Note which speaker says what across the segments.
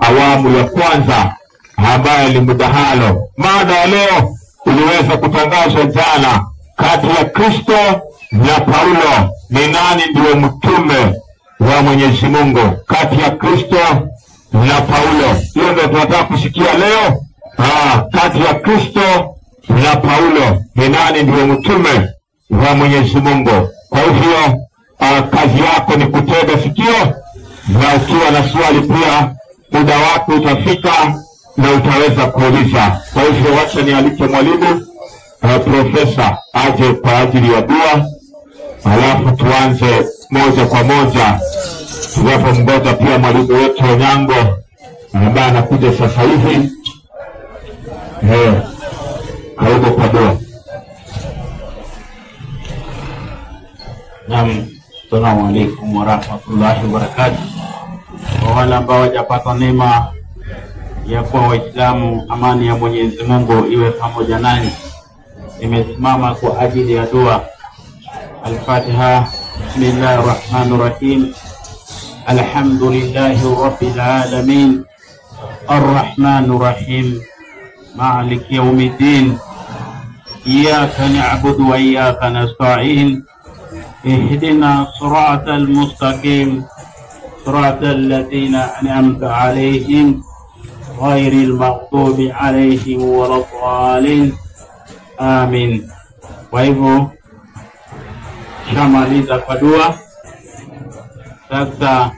Speaker 1: awamu ya kwanza ambayo ni mdahalo. Mada ya leo iliweza kutangazwa jana, kati ya Kristo na Paulo, ni nani ndiye mtume wa Mwenyezi Mungu? Kati ya Kristo na Paulo, hiyo ndio tunataka kusikia leo. Kati ya Kristo na Paulo, ni nani ndiye mtume wa Mwenyezi Mungu? Kwa hivyo kazi yako ni kutega sikio, na ukiwa na swali pia muda wako utafika na utaweza kuuliza. Kwa hivyo wacha nialike mwalimu profesa aje kwa ajili ya dua, alafu tuanze moja kwa moja. Tunapomngoja pia mwalimu wetu Onyango ambaye anakuja sasa hivi. Karibu kwa dua.
Speaker 2: Naam, assalamu alaykum wa rahmatullahi wa barakatuh. Kwa wale ambao hawajapata neema ya kuwa Waislamu, amani ya Mwenyezi Mungu iwe pamoja nanyi. Nimesimama kwa ajili ya dua. Al-Fatiha. Bismillahir Rahmanir Rahim. Alhamdulillahi Rabbil Alamin. Ar-Rahmanir Rahim. Maliki Yawmiddin. Iyyaka na'budu wa iyyaka nasta'in. اهدنا صراط المستقيم صراط الذين أنعمت عليهم غير المغضوب عليهم ولا الضالين آمين. Kwa hivyo shamaliza kwa dua. Sasa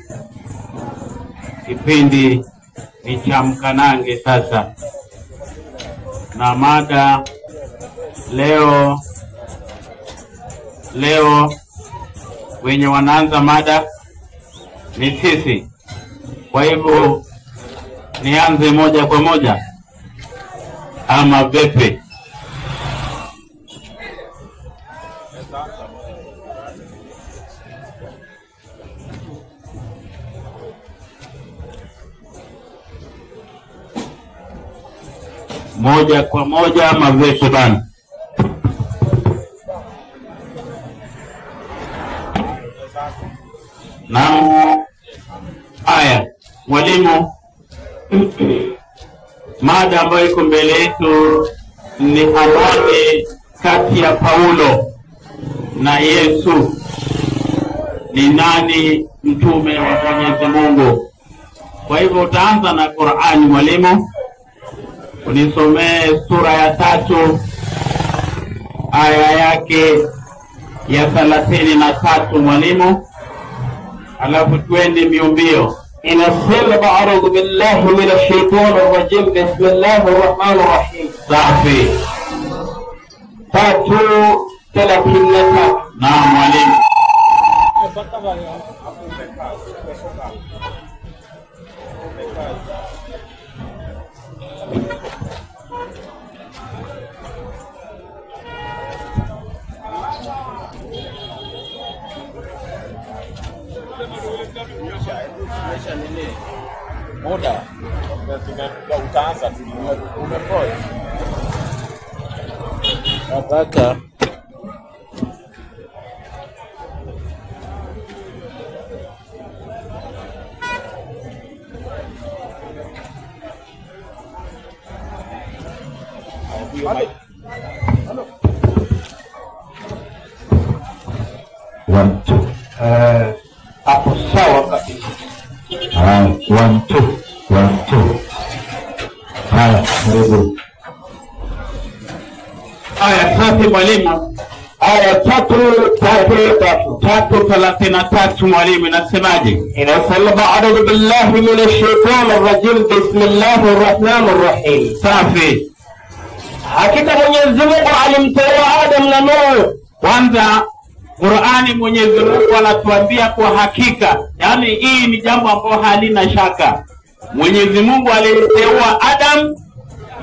Speaker 2: kipindi ni cha mkanange sasa, na mada leo wenye wanaanza mada ni sisi. Kwa hivyo nianze moja kwa moja ama vipi? Moja kwa moja ama vipi bana? Naam. Haya, mwalimu, mada ambayo iko mbele yetu ni amani kati ya Paulo na Yesu. Ni nani mtume wa Mwenyezi Mungu? Kwa hivyo utaanza na Qur'ani mwalimu. Unisomee sura ya 3 aya yake ya 33 mwalimu. alafu twende mbio.
Speaker 3: Inasema a'udhu billahi minash shaitanir rajim. Bismillahir rahmanir rahim.
Speaker 2: Safi.
Speaker 3: 3:33.
Speaker 2: Naam mwalimu.
Speaker 4: Muda utaanza umepoa nataka
Speaker 3: hapo sawa kabisa.
Speaker 1: 1 2. Haya, karibu.
Speaker 2: Aya safi mwalimu.
Speaker 3: Aya
Speaker 2: 3:33 mwalimu inasemaje?
Speaker 3: Inasema a'udhu billahi minash shaitanir rajim. Bismillahir rahmanir rahim.
Speaker 2: Safi.
Speaker 3: Hakika Mwenyezi Mungu alimteua Adam na Nuh.
Speaker 2: Kwanza Qur'ani Mwenyezi Mungu anatuambia kwa hakika, yani hii ni jambo ambalo halina shaka. Mwenyezi Mungu alimteua Adam,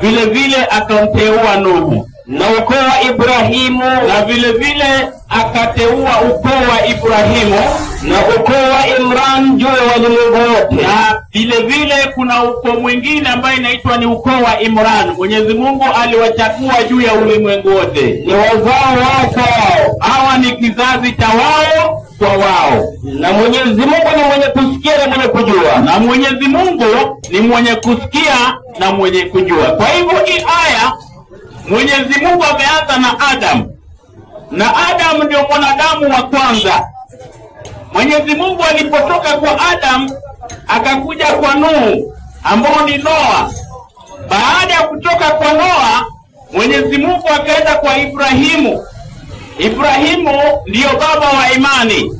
Speaker 2: vile vile akamteua Nuhu
Speaker 3: na ukoo wa Ibrahimu,
Speaker 2: na vile vile akateua ukoo wa Ibrahimu.
Speaker 3: na ukoo wa Imran juu ya walimwengu wote.
Speaker 2: Na vile vile kuna ukoo mwingine ambaye inaitwa ni ukoo wa Imran. Mwenyezi Mungu aliwachagua juu ya ulimwengu wote,
Speaker 3: ni wazao wao kwa wao.
Speaker 2: Hawa ni kizazi cha wao kwa wao.
Speaker 3: Na Mwenyezi Mungu ni mwenye kusikia na mwenye kujua.
Speaker 2: Na Mwenyezi Mungu ni mwenye kusikia na mwenye kujua. Kwa hivyo hii aya Mwenyezi Mungu ameanza na Adam. Na Adam ndio mwanadamu wa kwanza. Mwenyezi Mungu alipotoka kwa Adam akakuja kwa Nuhu ambao ni Noa. Baada ya kutoka kwa Noa, Mwenyezi Mungu akaenda kwa Ibrahimu. Ibrahimu ndio baba wa imani.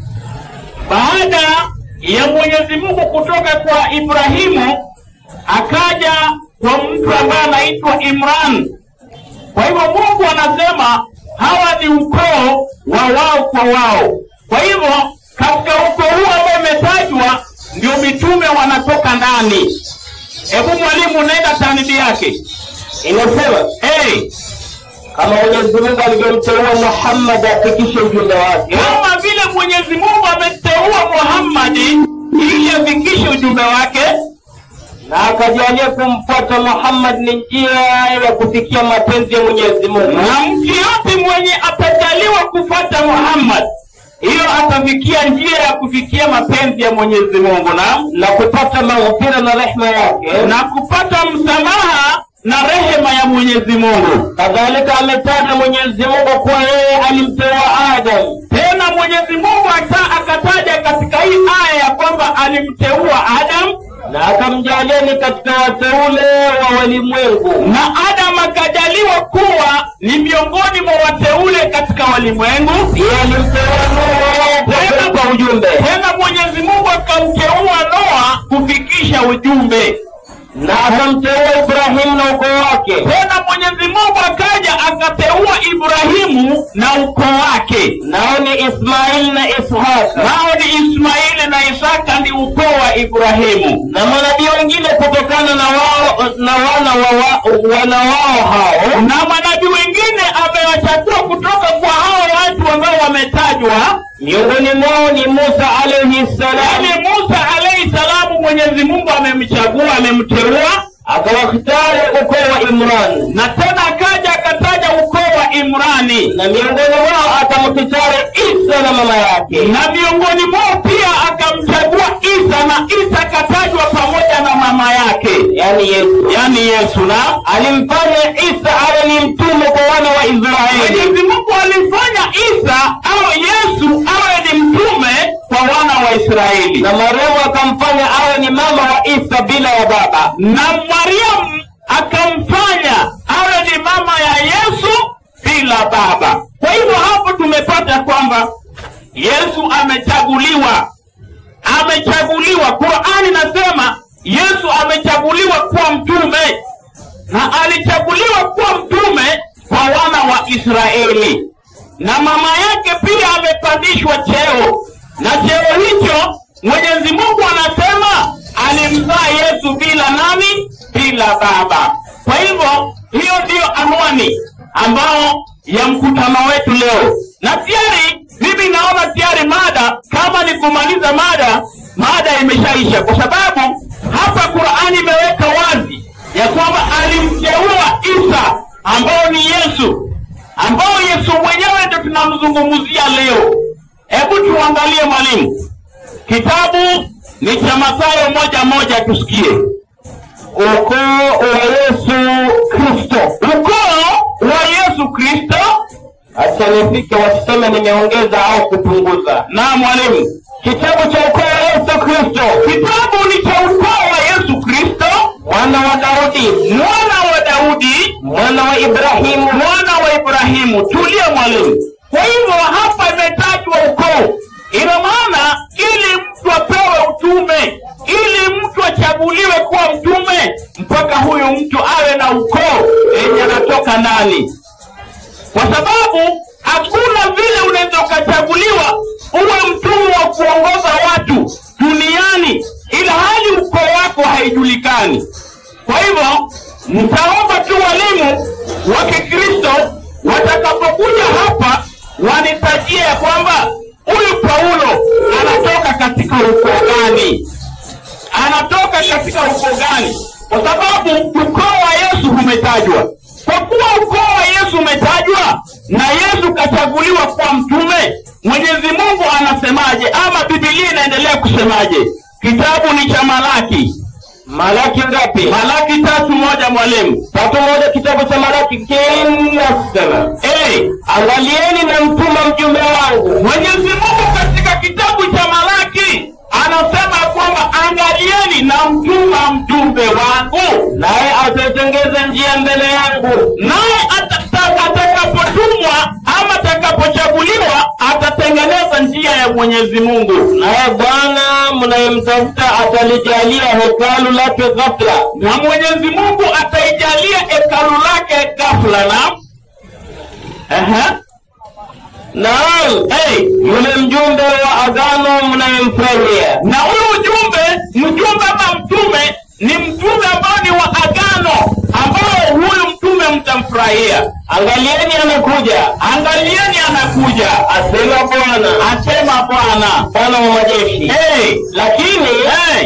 Speaker 2: Baada ya Mwenyezi Mungu kutoka kwa Ibrahimu akaja kwa mtu ambaye anaitwa Imran. Kwa hivyo Mungu anasema hawa ni ukoo wa wao kwa wao. Kwa hivyo katika ukoo huu ambao umetajwa ndio mitume wanatoka ndani. Hebu mwalimu nenda tanidi yake.
Speaker 3: Inasema kama Mwenyezi Mungu alivyomteua Muhammad afikishe ujumbe wake,
Speaker 2: kama vile Mwenyezi Mungu ameteua Muhammad ili afikishe ujumbe wake,
Speaker 3: na akajalia kumfuata Muhammad ni njia ya kufikia mapenzi ya Mwenyezi Mungu.
Speaker 2: Na mtu yote mwenye atajaliwa kufuata Muhammad, hiyo atafikia njia ya kufikia mapenzi ya Mwenyezi Mungu na
Speaker 3: kupata maghfira na rehema yake,
Speaker 2: na kupata msamaha na rehema ya Mwenyezi Mungu.
Speaker 3: Kadhalika ametaja Mwenyezi Mungu kwa yeye alimteua Adam.
Speaker 2: Tena Mwenyezi Mungu akataja katika hii aya ya kwamba alimteua Adam
Speaker 3: na akamjalia ni katika wateule wa walimwengu.
Speaker 2: Na Adam akajaliwa kuwa ni miongoni mwa wateule katika walimwengu.
Speaker 3: Yeye alimteua Noa kwa ujumbe.
Speaker 2: Tena Mwenyezi Mungu akamteua Noa kufikisha ujumbe.
Speaker 3: Na akamteua Ibrahimu na ukoo wake.
Speaker 2: Tena Mwenyezi Mungu akaja akateua Ibrahimu na ukoo wake.
Speaker 3: Nao ni Ismail na Ishaq.
Speaker 2: Nao ni Ismaili na Isaka ni ukoo wa Ibrahimu.
Speaker 3: Na manabii wengine kutokana na wao na wana wao hao.
Speaker 2: Na manabii wengine amewachagua kutoka kwa hao watu ambao wametajwa.
Speaker 3: Miongoni mwao ni Musa alayhi salam.
Speaker 2: Yaani Musa alayhi salamu Mwenyezi Mungu amemchagua, amemteua,
Speaker 3: akawakhtari ukoo wa Imran.
Speaker 2: Na tena akaja akataja ukoo wa Imrani.
Speaker 3: Na miongoni mwao akamkhtari Isa na mama yake.
Speaker 2: Na miongoni mwao pia akamchagua Isa, na Isa katajwa pamoja na mama yake, yani Yesu. Na
Speaker 3: alimfanya Isa awe ni mtume kwa wana wa Israeli.
Speaker 2: Mwenyezi Mungu alimfanya Isa au Yesu awe ni mtume kwa wana wa Israeli.
Speaker 3: Na Mariamu akamfanya awe ni mama wa Isa bila ya baba.
Speaker 2: Na Mariamu akamfanya awe ni mama ya Yesu bila baba. Kwa hivyo hapo tumepata kwamba Yesu amechaguliwa. Qur'ani nasema Yesu amechaguliwa kuwa mtume, na alichaguliwa kuwa mtume kwa wana wa Israeli. Na mama yake pia amepandishwa cheo, na cheo hicho Mwenyezi Mungu anasema alimzaa Yesu bila nani? Bila baba. Kwa hivyo hiyo ndio anwani ambao ya mkutano wetu leo. Na tayari mimi naona tayari mada, kama ni kumaliza mada imeshaisha, kwa sababu hapa Qur'ani imeweka wazi ya kwamba alimteua Isa ambao ni Yesu, ambao Yesu mwenyewe ndio tunamzungumzia leo. Hebu tuangalie mwalimu. Kitabu ni cha Mathayo 1:1, tusikie.
Speaker 3: Ukoo wa Yesu Kristo.
Speaker 2: Ukoo wa Yesu Kristo.
Speaker 3: Acha nifike waseme nimeongeza au kupunguza.
Speaker 2: Na mwalimu,
Speaker 3: kitabu cha ukoo wa Yesu Kristo.
Speaker 2: Kitabu ni cha ukoo wa Yesu Kristo,
Speaker 3: mwana wa Daudi, mwana wa Ibrahimu.
Speaker 2: Tulia mwalimu. Kwa hivyo hapa imetajwa ukoo. Ina maana ili mtu apewe utume, ili mtu achaguliwe kuwa mtume, mpaka huyu mtu awe na ukoo yenye anatoka ndani. Kwa sababu hakuna vile unaweza ukachaguliwa uwe mtume wa kuongoza watu duniani ila hali ukoo wako haijulikani. Kwa hivyo mtaomba tu walimu wa Kikristo watakapokuja hapa wanitajie kwamba
Speaker 1: huyu Paulo anatoka katika ukoo gani? Anatoka katika ukoo gani? Kwa sababu ukoo wa Yesu umetajwa. Kwa kuwa ukoo wa Yesu umetajwa na Yesu kachaguliwa kwa mtume, Mwenyezi Mungu anasemaje ama Biblia inaendelea kusemaje? Kitabu ni cha Malaki.
Speaker 3: Malaki ngapi?
Speaker 1: Malaki 3:1 mwalimu.
Speaker 3: 3:1 kitabu cha Malaki kinasema, angalieni na mtuma mjumbe wangu.
Speaker 1: Mwenyezi Mungu katika kitabu cha Malaki anasema kwamba angalieni na mtuma mjumbe wangu,
Speaker 3: naye atatengeza njia mbele yangu.
Speaker 1: Naye atakapotumwa ama atakapochaguliwa atatengeneza njia ya Mwenyezi Mungu.
Speaker 3: Naye Bwana mnayemtafuta atalijalia hekalu lake ghafla.
Speaker 1: Na Mwenyezi Mungu ataijalia hekalu lake ghafla.
Speaker 3: Naam, yule mjumbe wa agano mnayemfurahia.
Speaker 1: Na huyu mjumbe ama mtume ni mtume ambao ni wa agano, ambao huyu mtume mtamfurahia.
Speaker 3: Angalieni anakuja,
Speaker 1: angalieni anakuja,
Speaker 3: asema Bwana, Bwana wa majeshi.
Speaker 1: Lakini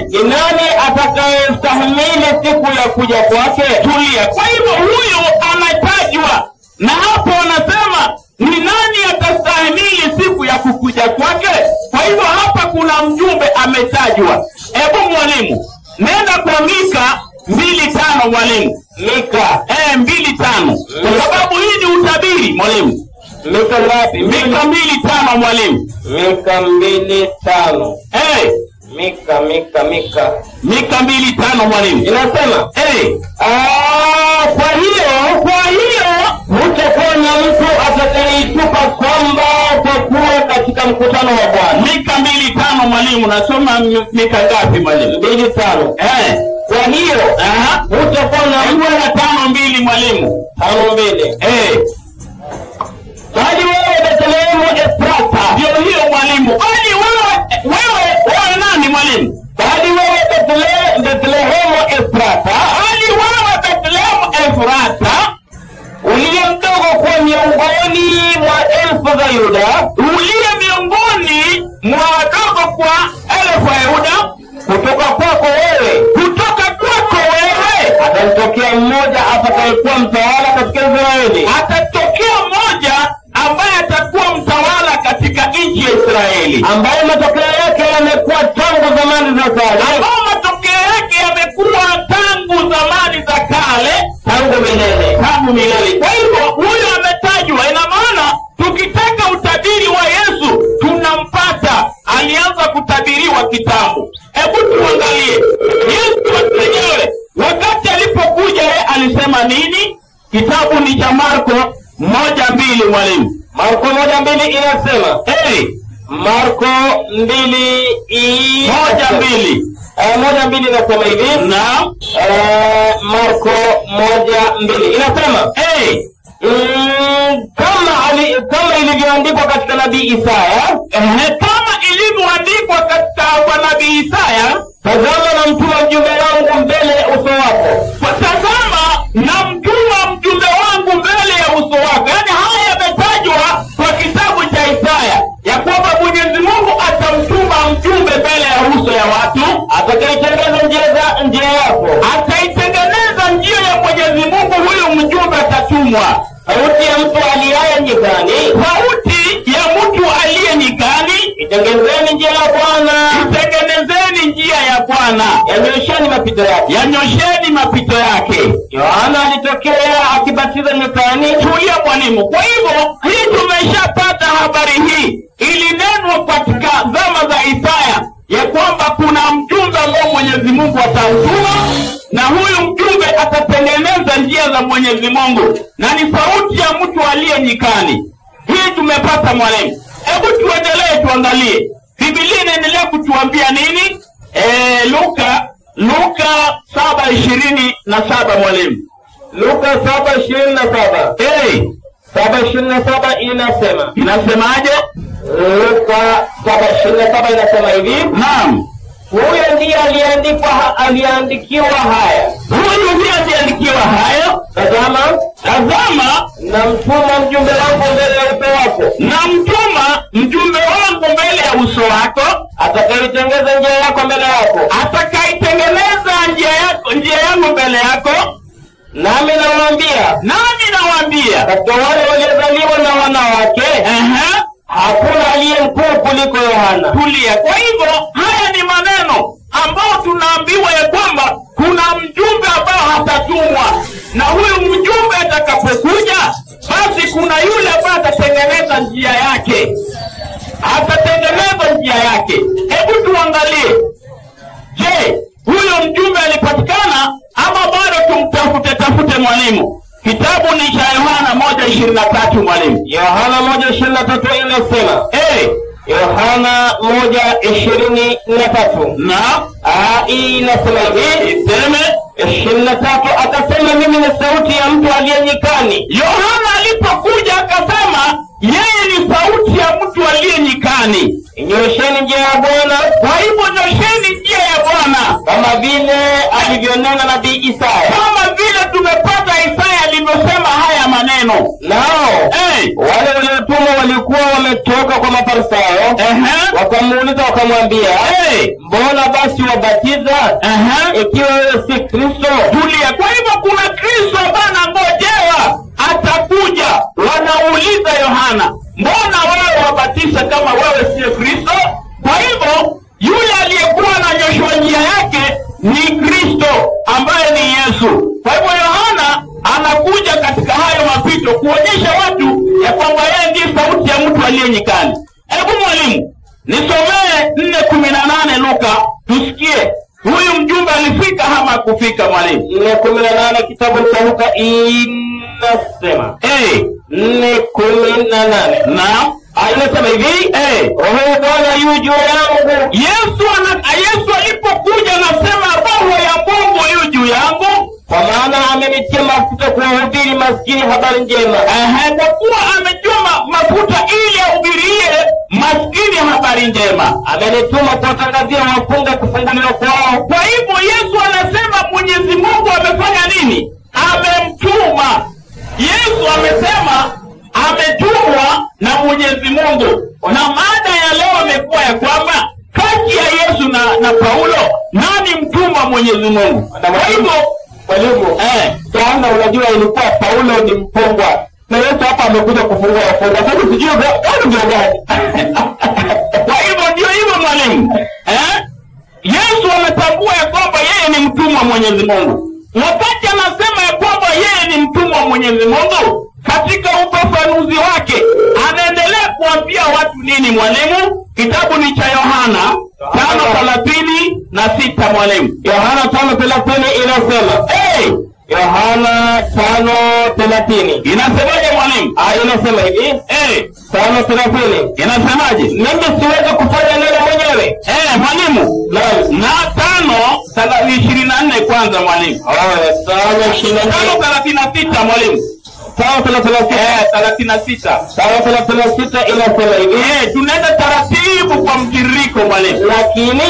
Speaker 3: ni nani atakayestahimili siku ya kuja kwake?
Speaker 1: Tulia. Kwa hivyo huyu anatajwa, na hapo anasema ni nani atastahimili siku ya kukuja kwake. Kwa hivyo hapa kuna mjumbe ametajwa. Hebu mwalimu, nenda kwa Mika 2:5 mwalimu.
Speaker 3: Mika
Speaker 1: 2:5. Kwa sababu hii ni utabiri mwalimu.
Speaker 3: Mika ngapi?
Speaker 1: Mika 2:5 mwalimu.
Speaker 3: Mika 2:5. Mika
Speaker 1: 2:5 mwalimu.
Speaker 3: Inasema kwa hiyo hutakuwa na mtu atakayeitupa kwamba utakuwa katika mkutano wa Bwana.
Speaker 1: Mika 2:5 mwalimu. Nasoma Mika ngapi mwalimu?
Speaker 3: 2:5. Kwa hiyo hutakuwa na mtu
Speaker 1: 5:2 mwalimu.
Speaker 3: 5:2.
Speaker 1: Bali wewe Bethlehemu Efrata. Ndio hiyo mwalimu. Bali wewe nani mwalimu?
Speaker 3: Bali wewe Bethlehemu Efrata.
Speaker 1: Bali wewe Bethlehemu Efrata,
Speaker 3: uliye mdogo kwa miongoni mwa elfu za Yuda.
Speaker 1: Uliye miongoni mwa wadogo kwa elfu ya Yuda.
Speaker 3: Kutoka kwako wewe atatokea mmoja atakayekuwa mtawala katika Israeli.
Speaker 1: Atatokea mmoja ambaye atakuwa mtawala katika nchi ya Israeli,
Speaker 3: ambaye matokeo yake yamekuwa tangu zamani za kale.
Speaker 1: Tangu milele. Kwa hivyo huyo ametajwa. Ina maana tukitaka utabiri wa Yesu tunampata. Alianza kutabiriwa kitambo. Hebu tuangalie Yesu mwenyewe wakati alipokuja alisema nini? Kitabu ni cha Marko 1:2 mwalimu.
Speaker 3: Marko 1:2 inasema Marko
Speaker 1: 2:1:2
Speaker 3: 1:2 inasema hivi.
Speaker 1: Naam.
Speaker 3: Marko 1:2 inasema kama ilivyoandikwa katika nabii Isaya.
Speaker 1: Kama ilivyoandikwa katika nabii Isaya,
Speaker 3: tazama na mtuma mjumbe wangu mbele ya uso wako.
Speaker 1: Tazama na mtuma mjumbe wangu mbele ya uso wako. Yaani haya yametajwa kwa kitabu cha Isaya ya kwamba Mwenyezi Mungu atamtuma mjumbe mbele ya uso ya watu,
Speaker 3: atakayetengeneza njia yako.
Speaker 1: Ataitengeneza njia ya Mwenyezi Mungu. Huyu mjumbe atatumwa.
Speaker 3: Sauti ya mtu aliye nyikani.
Speaker 1: Sauti ya mtu aliye nyikani.
Speaker 3: Itengenezeni njia ya Bwana.
Speaker 1: Itengenezeni njia ya Bwana.
Speaker 3: Yanyosheni mapito yake.
Speaker 1: Yanyosheni mapito yake.
Speaker 3: Yohana alitokea akibatiza nyikani.
Speaker 1: Tulia mwalimu. Kwa hivyo hii tumeshapata habari hii. Ilinenwa katika zama za Isaya ya kwamba kuna mjumbe ambao Mwenyezi Mungu atamtuma, na huyu mjumbe atatengeneza njia za Mwenyezi Mungu, na ni sauti ya mtu aliye nyikani. Hii tumepata mwalimu. Hebu tuendelee tuangalie. Biblia inaendelea kutuambia nini? Luka 7:27 mwalimu.
Speaker 3: Luka 7:27. 7:27 inasema.
Speaker 1: Inasemaje?
Speaker 3: Luka 7:27 inasema hivi.
Speaker 1: Naam.
Speaker 3: Huyo ndiye aliandikiwa haya.
Speaker 1: Huyo ndiye aliandikiwa haya.
Speaker 3: Tazama
Speaker 1: na mtuma
Speaker 3: mjumbe wangu mbele ya uso wako.
Speaker 1: Na mtuma mjumbe wangu
Speaker 3: uso wako,
Speaker 2: atakayetengeneza njia yako mbele yako,
Speaker 3: atakayetengeneza njia yangu mbele yako.
Speaker 2: Nami nawaambia, katika wale waliozaliwa na wanawake, hakuna aliye mkuu kuliko Yohana.
Speaker 3: Tulia. Kwa hivyo haya ni maneno ambao tunaambiwa ya kwamba kuna mjumbe ambao hatatumwa, na huyu mjumbe atakapokuja, basi kuna yule ambaye atatengeneza njia yake. Hebu tuangalie, je, huyo mjumbe alipatikana ama bado tumtafute mwalimu? Kitabu ni cha Yohana 1:23 mwalimu.
Speaker 2: Yohana 1:23 inasema, Yohana 1:23.
Speaker 3: Na
Speaker 2: inasema hivi, 23, akasema mimi ni sauti ya mtu aliye nyikani.
Speaker 3: Yohana alipokuja akasema yeye ni sauti ya mtu aliye nyikani.
Speaker 2: Nyosheni njia ya Bwana.
Speaker 3: Kwa hivyo nyosheni njia ya Bwana,
Speaker 2: kama vile alivyonena nabii Isaya.
Speaker 3: Kama vile tumepata Isaya alivyosema haya maneno.
Speaker 2: Nao wale waliotumwa walikuwa wametoka kwa Mafarisayo, wakamuuliza wakamwambia, mbona basi wabatiza ikiwa wewe si Kristo?
Speaker 3: Tulia. Kwa hivyo kuna Kristo ambaye anangojewa atakuja. Wanauliza Yohana, mbona wewe wabatiza kama wewe si Kristo? Kwa hivyo yule aliyekuwa ananyoshwa njia yake ni Kristo ambaye ni Yesu. Kwa hivyo Yohana anakuja katika hayo mapito kuonyesha watu ya kwamba yeye ndiye sauti ya mtu aliye nyikani. Hebu mwalimu nisomee 4:18 Luka, tusikie huyu mjumbe alifika ama kufika mwalimu.
Speaker 2: 4:18 kitabu cha Luka inasema 4:18.
Speaker 3: Na
Speaker 2: anasema hivi, roho Bwana yu juu yangu.
Speaker 3: Yesu alipokuja anasema roho ya Mungu yu juu yangu,
Speaker 2: kwa maana amenitia mafuta kuwahubiri maskini habari njema.
Speaker 3: Kwa kuwa amejua mafuta ili ahubirie maskini habari njema.
Speaker 2: Amenituma kuwatangazia wafungwa kufunguliwa kwao.
Speaker 3: Kwa hivyo Yesu anasema Mwenyezi Mungu amefanya nini? Amemtuma. Yesu amesema ametumwa na Mwenyezi Mungu. Na mada ya leo imekuwa ya kwamba kati ya Yesu na Paulo, nani mtumwa Mwenyezi Mungu? Kwa hivyo
Speaker 2: mwalimu, sana unajua ilikuwa Paulo ni mpongwa, na Yesu hapa amekuja kufungua wafungwa. Sasa sijui ndio gani.
Speaker 3: Kwa hivyo ndio hivyo mwalimu. Yesu anatambua ya kwamba yeye ni mtumwa Mwenyezi Mungu. Wakati anasema ya kwamba yeye ni mtumwa Mwenyezi Mungu, katika ufafanuzi wake anaendelea kuambia watu nini mwalimu? Kitabu ni cha Yohana 5:36 mwalimu.
Speaker 2: Yohana 5:30 inasema, Yohana 5:30
Speaker 3: inasemaje mwalimu?
Speaker 2: Inasema hivi, 5:30
Speaker 3: inasemaje?
Speaker 2: Mimi siwezi kufanya neno mwenyewe.
Speaker 3: Mwalimu, na 5:24 kwanza mwalimu. 5:36 mwalimu.
Speaker 2: 5:36 inasema hivi,
Speaker 3: tunaenda taratibu kwa mtiririko mwalimu.
Speaker 2: Lakini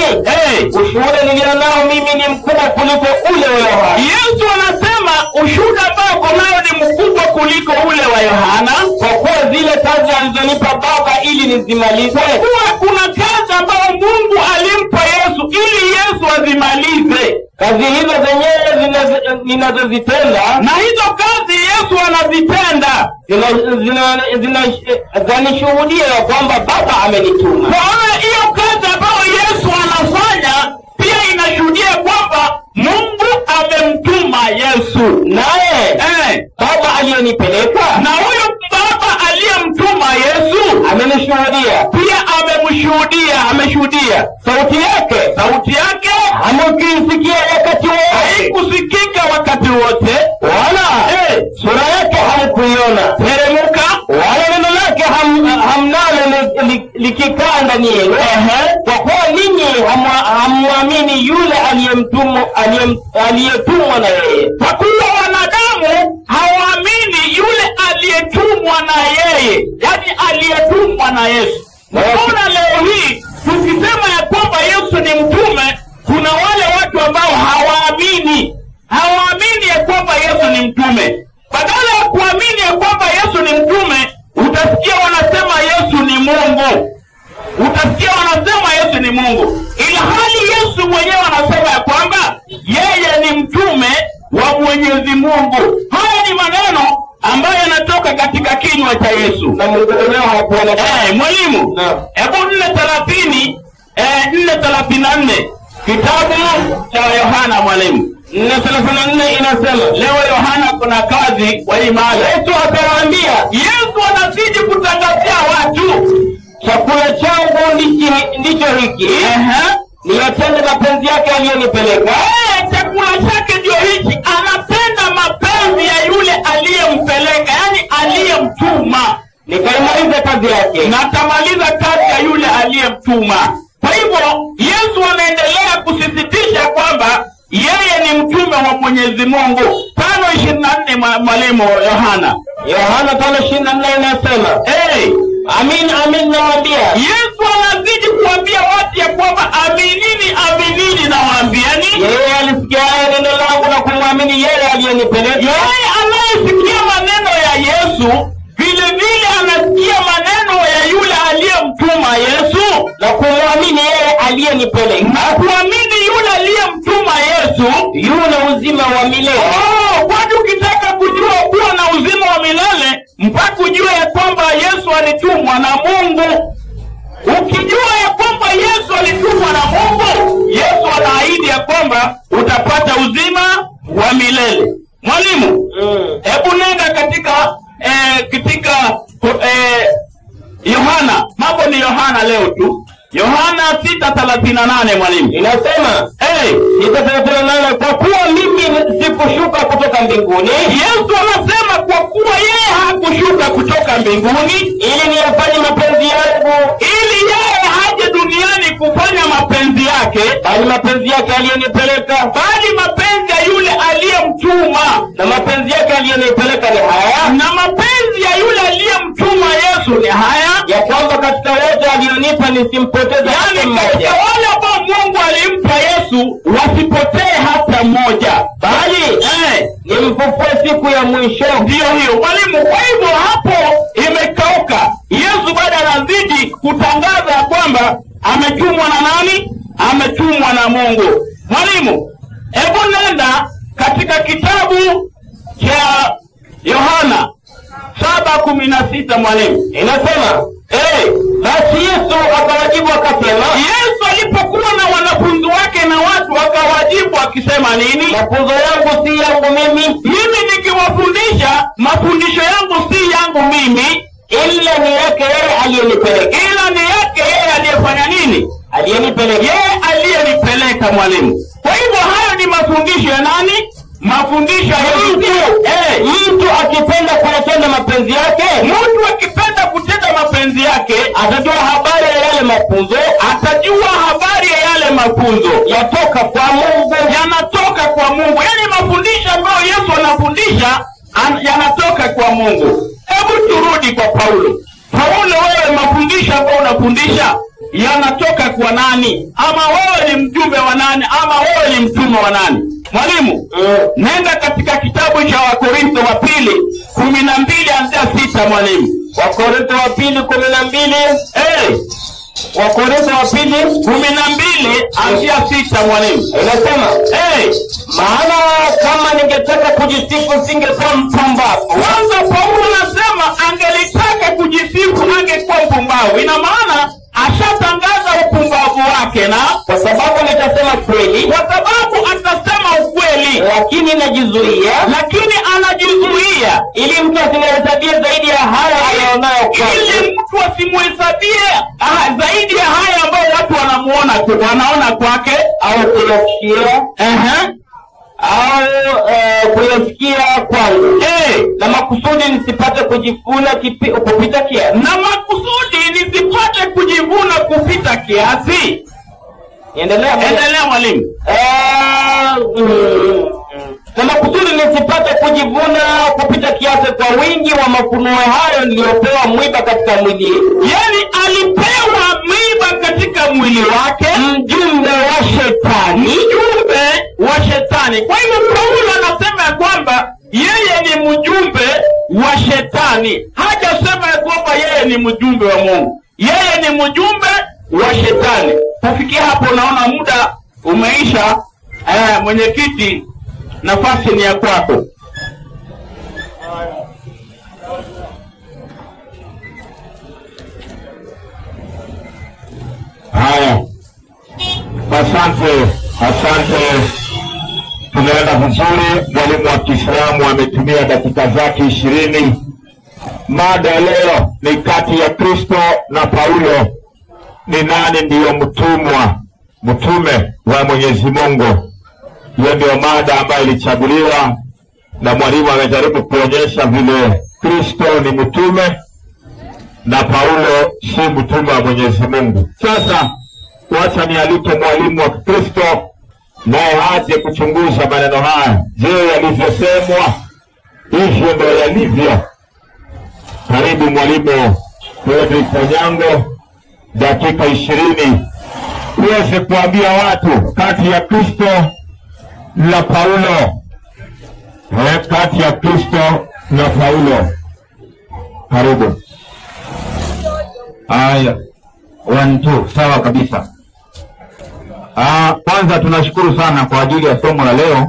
Speaker 2: ushuhuda nilio nao mimi ni mkubwa kuliko ule wa Yohana.
Speaker 3: Yesu anasema ushuhuda ambao uko nao ni mkubwa kuliko ule wa Yohana,
Speaker 2: kwa kuwa zile kazi alizonipa Baba ili nizimalize.
Speaker 3: Kwa kuwa kuna kazi ambayo Mungu alimpa Yesu ili Yesu azimalize.
Speaker 2: Kazi hizo zenyewe ninazozitenda,
Speaker 3: na hizo kazi Yesu anazitenda,
Speaker 2: zinashuhudia ya kwamba Baba amenituma.
Speaker 3: Kwa hiyo kazi ambayo Yesu anafanya pia inashuhudia kwamba Mungu amemtuma Yesu.
Speaker 2: Naye Baba aliyenipeleka,
Speaker 3: na huyo Baba aliyemtuma Yesu
Speaker 2: amenishuhudia,
Speaker 3: pia ameshuhudia.
Speaker 2: Sauti yake hamkuisikia wakati wote,
Speaker 3: haikusikika wakati wote,
Speaker 2: wala sura yake hamkuiona
Speaker 3: teremuka,
Speaker 2: wala neno lake hamnalo likikaa ndani yenu. Kwa kuwa ninyi hamwamini yule aliyetumwa na yeye.
Speaker 3: Kwa kuwa wanadamu hawaamini yule aliyetumwa na yeye, yani aliyetumwa na Yesu. Mbona leo hii tukisema ya kwamba Yesu ni mtume, kuna wale watu ambao hawaamini ya kwamba Yesu ni mtume. Badala ya kuamini ya kwamba Yesu ni mtume, utasikia wanasema Yesu ni Mungu. Utasikia ni Mungu, ila hali Yesu mwenyewe anasema ya kwamba yeye ni mtume wa Mwenyezi Mungu. Haya ni maneno ambayo yanatoka katika kinywa cha Yesu.
Speaker 5: Na mwendeleo hapo
Speaker 3: mwalimu, hebu 4:34 kitabu cha Yohana mwalimu.
Speaker 5: 4:34 inasema,
Speaker 3: leo Yohana kuna kazi kwa imani.
Speaker 5: Yesu akawaambia,
Speaker 3: Yesu anazidi kutangazia watu,
Speaker 5: chakula changu ndicho hiki, niyatende mapenzi yake aliyonipeleka.
Speaker 3: Chakula chake ndio hiki, anapenda mapenzi ya yule aliyempeleka, yani aliyemtuma.
Speaker 5: Nikaimaliza kazi yake,
Speaker 3: na tamaliza kazi ya yule aliyemtuma. Kwa hivyo Yesu anaendelea kusisitiza kwamba yeye ni mtume wa Mwenyezi Mungu. 5:24 mwalimu Yohana
Speaker 5: 5:24 inasema,
Speaker 3: amin amin nawaambia. Yesu anazidi kuambia watu ya kwamba aminini nawaambiani,
Speaker 5: yeye alisikia neno langu na kumwamini yeye aliyenipeleka.
Speaker 3: Yeye anayesikia maneno ya Yesu vile vile anasikia maneno ya yule aliyemtuma Yesu
Speaker 5: na kumwamini yeye aliyenipeleka.
Speaker 3: Na kuamini yule aliyemtuma Yesu
Speaker 5: yule uzima wa milele.
Speaker 3: Kwani ukitaka kujua kuwa na uzima wa milele mpaka ujue ya kwamba Yesu alitumwa na Mungu. Ukijua ya kwamba Yesu alitumwa na Mungu, Yesu anaahidi ya kwamba utapata uzima wa milele. Mwalimu, hebu nenda katika Yohana. Mambo ni Yohana leo tu. Yohana 6:38 mwalimu.
Speaker 5: Inasema, 6:38, kwa kuwa mimi sikushuka kutoka mbinguni.
Speaker 3: Yesu anasema kwa kuwa yeye hakushuka kutoka mbinguni
Speaker 5: ili niyafanye mapenzi yangu,
Speaker 3: ili yeye haje duniani kufanya mapenzi yake,
Speaker 5: bali mapenzi yake aliyenipeleka.
Speaker 3: Bali mapenzi ya yule aliyemtuma.
Speaker 5: Na mapenzi yake aliyenipeleka ni haya,
Speaker 3: na mapenzi ya yule aliyemtuma Yesu ni haya,
Speaker 5: ya kwamba katika wote alionipa nisimpoteze hata mmoja.
Speaker 3: Wale ambao Mungu alimpa Yesu wasipotee hata mmoja,
Speaker 5: bali nimfufue siku ya mwisho.
Speaker 3: Ndio hiyo mwalimu. Kwa hivyo hapo imekauka. Yesu bado anazidi kutangaza kwamba ametumwa na nani? Ametumwa na Mungu. Mwalimu, hebu nenda katika kitabu cha Yohana 7:16 mwalimu.
Speaker 5: Inasema, basi Yesu akawajibu akasema.
Speaker 3: Yesu alipokuwa na wanafunzi wake na watu akawajibu akisema nini?
Speaker 5: Mafunzo yangu si yangu
Speaker 3: mimi nikiwafundisha, mafundisho yangu si yangu mimi,
Speaker 5: ila ni yake yeye aliyenipeleka.
Speaker 3: Ila ni yake yeye aliyefanya nini?
Speaker 5: Aliyenipeleka.
Speaker 3: Yeye aliyenipeleka mwalimu. Kwa hivyo hayo ni mafundisho ya nani? Mafundisho ya
Speaker 5: mtu akipenda kutenda mapenzi yake,
Speaker 3: mtu akipenda kutenda mapenzi yake
Speaker 5: atajua habari ya yale mafunzo, yatoka kwa Mungu,
Speaker 3: yanatoka kwa Mungu. Yani mafundisho ambayo Yesu anafundisha yanatoka kwa Mungu. Hebu turudi kwa Paulo. Wewe mafundisho ambayo unafundisha yanatoka kwa nani? Ama wewe ni mjumbe wa nani? Ama wewe ni mtume wa nani? Mwalimu, nenda katika kitabu cha Wakorintho wa pili 12:6 mwalimu.
Speaker 5: Wakorintho wa pili 12. Wakorintho wa pili
Speaker 3: 12:6 mwalimu.
Speaker 5: Inasema, maana kama ningetaka kujisifu singekuwa mpumbavu.
Speaker 3: Kwanza Paulo anasema angelitaka kujisifu angekuwa mpumbavu. Ina maana ashatangaza upumbavu wake, na
Speaker 5: kwa sababu nitasema kweli,
Speaker 3: kwa sababu atasema ukweli,
Speaker 5: lakini
Speaker 3: anajizuia
Speaker 5: ili mtu asimhesabie zaidi ya haya anayonayo kwake.
Speaker 3: Ili mtu asimhesabie zaidi ya haya ambayo watu wanaona kwake
Speaker 5: au kuyasikia kuyasikia kwangu. Na makusudi nisipate kujivuna kupita kiasi.
Speaker 3: Endelea mwalimu.
Speaker 5: Na makusudi nisipate kujivuna kupita kiasi kwa wingi wa mafunuo hayo niliyopewa mwiba katika mwili.
Speaker 3: Yani alipewa mwiba katika mwili wake,
Speaker 5: mjumbe wa shetani.
Speaker 3: Kwa hivyo Paulo anasema ya kwamba yeye ni mjumbe wa shetani. Hajasema ya kwamba yeye ni mjumbe wa Mungu. Yeye ni mjumbe wa shetani. Kufikia hapo naona muda umeisha. Mwenyekiti, nafasi ni ya kwako.
Speaker 1: Haya, asante. Tunaenda vizuri. Mwalimu wa Kiislamu ametumia dakika zake 20. Mada ya leo ni kati ya Kristo na Paulo, ni nani ndiyo mtume wa Mwenyezi Mungu? Hiyo ndio mada ambayo ilichaguliwa, na mwalimu amejaribu kuonyesha vile Kristo ni mtume na Paulo si mtume wa Mwenyezi Mungu. Sasa wacha nialike mwalimu wa Kristo naye aje kuchunguza maneno haya. Je, yalivyosemwa hivyo ndio yalivyo? Karibu mwalimu Fredrick Onyango, dakika 20 uweze kuambia watu kati ya Kristo na Paulo. Kati ya Kristo na Paulo. Karibu.
Speaker 5: Haya, 1 2, sawa kabisa. Kwanza tunashukuru sana kwa ajili ya somo la leo,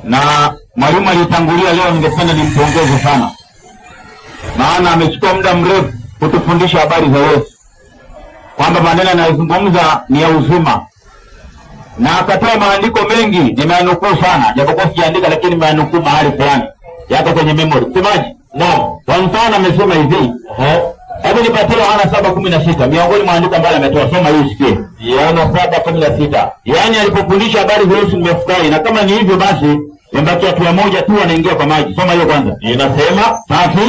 Speaker 5: na mwalimu alitangulia leo, ningependa nimpongeze sana, maana amechukua muda mrefu kutufundisha habari za Yesu, kwamba maneno anayozungumza ni ya uzima, na akatoa maandiko mengi. Nimeanukuu sana, japokuwa sijaandika, lakini nimeanukuu mahali fulani yako kwenye memory. Semaji? Naam. Kwa mfano amesema hivi, hebu nipatie Yohana 7:16, miongoni mwa andiko ambalo ametoa. Soma hii usikie. Yohana 7:16. Yaani alipofundisha habari za Yesu nimefurahi, na kama ni hivyo basi imebaki hatua moja tu, anaingia kwa maji. Soma hiyo kwanza. Inasema, basi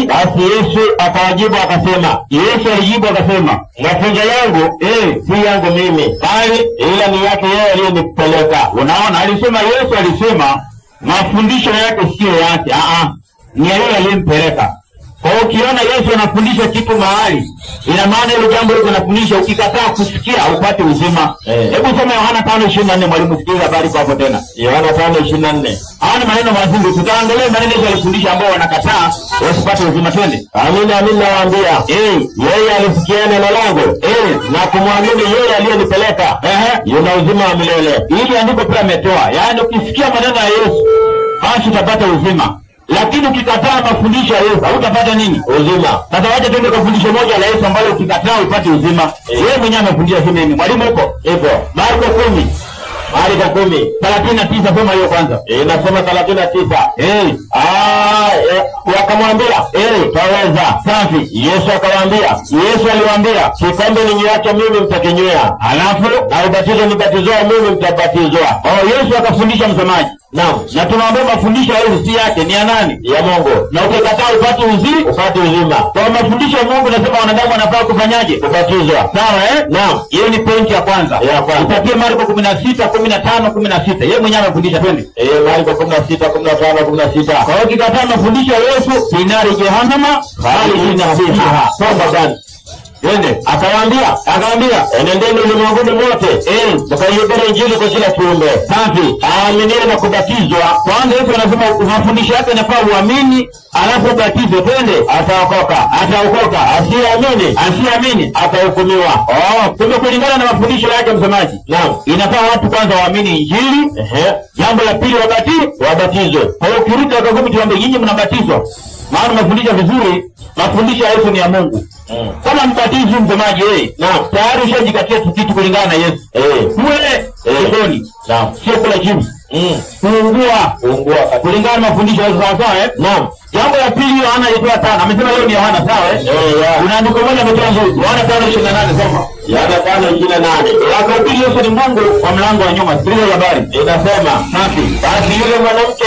Speaker 5: Yesu akawajibu akasema, Yesu alijibu akasema, mafunzo yangu si yangu mimi, bali ila ni yake yeye aliyenipeleka. Unaona, Yesu alisema mafundisho yake sio yake, ni yeye aliyempeleka. Kwa hiyo ukiona Yesu anafundisha kitu mahali, ina maana ile jambo liko anafundisha, ukikataa kusikia upate uzima. Hebu soma Yohana 5:24, mwalimu, sikiza habari hapo tena. Yohana 5:24. Haya maneno mazuri, tutaangalia maneno Yesu alifundisha ambao wanakataa wasipate uzima. Twende. Amina nawaambia, yeye alisikia neno langu na kumwamini yeye aliyenipeleka, yuna uzima wa milele. Hili andiko pia ametoa. Yaani ukisikia maneno ya Yesu basi utapata uzima. Lakini ukikataa mafundisho ya Yesu hutapata nini? Uzima. Sasa wacha tuende kwa fundisho moja la Yesu ambalo ukikataa upate uzima. Yeye mwenyewe amefundisha sema nini? Mwalimu huko? Marko 10:39, soma hiyo kwanza. Nasema 39. Wakamwambia, twaweza. Safi. Yesu aliwaambia, kikombe ninywacho mimi mtakinywea, halafu na ubatizo nibatizwao mimi mtabatizwa. Yesu akafundisha msemaji. Naam. Na tunaomba mafundisho ya Yesu si yake, ni ya nani? Ya Mungu. Na ukikataa upate uzima. Kwa mafundisho ya Mungu nasema wanadamu wanafaa kufanyaje? Kubatizwa. Sawa Naam. Hiyo ni point ya kwanza. Utatie Marko 16:15-16. Yeye mwenyewe amefundisha. Twende. Marko 16:15-16. Kwa hiyo ukikataa mafundisho ya Yesu, sinari jehanamu, bali inasiha. Soma gani? Twende. Akawaambia, enendeni ulimwenguni mote, mkaihubiri Injili kwa kila kiumbe. Safi. Aaminiye na kubatizwa. Kwanza Yesu anasema mafundisho yake yanafaa uamini, alafu ubatizwe. Twende. Ataokoka. Asiamini atahukumiwa. Kumbe kulingana na mafundisho yake msemaji. Naam. Inafaa watu kwanza waamini Injili. Jambo la pili wabatizwe. Kwa hiyo ukirudi akagumi tuambie nyinyi mnabatizwa. Maana mafundisho vizuri, mafundisho ya Yesu ni ya Mungu. Kama mbatizo msemaji tayari ushajikatia kitu kulingana na Yesu. Kule sokoni. Sio kula chips. Fungua kulingana na mafundisho ya Yesu, sawa Naam. Jambo la pili Yohana alitoa 5. Amesema leo ni Yohana, sawa Kuna andiko moja ametoa nzuri. Yohana 5:28, soma. Yohana 5:28. Akahubiri Yesu ni Mungu kwa mlango wa nyuma. Sikiliza habari. Inasema, basi yule mwanamke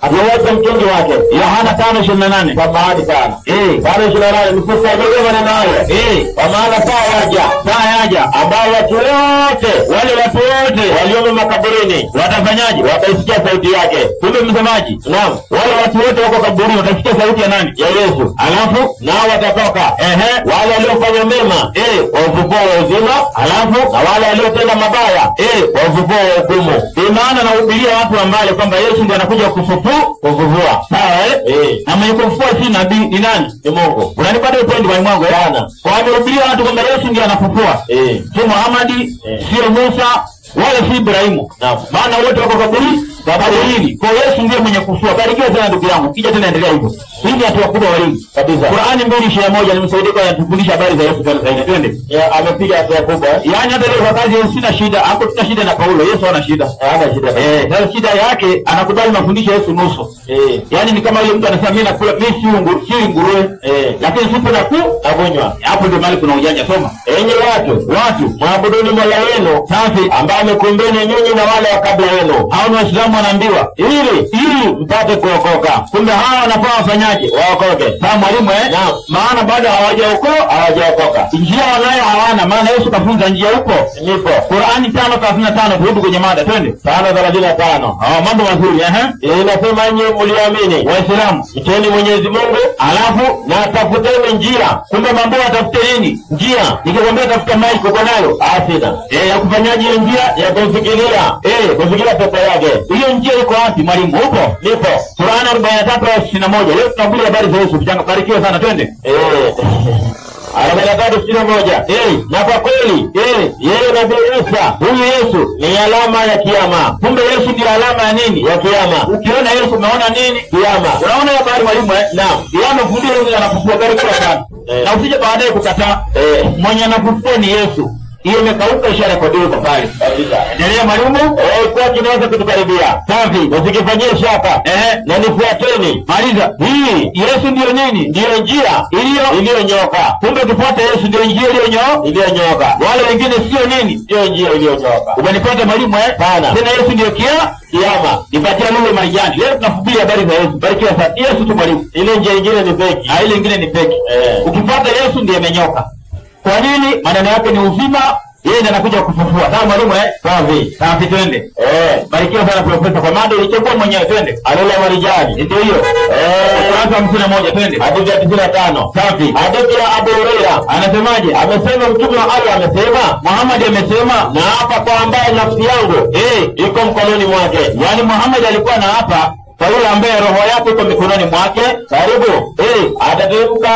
Speaker 5: akaweka mtungi wake. Yohana 5:28. Kwa mahali sana. 5:28 msisaidie maneno hayo. Kwa maana saa yaja ambao watu wote waliomo makaburini watafanyaje? Wataisikia sauti yake. Kumbe msemaji. Naam. Wale watu wote wako kaburini watasikia sauti ya nani? Ya Yesu. Alafu nao watatoka. Wale waliofanya mema wa ufufuo wa uzima, alafu na wale waliotenda mabaya wa ufufuo wa hukumu. Maana nahubiria watu ambao kwamba Yesu ndiye anakuja kufufua kufufua.
Speaker 3: Sawa na mwenye kufufua si nabii ni nani?
Speaker 5: Ni Mungu.
Speaker 3: Unanipata upendi wa mwangu
Speaker 5: sana.
Speaker 3: Kwa wamehubiria watu kwamba Yesu ndiye anafufua. Si Muhammad, sio Musa, wala si Ibrahimu. Maana wote wako kaburi hili. Kwa Yesu ndiye mwenye kufufua. Barikiwa sana ndugu yangu. Kija tena endelea hivyo. Hii ni hatua kubwa walimu. Kabisa. Qur'ani 2:21 nimsaidie kwa kutufundisha habari za Yesu kwa zaidi. Twende.
Speaker 5: Amepiga hatua kubwa.
Speaker 3: Yaani hata leo kwa kazi Yesu sina shida. Hapo tuna shida na Paulo. Yesu hana shida.
Speaker 5: Hana shida.
Speaker 3: Sasa shida yake anakubali mafundisho ya Yesu nusu. Yaani ni kama yule mtu anasema mimi nakula mimi si nguruwe. Lakini sipo na kunywa. Hapo ndio mali kuna ujanja. Soma.
Speaker 5: Enyi watu, maabuduni Mola wenu safi ambaye amekumbeni nyinyi na wale wa kabla yenu.
Speaker 3: Hao ni Waislamu wanaambiwa ili
Speaker 5: mpate kuokoka.
Speaker 3: Kumbe hawa wanafaa wafanyaje?
Speaker 5: Waokoke.
Speaker 3: Sawa mwalimu maana bado hawajaokoka. Njia wanayo hawana, maana Yesu kafunza njia huko.
Speaker 5: Nipo.
Speaker 3: Qur'ani 5:35 turudi kwenye mada twende.
Speaker 5: 5:35.
Speaker 3: Mambo mazuri
Speaker 5: inasema nyinyi mliamini
Speaker 3: Waislamu
Speaker 5: mteni Mwenyezi Mungu alafu na tafuteni njia.
Speaker 3: Kumbe mambo atafute nini?
Speaker 5: Njia.
Speaker 3: Nikikwambia tafuta maji uko nayo?
Speaker 5: Asina.
Speaker 3: Ya kufanyaje ile njia?
Speaker 5: Ya kufikiria. Kufikiria pepo yake.
Speaker 3: Hiyo njia iko wapi mwalimu? Upo?
Speaker 5: Nipo.
Speaker 3: Qur'ani 43:61. Leo tunahubiri habari za Yesu. Vijana barikiwa sana twende.
Speaker 5: 43:61. Na kwa kweli yeye Nabii Isa
Speaker 3: huyu Yesu
Speaker 5: ni alama ya kiyama.
Speaker 3: Kumbe Yesu ndiye alama ya nini?
Speaker 5: Ya kiyama.
Speaker 3: Ukiona Yesu umeona nini?
Speaker 5: Kiyama.
Speaker 3: Unaona habari mwalimu Naam. Yeye anafundisha yeye anafufua barikiwa sana. Na usije baadaye kukataa. Mwenye anafufua ni Yesu. Hiyo imekauka ishara kwa dini pale. Endelea mwalimu.
Speaker 5: Kwa kinaweza kutukaribia.
Speaker 3: Safi.
Speaker 5: Usikifanyie shaka. Na nifuateni.
Speaker 3: Maliza. Yesu ndio nini?
Speaker 5: Ndio njia iliyonyoka.
Speaker 3: Kumbe ukifuata Yesu ndio njia
Speaker 5: iliyonyoka.
Speaker 3: Wale wengine sio nini?
Speaker 5: Sio njia iliyonyoka.
Speaker 3: Umenipata mwalimu Sana. Tena Yesu ndio kiyama. Nipatia lugha marijani. Leo tunahubiri habari za Yesu. Barikiwa sana. Yesu tu mwalimu.
Speaker 5: Ile njia nyingine ni feki.
Speaker 3: Ile nyingine ni feki. Ukifuata Yesu ndiye amenyoka. Kwa nini? Maneno yake ni uzima, yeye ndiye anakuja kufufua. Sawa mwalimu Safi twende. Barikiwa sana profesa kwa mada ulichagua mwenyewe twende.
Speaker 5: Alula marijani.
Speaker 3: Ndio hiyo. Kurasa 51 twende.
Speaker 5: Hadithi ya 95.
Speaker 3: Safi.
Speaker 5: Hadithi ya Abu Hurairah.
Speaker 3: Anasemaje?
Speaker 5: Amesema Mtume wa Allah amesema,
Speaker 3: Muhammad amesema,
Speaker 5: na hapa kwa ambaye nafsi yangu iko mkononi mwake.
Speaker 3: Yaani Muhammad alikuwa na hapa kwa yule ambaye roho yake iko mikononi mwake.
Speaker 5: Karibu atateremka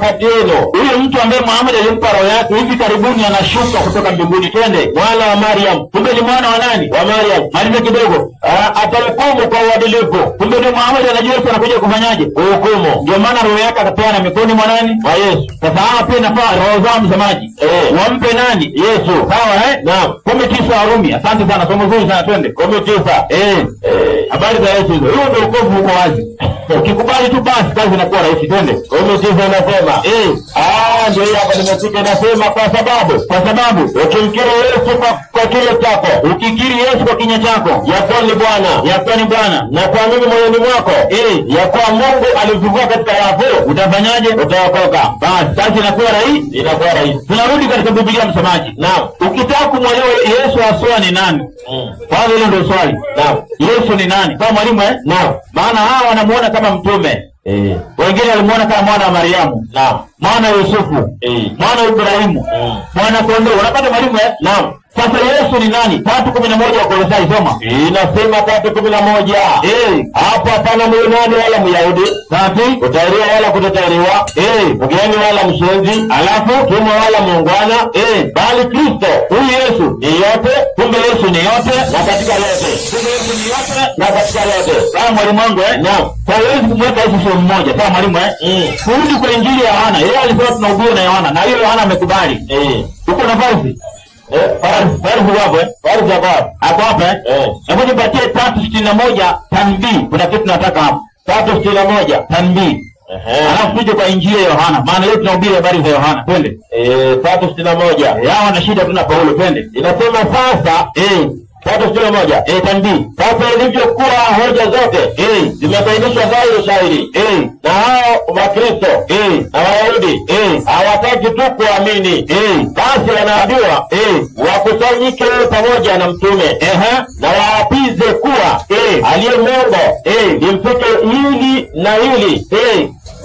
Speaker 5: kati yenu.
Speaker 3: Huyu mtu ambaye Muhammad alimpa roho yake hivi karibuni anashuka kutoka mbinguni. Twende.
Speaker 5: Mwana wa Maryam.
Speaker 3: Kumbe ni mwana wa nani?
Speaker 5: Wa Maryam.
Speaker 3: Maliza kidogo.
Speaker 5: Atahukumu kwa uadilifu.
Speaker 3: Kumbe ni Muhammad anajua Yesu anakuja kufanyaje?
Speaker 5: Hukumu.
Speaker 3: Ndio maana roho yake akapeana mikononi mwa nani?
Speaker 5: Wa Yesu.
Speaker 3: Sasa hawa pia nafaa roho zao msemaji. Wampe nani?
Speaker 5: Yesu.
Speaker 3: Sawa
Speaker 5: Naam.
Speaker 3: 19 Warumi. Asante sana. Somo zuri sana twende.
Speaker 5: 19.
Speaker 3: Habari za Yesu hizo. Hiyo ndio wokovu uko wazi. Ukikubali tu basi kazi inakuwa rahisi twende.
Speaker 5: 19 anasema ndio hapa nimefika nasema kwa sababu ukimkiri Yesu kwa kinywa chako,
Speaker 3: ukikiri Yesu kwa kinywa chako
Speaker 5: ya kuwa ni Bwana
Speaker 3: na
Speaker 5: kuamini moyoni mwako ya kuwa Mungu alimfufua katika wafu,
Speaker 3: utafanyaje?
Speaker 5: Utaokoka.
Speaker 3: Basi kazi inakuwa rahisi. Tunarudi katika Biblia msemaji.
Speaker 5: Naam.
Speaker 3: Ukitaka kumwelewa Yesu aswa ni nani? Kwanza hilo ndio swali.
Speaker 5: Naam.
Speaker 3: Yesu ni nani? Kama mwalimu
Speaker 5: Naam.
Speaker 3: Maana hawa wanamuona kama mtume. Wengine walimuona kama mwana wa Mariamu.
Speaker 5: Naam.
Speaker 3: Mwana Yusufu. Mwana Ibrahimu. Mwana kondoo. Unapata mwalimu
Speaker 5: Naam.
Speaker 3: Sasa Yesu ni nani? 3:11 wa Kolosai soma.
Speaker 5: Inasema 3:11. Hapo hapana Myunani wala Myahudi.
Speaker 3: Safi.
Speaker 5: Kutahiriwa wala kutotahiriwa. Mgeni wala mshenzi.
Speaker 3: Alafu
Speaker 5: mtumwa wala muungwana. Bali Kristo
Speaker 3: huyu Yesu
Speaker 5: ni yote.
Speaker 3: Kumbe Yesu ni yote
Speaker 5: na katika yote.
Speaker 3: Kumbe Yesu ni yote
Speaker 5: na katika yote.
Speaker 3: Sawa mwalimu wangu
Speaker 5: Naam.
Speaker 3: Kwa hiyo kumweka Yesu sio mmoja. Sawa mwalimu Kurudi kwa Injili ya Yohana. Yeye alisema tunahubiri na Yohana na hiyo Yohana amekubali. Uko na Farisi? Farisi wapo
Speaker 5: Farisi hapo.
Speaker 3: Hapo hapa Hebu nipatie 3:61 tanbii. Kuna kitu nataka hapo.
Speaker 5: 3:61
Speaker 3: tanbii. Alafu tuje kwa Injili ya Yohana. Maana leo tunahubiri habari za Yohana. Twende.
Speaker 5: 3:61.
Speaker 3: Yao na shida tuna Paulo twende.
Speaker 5: Inasema sasa 3:61.
Speaker 3: Tanbii.
Speaker 5: Sasa ilivyokuwa hoja zote zimebainishwa dhahiri shahiri. Na hao Wakristo na Wayahudi hawataki tu kuamini. Basi wanaambiwa wakusanyike pamoja na mtume na waapize kuwa aliye Mungu limfike hili na hili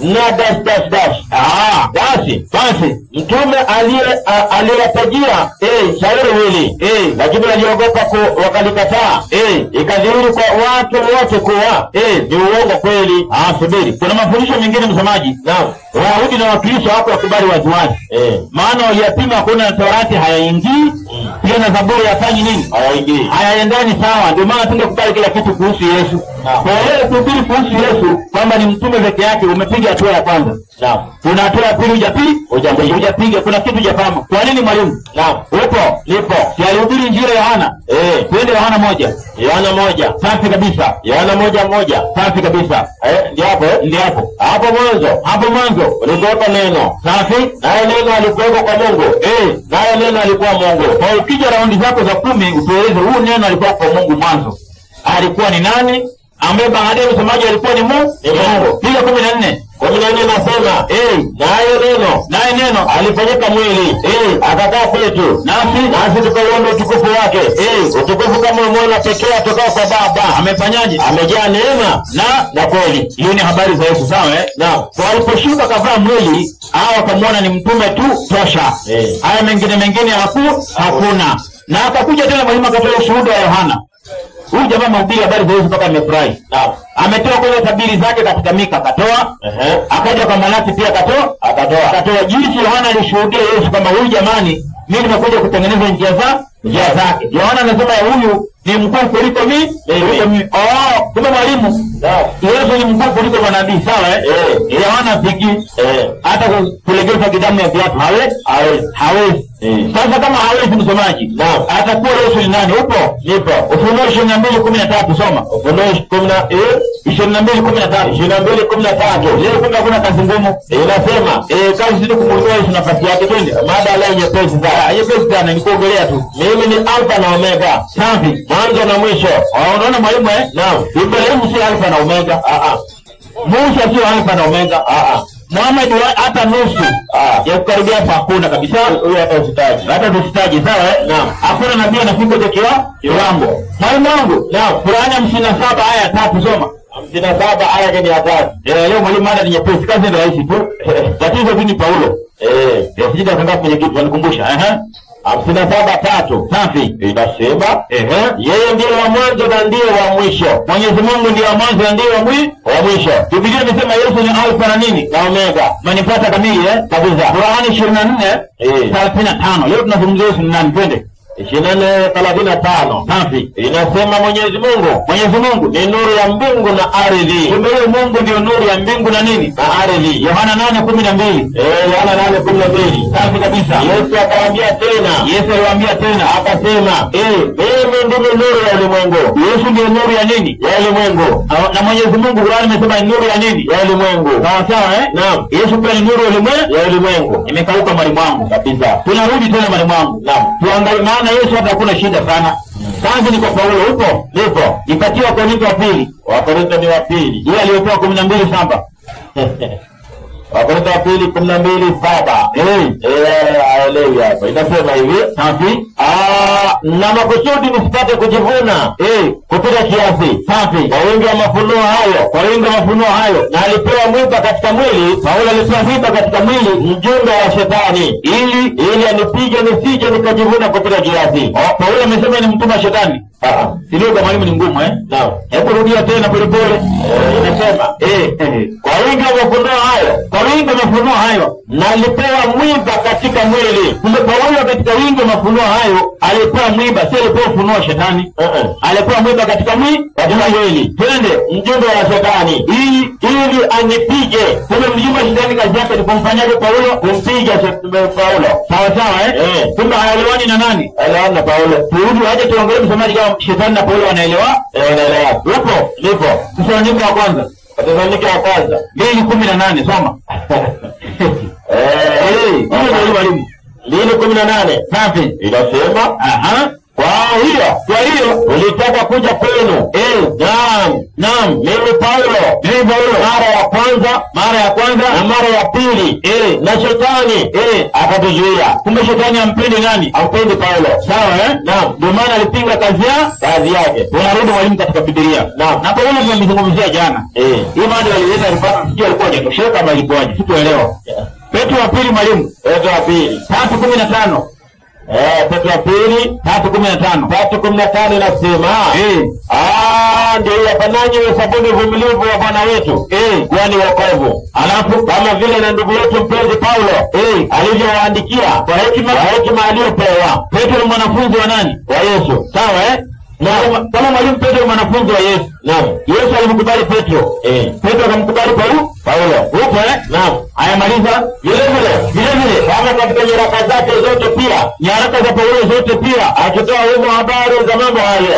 Speaker 5: na dash. Basi mtume aliwatajia shauri hili, lakini waliogopa wakalikataa. Ikadhihiri kwa watu wote kuwa ni uongo kweli. Subiri, kuna mafundisho mengine msemaji. Naam, Wayahudi na Wakristo hapo wakubali waziwazi. Maana waliyapima kuna Torati hayaingii, pia na Zaburi hafanyi nini? Hayaingii. Hayaendani sawa. Ndio maana tungekubali kila kitu kuhusu Yesu. Kwa hiyo tuhubiri kuhusu Yesu kwamba ni mtume peke yake, umepiga hatua ya kwanza. Naam. Kuna hatua ya pili hujapiga, kuna kitu hujafahamu. Kwa nini mwalimu? Naam. Nipo. Si alihubiri Injili ya Yohana? Twende Yohana 1. Safi kabisa. Yohana 1:1. Safi kabisa. Ndio hapo. Hapo mwanzo ulikuwa neno. Safi. Naye neno alikuwa kwa Mungu. Naye neno alikuwa Mungu. Kwa ukija raundi zako za 10 utueleze huu neno alikuwa kwa Mungu mwanzo. Alikuwa ni nani? Ambaye baadaye msemaji alikuwa ni Mungu. Piga 14 nasema naye neno alifanyika mwili akakaa kwetu nasi tukauona utukufu wake, utukufu kama mwana pekee atoka kwa Baba. Amefanyaje? Amejaa neema na kweli. Hiyo ni habari za Yesu, sawa Naam. Kwa aliposhuka kavaa mwili hao wakamwona ni mtume tu tosha. Haya mengine hakuna. Na akakuja tena mwalimu akatoa ushuhuda wa Yohana. Huyu jamaa mahubiri habari za Yesu mpaka nimefurahi. Naam. Ametoa kwenye tabiri zake katika Mika akatoa. Akaja kwa Malaki pia akatoa. Jinsi Yohana alishuhudia Yesu kama huyu jamani, mimi nimekuja kutengeneza njia zake. Yohana anasema huyu ni mkuu kuliko mimi. Kumbe mwalimu. Yesu ni mkuu kuliko manabii, sawa Yohana pigi hata kulegeza kidamu ya viatu hawezi. Sasa kama hawezi msomaji, atakuwa Yesu ni nani? Nipo. Ufunuo 22:13 soma. Ufunuo 22:13. Leo kuna kazi ngumu. Inasema kazi zile kumwondoa Yesu nafasi yake. Twende. Mada leo nyepesi sana ni kuongelea tu. Mimi ni Alfa na Omega. Safi. Mwanzo na mwisho. Unaona mwalimu Naam. Ibrahimu si Alfa na Omega. Musa sio Alfa na Omega. Muhammad hata nusu ya kukaribia hakuna kabisa. Huyo hata usitaji. Sawa Naam. Hakuna nabii anafika kwa kiwango. Mwalimu wangu. Naam. Qur'ani 57 aya 3 soma. 57 aya ya 3. Leo mwalimu mada ni nyepesi, kazi ni rahisi tu. Tatizo ni Paulo. Sija kwenda kwenye kitu wanikumbusha. 57:3. Safi. Inasema yeye ndiye wa mwanzo na ndiye wa mwisho. Mwenyezi Mungu ndiye wa mwanzo na ndiye wa mwisho. Biblia inasema Yesu ni Alfa na nini? Na Omega. Manipata kamili kabisa. Qur'ani 24:35. Leo tunazungumzia Yesu ni nani? Twende. 24:35. Safi. Inasema Mwenyezi Mungu ni nuru ya mbingu na ardhi. Kumbe Mungu ndio nuru ya mbingu na nini? Na ardhi. Yohana 8:12. Yohana 8:12. Safi kabisa. Yesu akawaambia tena akasema mimi ndimi nuru ya ulimwengu. Yesu ndio nuru ya nini? Ya ulimwengu. Na Mwenyezi Mungu Qur'ani imesema ni nuru ya nini? Ya ulimwengu. Sawa Naam. Yesu pia ni nuru ya ulimwengu. Imekauka mwalimu wangu kabisa. Tunarudi tena mwalimu wangu. Naam. Tuangalie maana Yesu hata hakuna shida sana. Kazi ni kwa Paulo. Nipo. Ipatiwa Wakorintho wa pili. Wakorintho ni wa pili. Yeye aliyotoa 12:7. Wakorintho wa pili 12:7. Aelewi hapa. Inasema hivi. Safi. Na makusudi msipate kujivuna kupita kiasi. Safi. Kwa wingi wa mafunuo hayo. Na alipewa mwiba katika mwili. Paulo alipewa mwiba katika mwili, mjumbe wa shetani, ili anipige nisije nikajivuna kupita kiasi. Paulo amesema ni mtume wa shetani. Sio kama mwalimu ni ngumu Naam. Hebu rudia tena polepole. Inasema kwa wingi wa mafunuo hayo. Na alipewa mwiba katika mwili. Kumbe Paulo katika wingi wa mafunuo hayo alipewa mwiba, si alipewa ufunuo wa shetani. Alipewa mwiba katika mwili. Twende, mjumbe wa shetani, ili anipige. Kumbe mjumbe wa shetani kazi yake ni kumfanyaje Paulo? Kumpiga Paulo. Sawa Kumbe haelewani na nani? Haelewani na Paulo. Turudi aje tuongelee msomaji kama shetani na Paulo wanaelewa? Wanaelewa. Nipo. Msomaji wa kwanza. Wathesalonike wa kwanza 2:18 soma. Mwalimu 2:18. Safi. Inasema kwa hiyo ulitaka kuja kwenu. Naam. Naam, mimi Paulo. Mara ya kwanza na mara ya pili. Na shetani akatuzuia. Kumbe shetani hampendi nani? Hampendi Paulo. Sawa Naam. Ndio maana alipinga kazi yake. Tunarudi mwalimu katika Biblia. Naam. Na Paulo tumemzungumzia jana. Hii mada alileta ripoti sio alikuwa hajatosheka kama ilikuwaje. Sikuelewa. Petro wa pili mwalimu. Petro wa pili 3:15. Petro wa pili 3:15. 3:15 inasema ndio yafananye sabuni uvumilivu wa Bwana wetu kwani wokovu. Alafu kama vile na ndugu yetu mpenzi Paulo alivyowaandikia kwa hekima aliyopewa. Petro ni mwanafunzi wa nani? Wa Yesu. Sawa kama mwalimu Petro mwanafunzi wa Yesu. Naam. Yesu alimkubali Petro. Petro akamkubali Paulo. Upo Naam. Haya maliza. Vile kama katika nyaraka zake zote pia, nyaraka za Paulo zote pia akitoa hizo habari za mambo hayo.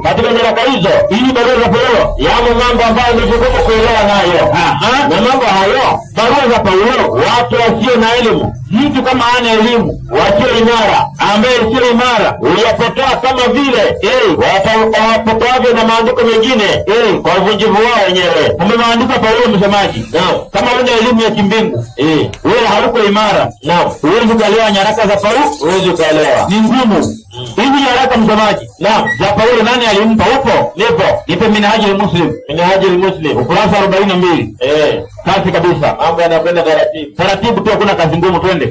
Speaker 5: Katika nyaraka hizo, hii barua za Paulo, yamo mambo ambayo ni vigumu kuelewa nayo. Na mambo hayo, barua za Paulo, watu wasio na elimu, mtu kama hana elimu, wasio imara, ambaye sio imara, uliyapotoa kama vile watapotoavyo na maandiko mengine kwa uvunjivu wao wenyewe. Kumbe maandiko Paulo msemaji. Naam. Kama una elimu ya kimbingu, wewe hauko imara. Naam. Huwezi kuelewa nyaraka za Paulo, huwezi kuelewa. Ni ngumu. Hizi nyaraka msemaji. Naam. Za Paulo nani alimpa upo? Nipo. Nipe Minhajul Muslim. Ukurasa 42. Kazi kabisa. Mambo yanakwenda taratibu. Taratibu tu, hakuna kazi ngumu, twende.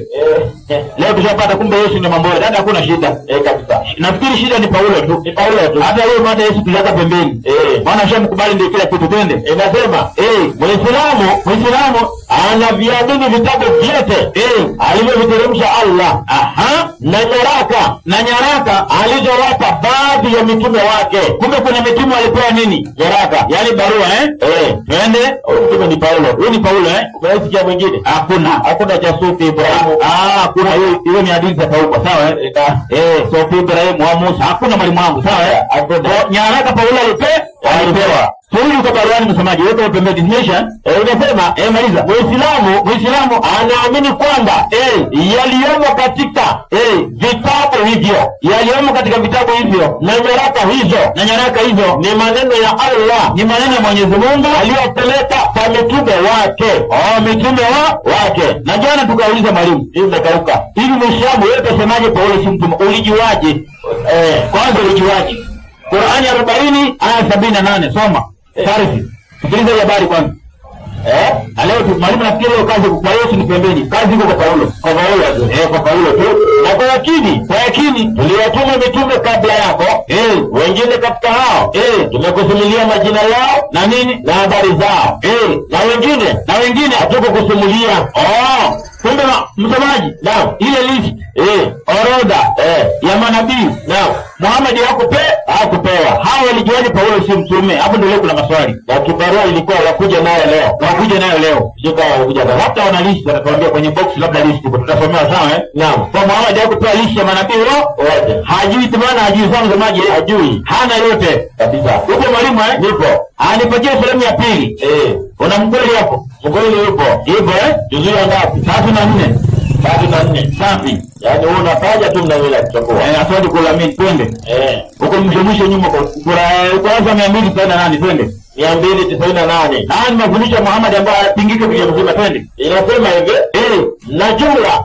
Speaker 5: Leo tushapata kumbe Yesu ni mambo. Dada hakuna shida. Kabisa. Nafikiri shida ni Paulo tu. Hata leo mada Yesu tuliweka pembeni. Maana shamkubali ndio kila kitu, twende. Inasema Muislamu anaviamini vitabu vyote alivyoviteremsha Allah. Na nyaraka alizowapa baadhi ya mitume wake. Kumbe kuna mitume walipewa nini? Nyaraka. Yaani barua twende. Mtume ni Paulo. Huyu ni Paulo Umesikia mwingine? Hakuna jasusi Ibrahim. Kuna hiyo ni hadithi za Paulo. Sawa so Ibrahim wa Musa. Hakuna mwalimu wangu. Sawa nyaraka Paulo alipewa. Huyu kwa baruani msemaji wote pembeni nation unasema maliza. Muislamu anaamini kwamba yaliyomo katika vitabu hivyo na nyaraka hizo ni maneno ya Allah, ni maneno ya Mwenyezi Mungu aliyopeleka kwa mitume wake. Na jana tukauliza mwalimu, hivi nakauka hivi Muislamu wewe unasemaje Paulo si mtume? Ulijuaje? Kwanza ulijuaje? Qur'ani 40 aya 78 soma. Tarifi. Sikiliza habari kwanza. Leo mwalimu nafikiri hiyo kazi kwa Yesu ni pembeni. Kazi iko kwa Paulo. Kwa Paulo tu. Na kwa yakini tuliwatuma mitume kabla yako. Wengine katika hao tumekusimulia majina yao na nini? Na habari zao. Na wengine hatukukusimulia. Kumbe msemaji. Naam. Ile list orodha ya manabii. Naam. Muhammad hakupewa. Hao walijuaje Paulo si mtume? Hapo ndio kuna maswali. Na kibarua ilikuwa wakuja nayo leo. Sio wakuja nayo. Hata wana list watatuambia kwenye box labda list tutasomea sawa Naam. Kwa Muhammad hakupewa list ya manabii wote. Hajui tamana, hajui sana msemaji, hajui. Hana yote kabisa. Upo mwalimu Nipo. Anipatie sehemu ya pili. Una mkweli hapo? Mkweli yupo. Hivyo juzuu ngapi? 3 na 4. Safi. Yaani wewe unapaja tu mnaweza kuchukua. Asante kulamini twende. Huko mjumlisho nyuma kwa kwanza 298 twende. 298. Nani mafundisho Muhammad ambaye apingike kwa mzima twende. Inasema hivi,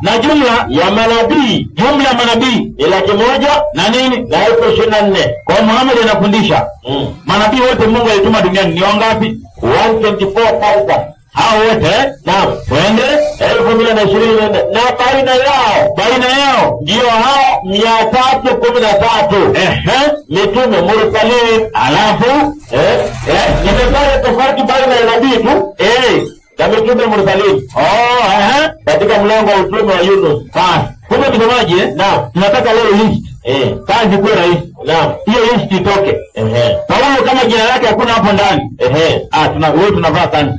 Speaker 5: na jumla ya manabii, ni 100 na nini? Na 24. Kwa Muhammad anafundisha. Manabii wote Mungu alituma duniani ni wangapi? 124,000. Hao wote naam, twende 2024 na baina yao ndio hao 313 mitume mursalin. Alafu nimepata tofauti baina ya nabii tu na mitume mursalin katika mlango wa utume wa Yunus. Kumbe msemaji naam, tunataka leo list kazi kwa rahisi. Naam, hiyo list itoke. Paulo kama jina lake hakuna hapo ndani. Tunavaa kanzu.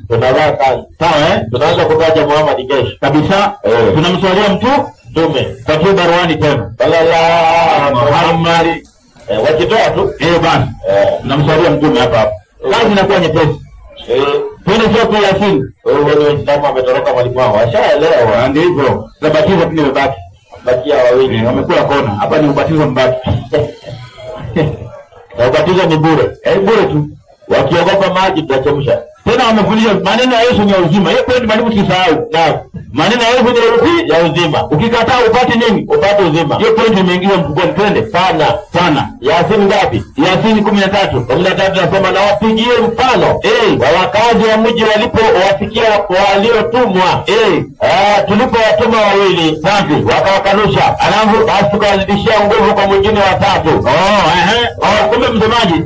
Speaker 5: Sawa tunaanza kutaja Muhammad kesho kabisa. Tunamswalia mtume kwa baruani tena. Muhammad wakitoa tu bana. Tunamswalia mtume hapa. Kazi inakuwa nyepesi. Twende sio kwa Yasin. Wewe ndio ametoroka mwalimu wao. Washaelewa ndio hivyo. Sabatiza pia mbaki. Bakia wawili wamekula kona. Hapa ni ubatizo mbaki. Na ubatizo ni bure. Bure tu. wakiogopa maji tutachemsha. Tena wamefundisha maneno ya Yesu ni ya uzima. Hiyo point mwalimu usisahau. Na maneno ya Yesu ni ya uzima. Ukikataa upate nini? Upate uzima. Hiyo point imeingia mfukoni. Twende sana. Yasini ngapi? Yasini 13. 13 nasema na wapigie mfano wa wakazi wa mji walipowafikia waliotumwa. Tulipowatuma wawili safi wakawakanusha. Alafu basi tukawazidishia nguvu kwa mwingine watatu. Kumbe msemaji.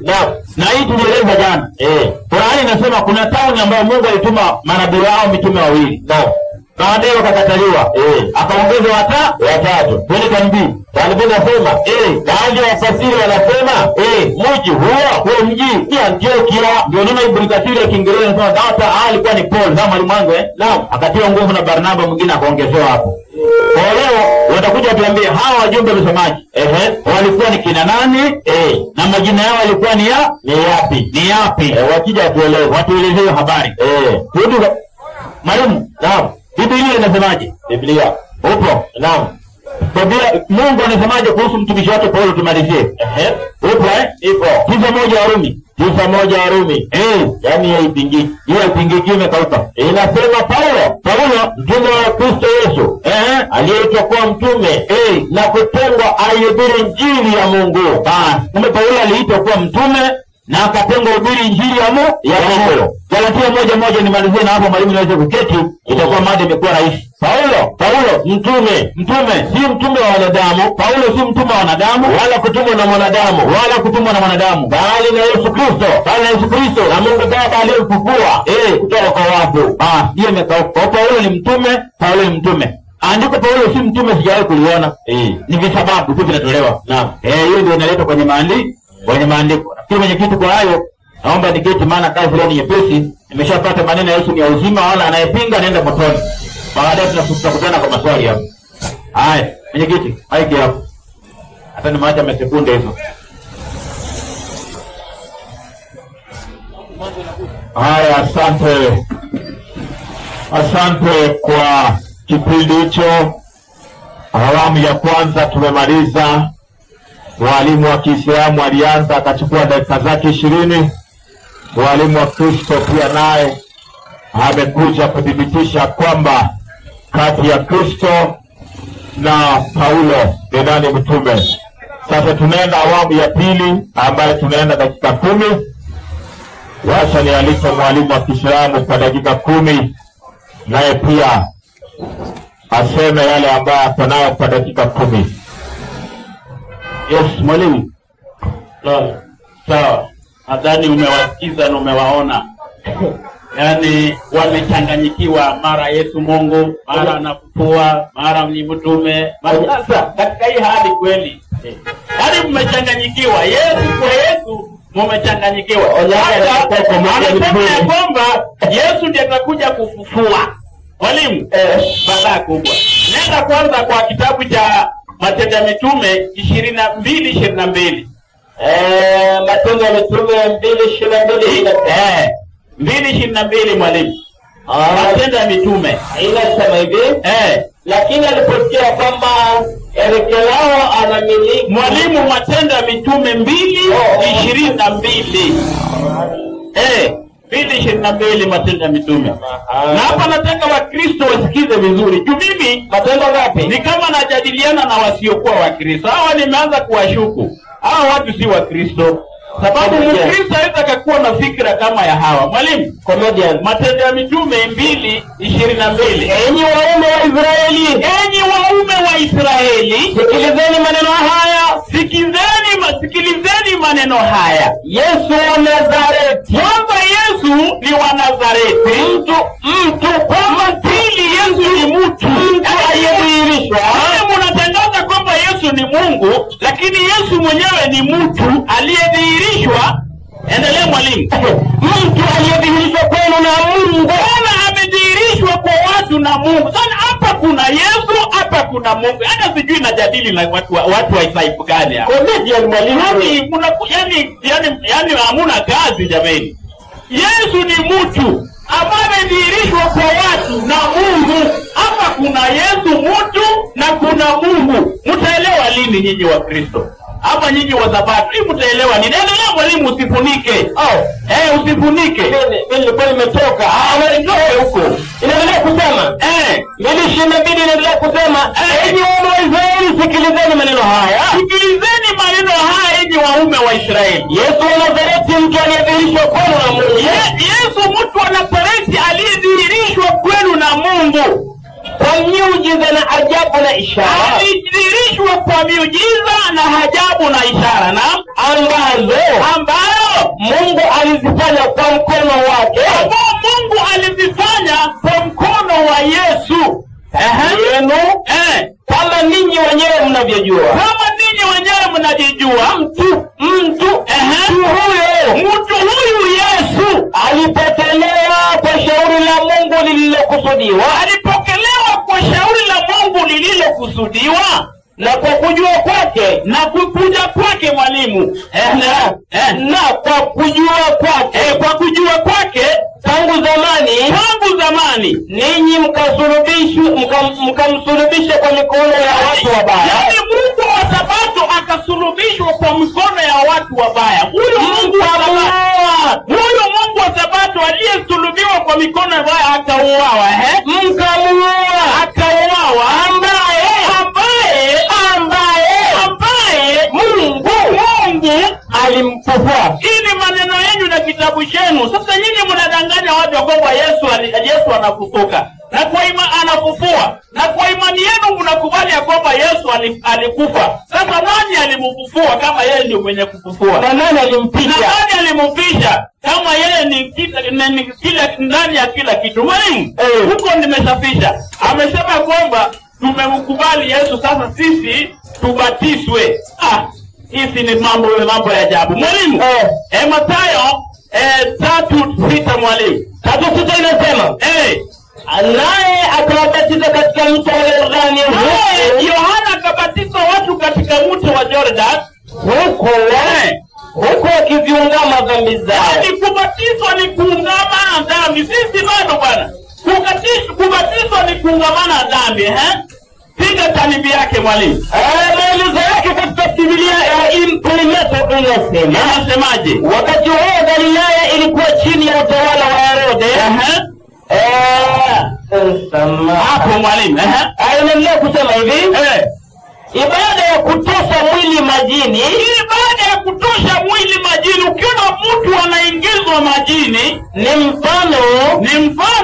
Speaker 5: Na hii tulieleza jana. Qur'ani inasema kuna tauni ambayo Mungu alituma manabii wao mitume wawili. Baadaye wakakataliwa. Akaongeza watatu. Twende tanbii. Tanbii nasema baadhi ya wafasiri wanasema mji huo mji ni Antiokia. Ndio neno Ibn Kathir ya Kiingereza inasema data alikuwa ni Paul kama mwalimu wangu akatia nguvu na Barnaba mwingine akaongezewa hapo. Kwa leo watakuja tuambie hawa wajumbe msomaji walikuwa ni kina nani na majina yao walikuwa ni yapi wakija tueleze habari. Mwalimu Biblia inasemaje? Biblia upo? Biblia Mungu anasemaje kuhusu mtumishi wake Paulo? Tumalizie. Upo ipo. 9:1 Warumi. Yaani haipingiki. Hiyo haipingiki imekauka. Inasema Paulo mtume wa Kristo Yesu aliyeitwa kuwa mtume na kutengwa aihubiri injili ya Mungu. Kumbe Paulo aliitwa kuwa mtume na akatengwa kuhubiri injili ya Mungu. Galatia 1:1 nimalizie na hapo mwalimu naweza kuketi, itakuwa mada imekuwa rahisi. Paulo mtume si mtume wa wanadamu. Paulo si mtume wa wanadamu wala kutumwa na mwanadamu bali na Yesu Kristo na Mungu Baba aliyemfufua kutoka kwa wafu. Hiyo imekauka. Paulo ni mtume. Andiko Paulo si mtume sijawahi kuliona. Ni visababu tu vinatolewa. Hiyo ndio inaleta kwenye maandiko. Nafikiri mwenye kitu kwa hayo naomba niketi, maana kazi leo ni nyepesi. Nimeshapata maneno ya Yesu ni ya uzima, wala anayepinga anaenda motoni. Baadaye tutakutana kwa maswali hapo. Haya, mwenye kiti, haiki hapo. Hata ni maacha sekunde hizo.
Speaker 1: Haya, asante kwa kipindi hicho. Awamu ya kwanza tumemaliza. Mwalimu wa Kiislamu alianza akachukua dakika zake 20. Mwalimu wa Kristo pia naye amekuja kudhibitisha kwamba kati ya Kristo na Paulo ni nani mtume. Sasa tunaenda awamu ya pili ambayo tunaenda dakika 10. Wacha nialike mwalimu wa Kiislamu kwa dakika 10 naye pia aseme yale ambayo atanayo kwa dakika 10.
Speaker 2: Yes, mwalimu. Sawa. Nadhani umewasikiza na umewaona. Yaani wamechanganyikiwa, mara Yesu Mungu, mara anafufua, mara ni mtume. Sasa katika hii hali kweli yaani mmechanganyikiwa. Yesu mmechanganyikiwa. Anasema kwamba Yesu ndiye atakuja kufufua. Mwalimu, balaa kubwa. Nenda kwanza kwa kitabu cha Matendo ya Mitume 22:22.
Speaker 5: Matendo ya Mitume 2:22.
Speaker 2: 2:22 mwalimu. Matendo ya Mitume
Speaker 5: inasema hivi. Lakini aliposikia kwamba Erekelao anamiliki.
Speaker 2: Mwalimu, Matendo ya Mitume 2:22. 2:22 Matendo ya Mitume. Na hapa nataka Wakristo wasikize vizuri. Juu mimi
Speaker 5: Matendo ngapi?
Speaker 2: ni kama najadiliana na wasiokuwa Wakristo. Hawa nimeanza kuwashuku. Hawa watu si Wakristo. Sababu Mkristo hawezi akakuwa na fikra kama ya hawa. Mwalimu,
Speaker 5: comedian.
Speaker 2: Matendo ya Mitume 2:22.
Speaker 5: Enyi waume wa Israeli, sikilizeni maneno haya. Sikilizeni maneno haya. Yesu wa Nazareti.
Speaker 2: Kwanza Yesu ni wa Nazareti.
Speaker 5: Mtu kama pili Yesu ni mtu aliyedhihirishwa.
Speaker 2: Mnatangaza kwamba Yesu ni Mungu, lakini Yesu mwenyewe ni mtu aliyedhihirishwa. Endelea mwalimu.
Speaker 5: Mtu aliyedhihirishwa kwenu na Mungu.
Speaker 2: Bwana amedhihirishwa kwa watu na Mungu. Sasa hapa kuna Yesu, hapa kuna Mungu. Hata sijui najadili na watu wa Isaiah gani hapa.
Speaker 5: Comedian mwalimu.
Speaker 2: Yani hamuna kazi jameni. Yesu ni mtu ambaye amedhihirishwa kwa watu na Mungu. Hapa kuna Yesu mtu na kuna Mungu. Mtaelewa lini nyinyi wa Kristo?
Speaker 3: hapa nyinyi wa Sabato. Hii mtaelewa. Ninaendelea mwalimu, usifunike. Usifunike.
Speaker 5: Mimi nilikuwa nimetoka.
Speaker 3: Wewe huko.
Speaker 5: Inaendelea kusema. Mimi shinabidi inaendelea kusema. Enyi wana wa Israeli, sikilizeni maneno haya.
Speaker 3: Sikilizeni maneno haya enyi waume wa Israeli.
Speaker 5: Yesu wa Nazareti, mtu aliyedhihirishwa kwenu na Mungu.
Speaker 3: Yesu mtu wa Nazareti aliyedhihirishwa kwenu na Mungu.
Speaker 5: Kwa miujiza na ajabu na ishara.
Speaker 3: Alidhihirishwa kwa miujiza na ajabu na ishara. Na ambayo
Speaker 5: Mungu alizifanya kwa mkono wake.
Speaker 3: Mungu alizifanya kwa mkono wa Yesu.
Speaker 5: Kama ninyi wenyewe mnavyojua.
Speaker 3: Kama ninyi wenyewe mnajijua. Mtu huyu Yesu
Speaker 5: alipokelewa kwa shauri la Mungu lililokusudiwa.
Speaker 3: Alipokelewa kwa shauri la Mungu lililokusudiwa.
Speaker 5: Na kwa kujua kwake.
Speaker 3: Na kukuja kwake mwalimu.
Speaker 5: Na kwa kujua kwake.
Speaker 3: Kwa kujua kwake.
Speaker 5: Tangu zamani. Ninyi mkamsulubisha kwa mikono ya watu wabaya.
Speaker 3: Yaani Mungu wa Sabato akasulubishwa kwa mikono ya watu wabaya. Huyo Mungu wa Sabato aliyesulubiwa kwa mikono ya wabaya akauawa.
Speaker 5: Mkamuua.
Speaker 3: Akauawa. Ambaye Mungu
Speaker 5: alimfufua.
Speaker 3: Hii ni maneno yenu na kitabu chenu. Sasa nyinyi mnadanganya watu kwamba Yesu anafufuka. Na kwa anafufua. Na kwa imani yenu mnakubali kwamba Yesu alikufa. Sasa nani alimfufua kama yeye ndio mwenye kufufua?
Speaker 5: Na nani alimfisha?
Speaker 3: Kama yeye ni kila ndani ya kila kitu. Mwalimu, huko nimesafisha. Amesema kwamba tumemkubali Yesu, sasa sisi tubatizwe. Hizi ni mambo ya ajabu. Mwalimu, Mathayo 3:6 mwalimu.
Speaker 5: 3:6 inasema, naye akawabatiza katika mto wa Yordani.
Speaker 3: Yohana akabatiza watu katika mto wa Jordan.
Speaker 5: Huko akiziungama dhambi zao.
Speaker 3: Yaani kubatizwa ni kuungama dhambi. Sisi bado bwana. Kubatizwa ni kuungamana dhambi. Piga tanibi yake mwalimu.
Speaker 5: Maelezo yake katika Biblia ya implemento inasemaje? Wakati huo Galilaya ilikuwa chini ya utawala wa Herode.
Speaker 3: Hapo mwalimu.
Speaker 5: Anaendelea kusema hivi. Ibada ya kutosha mwili majini.
Speaker 3: Ibada ya kutosha mwili majini. Ukiona mtu anaingizwa majini
Speaker 5: ni mfano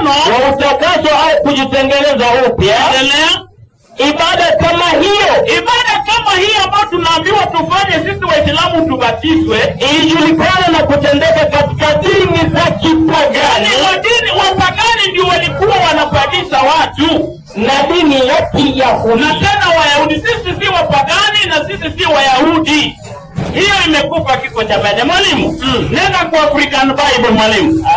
Speaker 5: wa utakaso au kujitengeneza upya. Ibada kama hiyo
Speaker 3: ambayo tunaambiwa tufanye sisi Waislamu tubatizwe,
Speaker 5: ilijulikana na kutendeka katika dini za kipagani.
Speaker 3: Dini wapagani ndio walikuwa wanabatiza watu.
Speaker 5: Na dini ya Kiyahudi.
Speaker 3: Na tena Wayahudi. Sisi si wapagani na sisi si Wayahudi. Hiyo imekufa kifo cha baadaye. Mwalimu, nenda kwa African Bible mwalimu.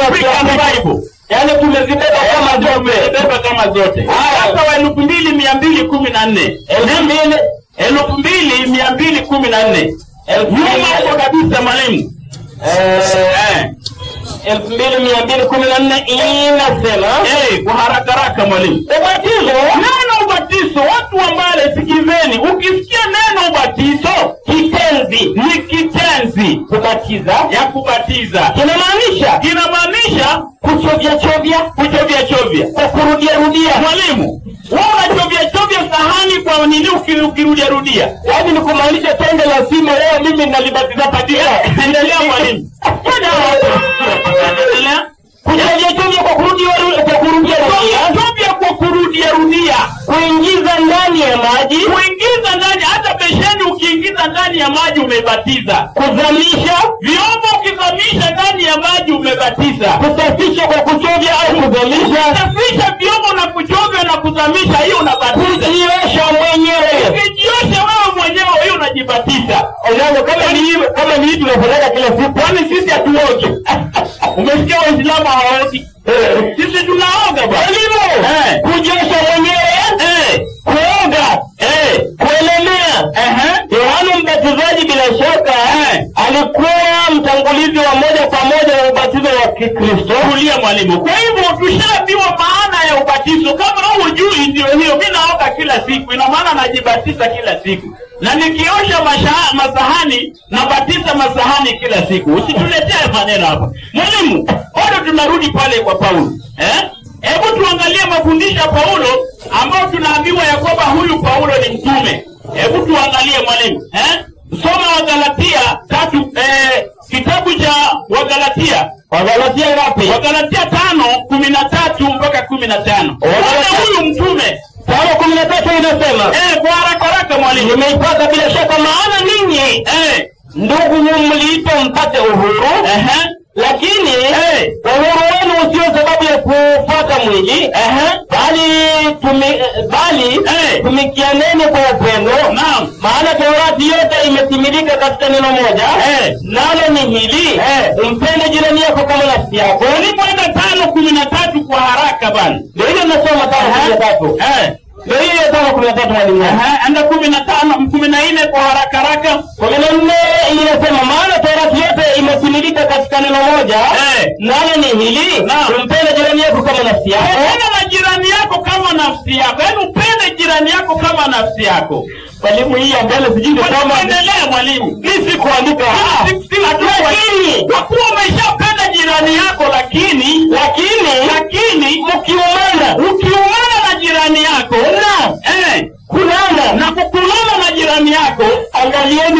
Speaker 3: African Bible.
Speaker 5: Yaani tumezibeba
Speaker 3: kama zote. Hata wa 2214. 2214. Nyuma kwa kabisa mwalimu.
Speaker 5: 2214 inasema.
Speaker 3: Kwa haraka mwalimu. Ubatizo, watu ambao sikizeni, ukisikia neno ubatizo, ni kitenzi
Speaker 5: kubatiza,
Speaker 3: ya kubatiza.
Speaker 5: Kinamaanisha kuchovya,
Speaker 3: kwa kurudia. Mwalimu, wewe unachovya sahani kwa nini ukirudia?
Speaker 5: Yaani ni kumaanisha tende lazima leo mimi nalibatiza patia.
Speaker 3: Endelea mwalimu.
Speaker 5: Kuchovya kwa kurudia. Kuingiza ndani ya maji.
Speaker 3: Hata besheni ukiingiza ndani ya maji umebatiza.
Speaker 5: Kuzamisha
Speaker 3: vyombo, ukizamisha ndani ya maji umebatiza.
Speaker 5: Kusafisha kwa kuchovya au kuzamisha.
Speaker 3: Kusafisha vyombo na kuchovya na kuzamisha, hiyo unabatiza.
Speaker 5: Kujiosha mwenyewe.
Speaker 3: Ukijiosha wewe mwenyewe, hiyo unajibatiza.
Speaker 5: Kama ni hivi tunafanya kila siku.
Speaker 3: Kwani sisi hatuoge? Umesikia Waislamu hawaogi? Sisi tunaoga bwana.
Speaker 5: Kujiosha mwenyewe. Kuoga. Kuelemea. Yohana Mbatizaji bila shaka alikuwa mtangulizi wa moja kwa moja wa ubatizo wa Kikristo.
Speaker 3: Kulia mwalimu. Kwa hivyo tushaambiwa maana ya ubatizo. Kama hujui ndio hiyo, mimi naoga kila siku, ina maana najibatiza kila siku. Na nikiosha masahani nabatiza masahani kila siku. Usituletee maneno hapa. Mwalimu, bado tunarudi pale kwa Paulo. Hebu tuangalie mafundisho ya Paulo ambao tunaambiwa ya kwamba huyu Paulo ni mtume. Hebu tuangalie mwalimu. Soma Wagalatia 3, kitabu cha Wagalatia.
Speaker 5: Wagalatia ngapi?
Speaker 3: Wagalatia 5:13 mpaka 15. Huyu mtume
Speaker 5: 5:13 inasema,
Speaker 3: kwa haraka mwalimu.
Speaker 5: Nimeipata bila shaka, maana ninyi ndugu mliitwa mpate uhuru. Lakini uhuru wenu sio sababu ya kufuata mwili, bali tumikianeni kwa upendo.
Speaker 3: Naam.
Speaker 5: Maana Torati yote imetimilika katika neno moja, nalo ni hili, umpende jirani yako kama nafsi yako.
Speaker 3: Ulipoenda 5:13 kwa haraka bana.
Speaker 5: Ndio hiyo nasoma 5:13. Ndio hiyo 5:13 mwalimu.
Speaker 3: Anda 14 kwa haraka.
Speaker 5: 14 inasema, maana Torati yote imetimilika katika neno moja, nalo ni hili, umpende jirani yako kama nafsi yako.
Speaker 3: Upende jirani yako kama nafsi yako. Yaani upende jirani yako kama nafsi yako.
Speaker 5: Mwalimu, hii mbele sijui kama
Speaker 3: endelea mwalimu.
Speaker 5: Mimi sikuandika.
Speaker 3: Lakini kwa kuwa umeshapenda jirani yako, lakini ukiumana na jirani yako, kulala na kukulala na jirani yako, angalieni.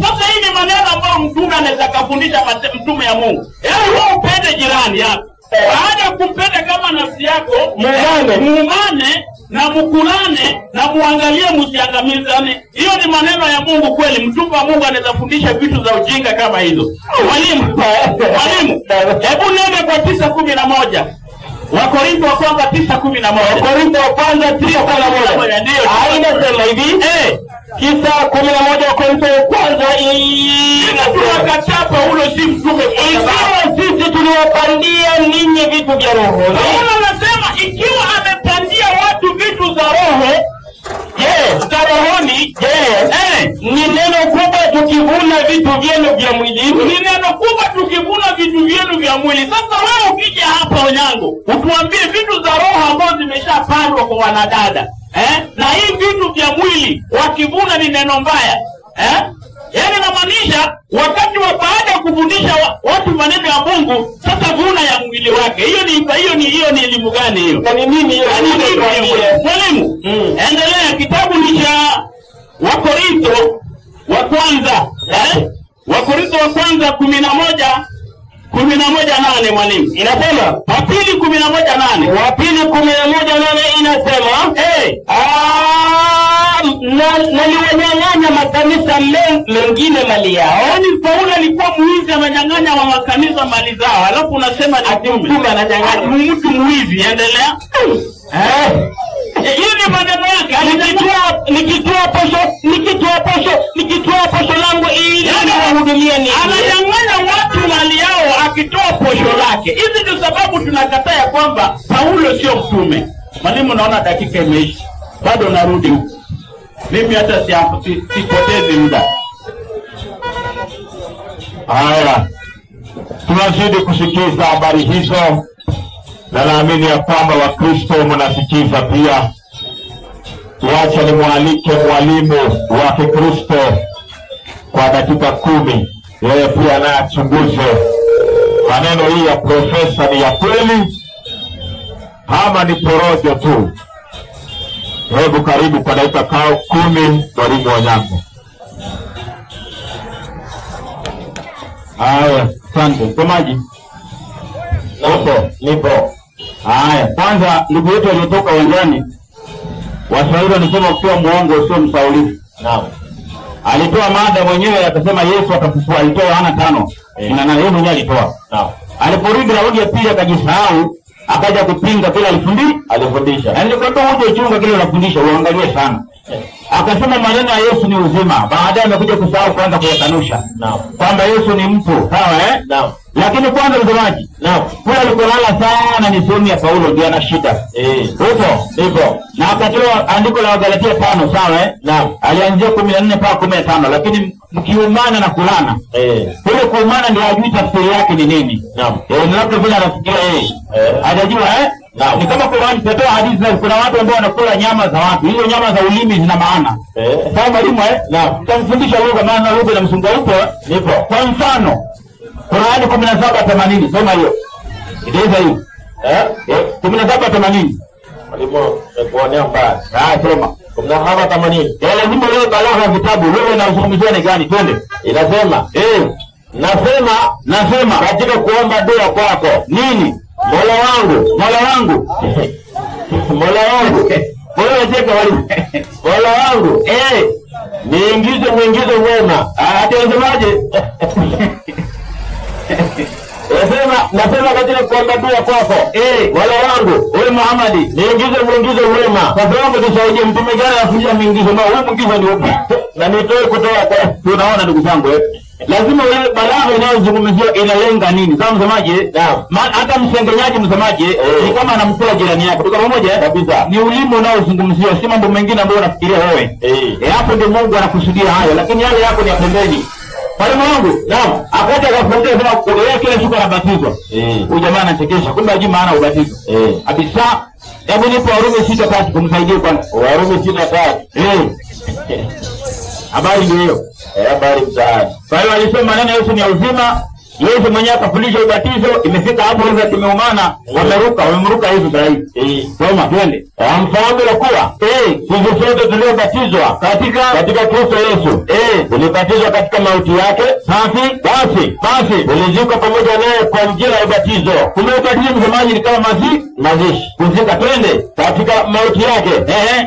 Speaker 3: Sasa hii ni maneno ambayo mtume anaweza kufundisha mtume ya Mungu. Wewe upende jirani yako. Baada ya kumpenda kama nafsi yako, muumane na mukulane na muangalie msiangamizane. Hiyo ni maneno ya Mungu kweli. Mtume wa Mungu anaweza fundisha vitu za ujinga kama hizo. Mwalimu, hebu nende kwa 9:11. Wakorintho wa kwanza 9:11.
Speaker 5: Wakorintho wa kwanza 9:11.
Speaker 3: Ndio.
Speaker 5: Inasema hivi. 9:11 Wakorintho wa kwanza
Speaker 3: inakataa Paulo si mtume.
Speaker 5: Ikiwa sisi tuliwapandia ninyi vitu vya roho.
Speaker 3: Paulo anasema ikiwa amepandia watu vitu za roho, za rohoni,
Speaker 5: ni neno kubwa tukivuna vitu vyenu vya mwili.
Speaker 3: Ni neno kubwa tukivuna vitu vyenu vya mwili. Sasa wewe ukija hapa Onyango, utuambie vitu za roho ambazo zimeshapandwa kwa wanadada. Na hii vitu vya mwili wakivuna ni neno mbaya. Yaani namaanisha wakati wa baada ya kufundisha watu maneno ya Mungu, sasa vuna ya mwili wake. Hiyo ni elimu gani hiyo?
Speaker 5: Ni nini hiyo?
Speaker 3: Mwalimu, endelea. Kitabu ni cha Wakorintho wa kwanza. Wakorintho wa kwanza 11:8 mwalimu.
Speaker 5: Inasema
Speaker 3: wa pili 11:8.
Speaker 5: Wa pili 11:8 inasema, na niwanyang'anya makanisa mengine mali yao.
Speaker 3: Yaani Paulo alikuwa mwizi, amenyang'anya wa makanisa mali zao. Alafu unasema ni mtume ananyang'anya mtu mwizi. Endelea. Hiyo ni maneno yake.
Speaker 5: Nikitoa posho langu ili wahudumie ni.
Speaker 3: Ananyang'anya watu mali yao akitoa posho lake. Hizi ndio sababu tunakataa kwamba Paulo sio mtume. Mwalimu, naona dakika imeisha. Bado narudi huko. Mimi hata sipotezi muda.
Speaker 1: Haya, tunazidi kusikiza habari hizo, na naamini ya kwamba Wakristo mnasikiza pia. Wacha nimwalike mwalimu wa Kikristo kwa dakika 10, yeye pia naye achunguze maneno hii ya profesa ni ya kweli ama ni porojo tu. Hebu karibu kwa dakika 10, mwalimu Onyango.
Speaker 5: Haya, asante. Msomaji. Nipo. Haya, kwanza ndugu yetu aliyetoka uwanjani, Waswahili wanasema ukiwa muongo sio msaulifu. Naam. Alitoa mada mwenyewe akasema Yesu akafufua, alitoa Yohana 5. Na yeye mwenyewe alitoa. Naam. Aliporudi raundi ya pili akajisahau, akaja kupinga kile alifundisha. Yaani kwamba hoja uchunga kile unafundisha uangalie sana. Akasema maneno ya Yesu ni uzima. Baadaye amekuja kusahau kwanza kuyakanusha. Naam. Kwamba Yesu ni mtu, sawa Naam. Lakini kwanza msomaji. Naam. Kule alikolala sana ni sehemu ya Paulo ndio ana shida. Nipo. Na akatoa andiko la Wagalatia 5, sawa Naam. Alianzia 14 mpaka 15, lakini mkiumana na kulana. Kule kuumana ndio hajui tafsiri yake ni nini. Naam. Labda vile anafikiria hajajua Ni kama Qur'an inatoa hadithi za kuna watu ambao wanakula nyama za watu. Hizo nyama za ulimi zina maana. Sawa mwalimu Tamfundisha lugha maana lugha na msungu nipo. Kwa mfano Qur'an 17:80 soma hiyo. Ndio hiyo. 17:80. Mwalimu kuonea mbaya. Soma. 17:80. Lazima leo balagha vitabu leo na uzungumzia ni gani twende. Inasema nasema katika kuomba dua kwako nini? Mola wangu wewe cheka walimu. Mola wangu niingize mwingizo mwema. Hata unasemaje? Nasema katika kuomba dua kwako Mola wangu wewe Muhammad niingize mwingizo mwema. Kwa sababu tusaidie mtume gani afundisha mwingizo na huyu mwingizo ni upi? Na nitoe kutoa kwa tunaona ndugu zangu lazima wewe balagha inayozungumzia inalenga nini? Kama msemaje? Hata msengenyaji msemaje ni kama anamtoa jirani yake. Tuko pamoja kabisa. Ni ulimi unaozungumzia si mambo mengine ambayo unafikiria wewe. Hapo ndio Mungu anakusudia hayo, lakini yale yako ni ya pembeni. Mwalimu wangu akaja akafundisha sema wewe kila siku anabatizwa. Huyu jamaa anachekesha. Kumbe hajui maana ubatizo. Kabisa. Hebu nipo Warumi 6:3 kumsaidia kwanza. Warumi 6:3. Habari ndio hiyo. Habari msaada. Kwa hiyo alisema maneno Yesu ni uzima. Yesu mwenyewe akafundisha ubatizo. Imefika hapo sasa tumeumana wamemruka hivi sasa hivi. Soma twende. Mfahamu ya kuwa sisi sote tuliobatizwa katika Kristo Yesu tulibatizwa katika mauti yake. Basi tulizikwa pamoja naye kwa njia ya ubatizo. Kumbe ubatizo msemaji ni kama mazishi. Kuzika twende katika mauti yake.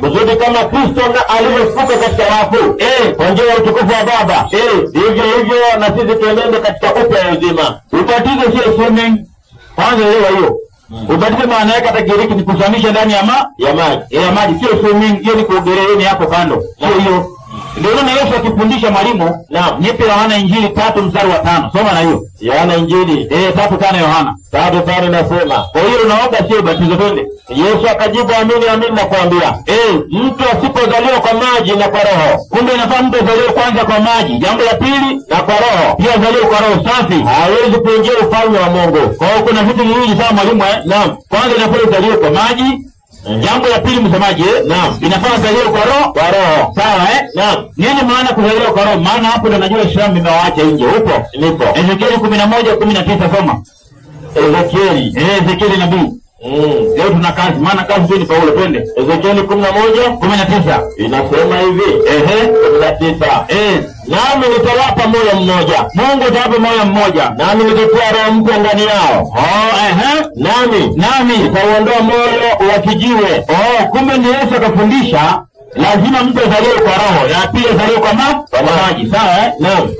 Speaker 5: Kusudi kama Kristo alivyofufuka katika wafu kwa njia ya utukufu wa Baba. Hivyo na sisi tuenende katika upya ya uzima. Ubatizo sio swimming. Kwanza hiyo. Ubatizo maana yake hata Kigiriki ni kuzamisha ndani ya maji. Sio swimming, hiyo ni kuogelea hapo kando. Sio hiyo. Ndio maana Yesu akifundisha mwalimu, nipe Yohana Injili 3:5. Soma na hiyo. Yohana Injili 3:5 Yohana. 3:5 nasema, kwa hiyo unaomba sio ubatizo twende. Yesu akajibu, amini nakwambia, mtu asipozaliwa kwa maji na kwa roho. Kumbe inafaa mtu azaliwe kwanza kwa maji, jambo la pili na kwa roho. Pia azaliwe kwa roho safi, hawezi kuingia ufalme wa Mungu. Kwa hiyo kuna vitu viwili sawa mwalimu Kwanza inafaa azaliwe kwa maji. Jambo la pili msemaji inafaa azaliwe kwa roho. Sawa Nini maana kuzaliwa kwa roho? Maana hapo ndio najua Islam imewaacha nje. Nipo. Ezekieli 11:19 soma. Ezekieli nabii. Leo tuna kazi. Maana kazi ni Paulo twende. Ezekieli 11:19 inasema hivi. 19. Nami nitawapa moyo mmoja. Mungu atawapa moyo mmoja. Nami nitatoa roho mpya ndani yao. Nami nitaondoa moyo wa kijiwe. Kumbe ni Yesu akafundisha lazima mtu azaliwe kwa roho, na pia azaliwe kwa maji. Sawa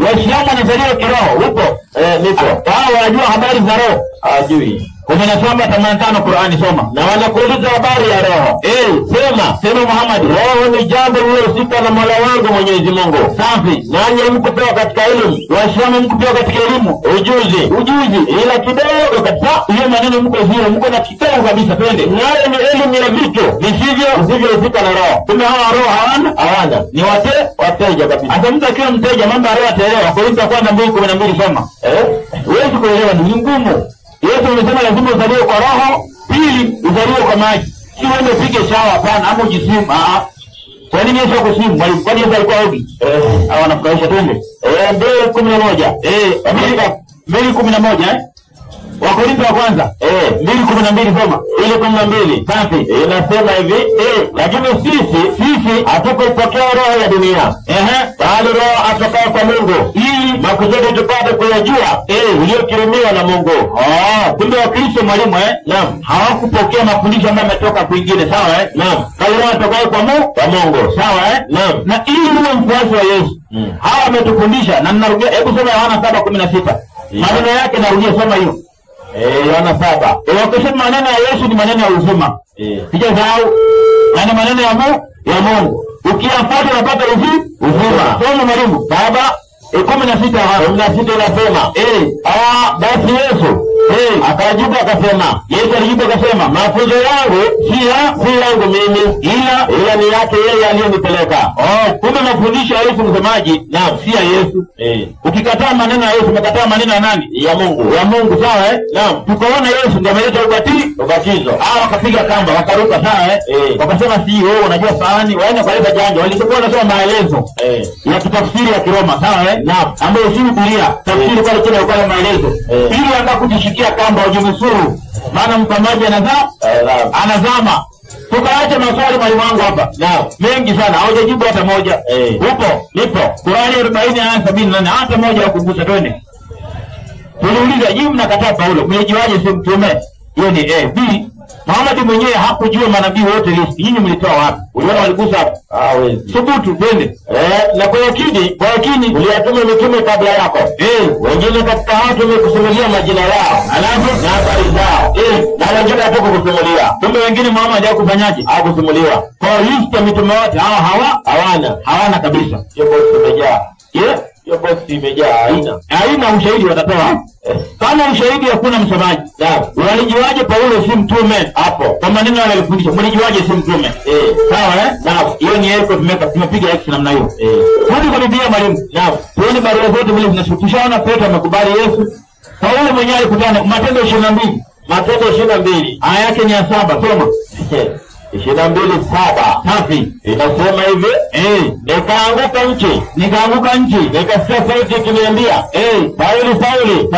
Speaker 5: Waislamu wanazaliwa kiroho. Nipo. Wao wanajua habari za roho. Hawajui. 17:85 Qur'ani soma. Na wanakuuliza habari ya roho. Sema Muhammad, roho ni jambo lililosikwa na Mola wangu Mwenyezi Mungu. Safi. Nanyi mkupewa katika elimu. Waislamu mkupewa katika elimu. Ujuzi. Ila kidogo kabisa. Hiyo maneno mko na kidogo kabisa twende. Nayo ni elimu ya vitu visivyohusika na roho. Kumbe hawa roho hawana. Ni wateja kabisa. Hata mtu akiwa mteja mambo ya roho ataelewa. Kwa hiyo kwanza 2:12 soma. Huwezi kuelewa ni ngumu. Yesu amesema lazima uzaliwe kwa roho, pili uzaliwe kwa maji. Si wewe upige shawa hapana ama ujisimu. Kwa nini Yesu akusimu? Mwalimu kwani Yesu alikuwa ogi? Wanafurahisha twende. 2:11. 2:11 Wakorintho wa kwanza 2:12 soma. 2:12 safi. Inasema hivi lakini sisi hatukuipokea roho ya dunia bali roho atokayo kwa Mungu ili makusudi tupate kuyajua uliyokirimiwa na Mungu. Kumbe Wakristo mwalimu hawakupokea mafundisho ambayo yametoka kwingine. Sawa bali roho atokayo kwa Mungu. Sawa na ili uwe mfuasi wa Yesu hawa wametufundisha, na ninarudia, hebu soma Yohana 7:16. Maneno yake narudia, soma hiyo. Yohana 7. Wakisema maneno ya Yesu ni maneno ya uzima. Sijasahau. Na maneno ya Mungu. Ukiyafuata unapata uzima. Soma mwalimu. 7:16 inasema basi Yesu Akajibu akasema, Yesu alijibu akasema, mafunzo yangu si yangu mimi, ila ni yake yeye aliyenipeleka. Kumbe mafundisho ya Yesu msemaji, naam, si ya Yesu. Ukikataa maneno ya Yesu, umekataa maneno ya nani? Ya Mungu. Ya Mungu, sawa Naam. Tukaona Yesu ndiye ameleta ubatizo. Wakapiga kamba, wakaruka, sawa Wakasema si wewe unajua sahani, waende kuleta janja. Walikuwa wanasoma maelezo ya kitafsiri ya Kiroma, sawa Naam. Ambayo si Biblia, tafsiri pale kile kwa maelezo. Ili akakujishikia kamba ujinusuru. Maana mpamaji anazama. Tukaacha maswali mwalimu wangu hapa. Naam. Mengi sana, haujajibu hata moja. Nipo. Qur'ani 40:78 hata moja ya kugusa twende. Tuliuliza, jibu mnakataa Paulo, mmejiwaje si mtume? Hiyo ni A. B. Muhammad mwenyewe hakujua manabii wote list. Nyinyi mlitoa wapi? Uliona waligusa hapo? Hawezi. Thubutu twende. Na kwa yakini uliyatuma mitume kabla yako. Wengine katika watu wamekusimulia majina yao, alafu na habari zao. Na wengine hatakukusimulia. Kumbe wengine Muhammad hakufanyaje? Hakusimuliwa. Kwa list ya mitume wote hawana kabisa. Hiyo box imejaa. Hiyo box imejaa, haina ushahidi watatoa. Kama ushahidi hakuna msomaji. Walijiwaje Paulo si mtume hapo? Kwa maneno yale alifundisha, mlijiwaje si mtume? Sawa Naam. Hiyo ni yako tumepiga X namna hiyo. Hadi kwa Biblia mwalimu. Naam. Tuone barua zote vile zinashutushaona Petro amekubali Yesu. Paulo mwenyewe alikutana Matendo 22. Matendo 22. Aya yake ni ya 7. Soma. 22:7. Safi. Inasema hivi, nikaanguka nchi, nikasikia sauti ikiniambia, Sauli,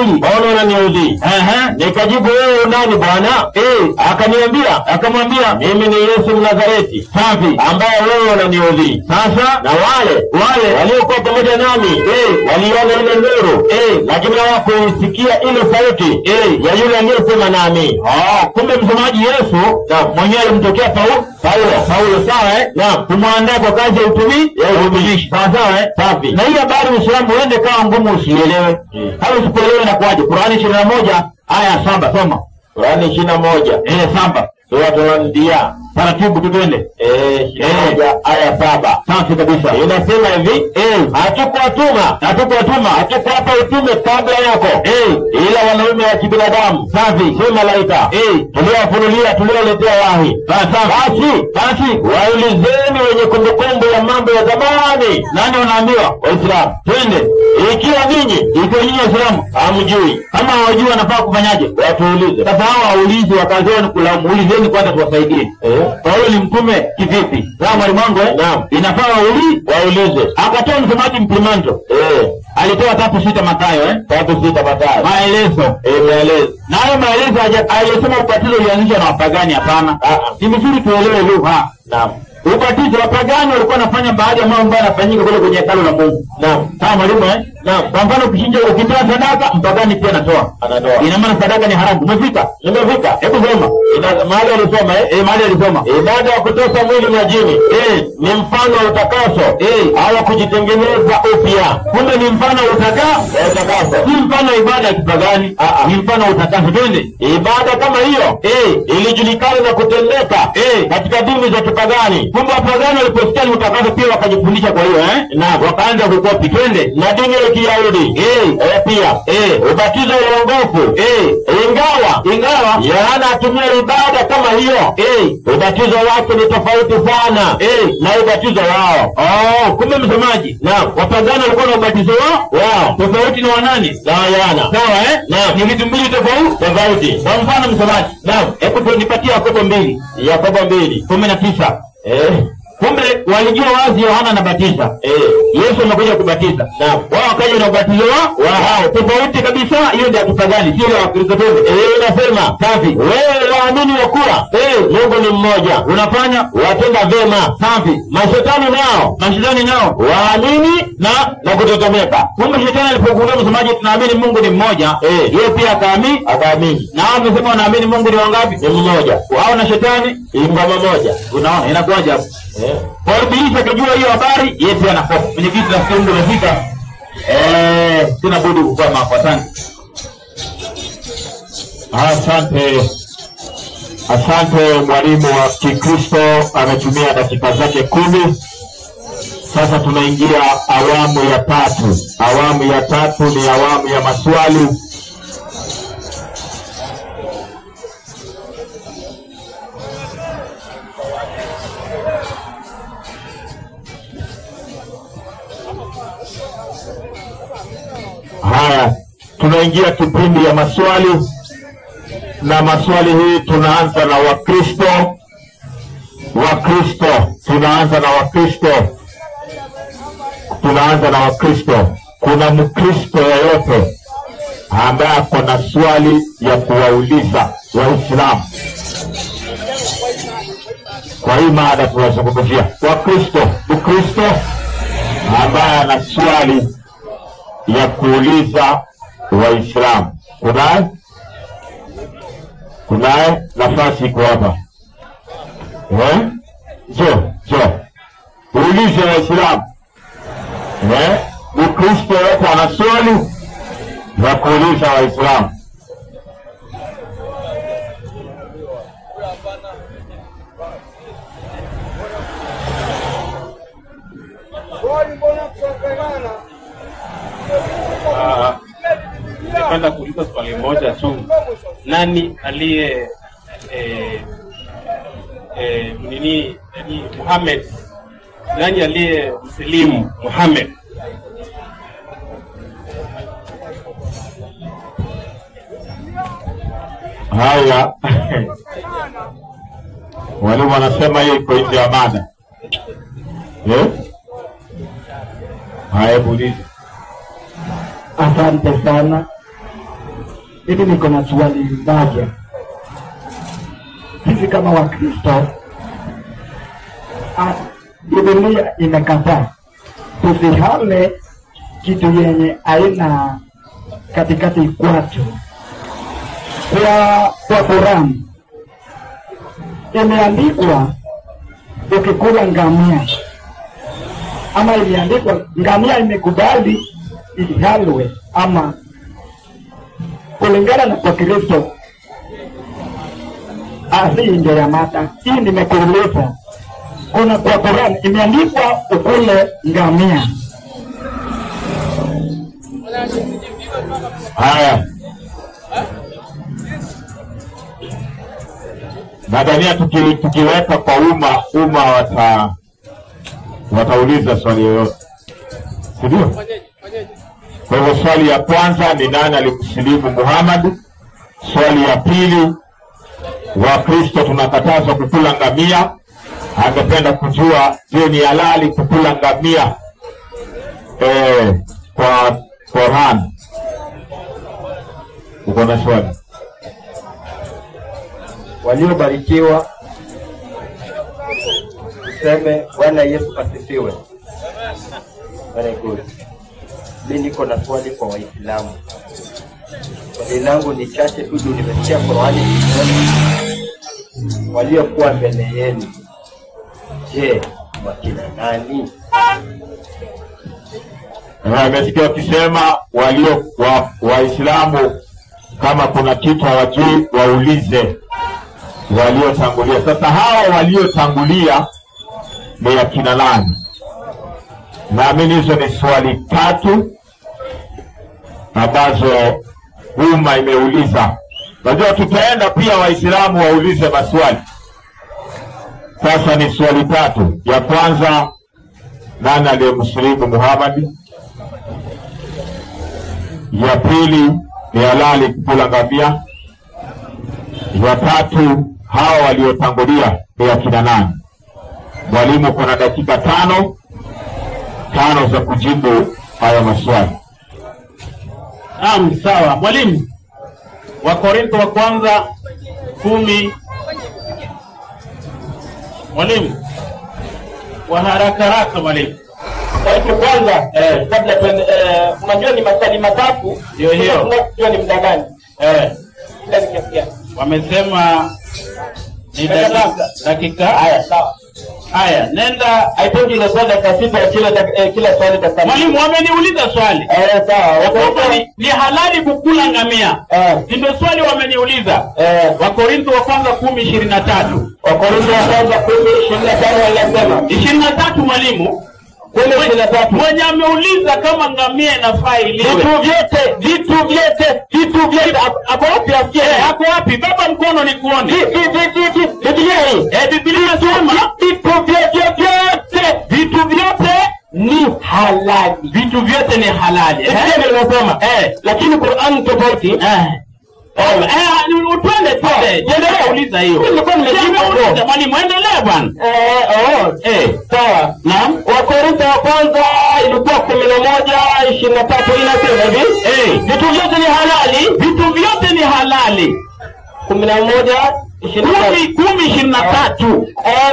Speaker 5: mbona unaniudhi? Nikajibu, wewe nani Bwana? Akamwambia, mimi ni Yesu Mnazareti. Safi. Ambaye wewe unaniudhi. Sasa na wale waliokuwa pamoja nami, waliona ile nuru, lakini hawakusikia ile sauti ya yule aliyesema nami. Kumbe msomaji Yesu mwenyewe mtokea Paulo, sawa Naam. Kumwandaa kwa kazi ya utumishi. Sawa Safi. Na hii habari Uislamu uende kama ngumu usielewe. Hata usipoelewe na kwaje. Qur'ani 21 aya 7 soma. Qur'ani 21 7. Sura tunaandia. Taratibu tutende. 21 aya 7. Safi kabisa. Inasema hivi, hatukuwatuma hapa utume kabla yako. Ila wanaume wa kibinadamu. Safi. Si malaika. Tulioletea wahi. Basi waulizeni wenye kumbukumbu ya mambo ya zamani. Nani wanaambiwa? Waislamu. Twende. Ikiwa nyinyi Waislamu hamjui, kama hawajui wanafaa kufanyaje? Watuulize. Sasa hao waulizi wakazoni kulaumu, ulizeni kwanza tuwasaidie. Paulo ni mtume kivipi? Sawa mwalimu wangu Naam. Inafaa waulize. Akatoa msemaji mprimanto. Alitoa 3:6 Mathayo 3:6 Mathayo. Maelezo. Na hayo maelezo alisema ubatizo ulianzishwa na wapagani hapana. Ni vizuri tuelewe lugha. Naam. Ubatizo wapagani walikuwa wanafanya baadhi ya mambo ambayo yanafanyika kule kwenye hekalu la Mungu. Naam. Sawa mwalimu Naam. Kwa mfano ukitoa sadaka, mpagani pia anatoa. Ina maana sadaka ni haramu. Umefika? Hebu soma. Mahali alisoma. Baada ya kutosa mwili majini, ni mfano wa utakaso. Au kujitengeneza upya. Kumbe ni mfano wa utakaso. Si mfano wa ibada ya kipagani. Ni mfano wa utakaso. Twende. Ibada kama hiyo, ilijulikana na kutendeka katika dini za kipagani. Kumbe wapagani waliposikia utakaso pia wakajifundisha kwa hiyo na wakaanza kukopi. Twende. Na dini ya Kiyahudi pia ubatizo wa uongofu ingawa Yohana atumia ibada kama hiyo, ubatizo wake ni tofauti sana na ubatizo wao. Kumbe msemaji, wapagani walikuwa na ubatizo wao tofauti na wanani? Na Yohana. Sawa ni vitu mbili tofauti. Kwa mfano msemaji, hebu nipatie Yakobo 2:19. Kumbe walijua wazi Yohana anabatiza. Yesu amekuja kubatiza. Wao wakaja na ubatizo wao. Tofauti kabisa, hiyo ndio kipagani, sio wa Kristo. Inasema safi. Wewe waamini wa kuwa Mungu ni mmoja. Unafanya watenda vema. Safi. Mashetani nao waamini na kutetemeka. Kumbe shetani alipokuwa msemaji tunaamini Mungu ni mmoja, yeye pia akaamini. Na wao wamesema wanaamini Mungu ni wangapi? Ni mmoja. Wao na shetani ngoma moja. Unaona inakuwaje hapo? Kwa Ibilisi akijua hiyo habari, yeye pia anakopa. Kwenye kitu cha kiungo umefika. Sina budi kukwama hapo.
Speaker 1: Asante mwalimu wa Kikristo ametumia dakika zake 10. Sasa tunaingia awamu ya 3. Awamu ya 3 ni awamu ya maswali. tunaingia kipindi ya maswali, na maswali hii tunaanza na Wakristo. Tunaanza na Wakristo. Kuna Mkristo yeyote ambaye ako na swali ya kuwauliza Waislamu kwa hii mada tunazungumzia? Mkristo ambaye ana swali ya kuuliza Waislamu. Kunaye? Nafasi iko hapa. Jo. Uulize Waislamu. Mkristo yote ana swali ya kuuliza Waislamu.
Speaker 2: Ningependa kuuliza swali moja tu. Nani aliye Muhammad? Nani aliye msilimu Muhammad?
Speaker 1: Haya. Wale wanasema hiyo iko nje ya mada. Haya, bulizi.
Speaker 6: Asante sana. Hivi niko na swali moja. Sisi kama Wakristo, Biblia imekataa tusihame kitu yenye aina katikati kwetu. Kwa Qur'an imeandikwa ukikula ngamia, ama imeandikwa ngamia imekubali ihalwe, ama kulingana na kwa Kristo. Asi ndio ya mada hii nimekuuliza. Kuna kwa Qur'an imeandikwa ukule ngamia.
Speaker 1: Haya. Nadhania tukiweka kwa umma watauliza swali yoyote. Ndio? Kwa hivyo swali ya kwanza ni nani alimsilimu Muhammad? Swali ya pili, Wakristo tunakatazwa kukula ngamia. Angependa kujua, je, ni halali kukula ngamia kwa Qur'an? Uko na swali?
Speaker 7: Waliobarikiwa tuseme Bwana Yesu asifiwe. Very good. Mimi niko na swali kwa Waislamu. Swali langu ni chache tu, nimesikia Qur'ani waliokuwa mbele yenu. Je, wakina nani?
Speaker 1: Nimesikia ukisema Waislamu kama kuna kitu hawajui waulize waliotangulia. Sasa hawa waliotangulia ni akina nani? Naamini hizo ni swali tatu ambazo umma imeuliza. Najua tutaenda pia Waislamu waulize maswali. Sasa ni swali tatu. Ya kwanza, nani aliyemsilimu Muhammad? Ya pili, ni halali kukula ngamia? Ya tatu, hawa waliotangulia ni akina nani? Mwalimu, kuna dakika tano za kujibu haya maswali.
Speaker 2: Sawa. Mwalimu, Wakorintho wa kwanza 10. Mwalimu, wa haraka mwalimu.
Speaker 3: Kwa kwanza kabla unajua ni maswali matatu,
Speaker 2: ndio hiyo.
Speaker 3: Unajua ni muda gani?
Speaker 2: Wamesema ni dakika.
Speaker 3: Haya, sawa.
Speaker 2: Haya, nenda.
Speaker 3: I told you the swali dakika kila swali dakika.
Speaker 2: Mwalimu, wameniuliza swali.
Speaker 3: Sawa.
Speaker 2: Ni halali kukula ngamia? Ndio swali wameniuliza. Wakorintho wa kwanza 10:23.
Speaker 3: Wakorintho wa kwanza 10:23 wanasema
Speaker 2: 23 mwalimu. Mwenye ameuliza kama ngamia inafaa iliwe. Vitu vyote hapo wapi afikie? Hapo wapi? Baba mkono ni kuone. Biblia inasema vitu vyote
Speaker 3: ni halali. vitu vyote ni halali.
Speaker 6: Ndio nimesema. Lakini Qur'an tofauti.
Speaker 3: Utwende twende. Endelea uliza hiyo.
Speaker 6: Nilikuwa nimejibu hapo.
Speaker 3: Mwalimu endelea bwana.
Speaker 6: Sawa.
Speaker 3: Naam.
Speaker 6: Wakorintho wa kwanza ilikuwa 11:23 inasema hivi. Vitu vyote ni halali.
Speaker 3: Vitu vyote ni halali.
Speaker 6: 11:23.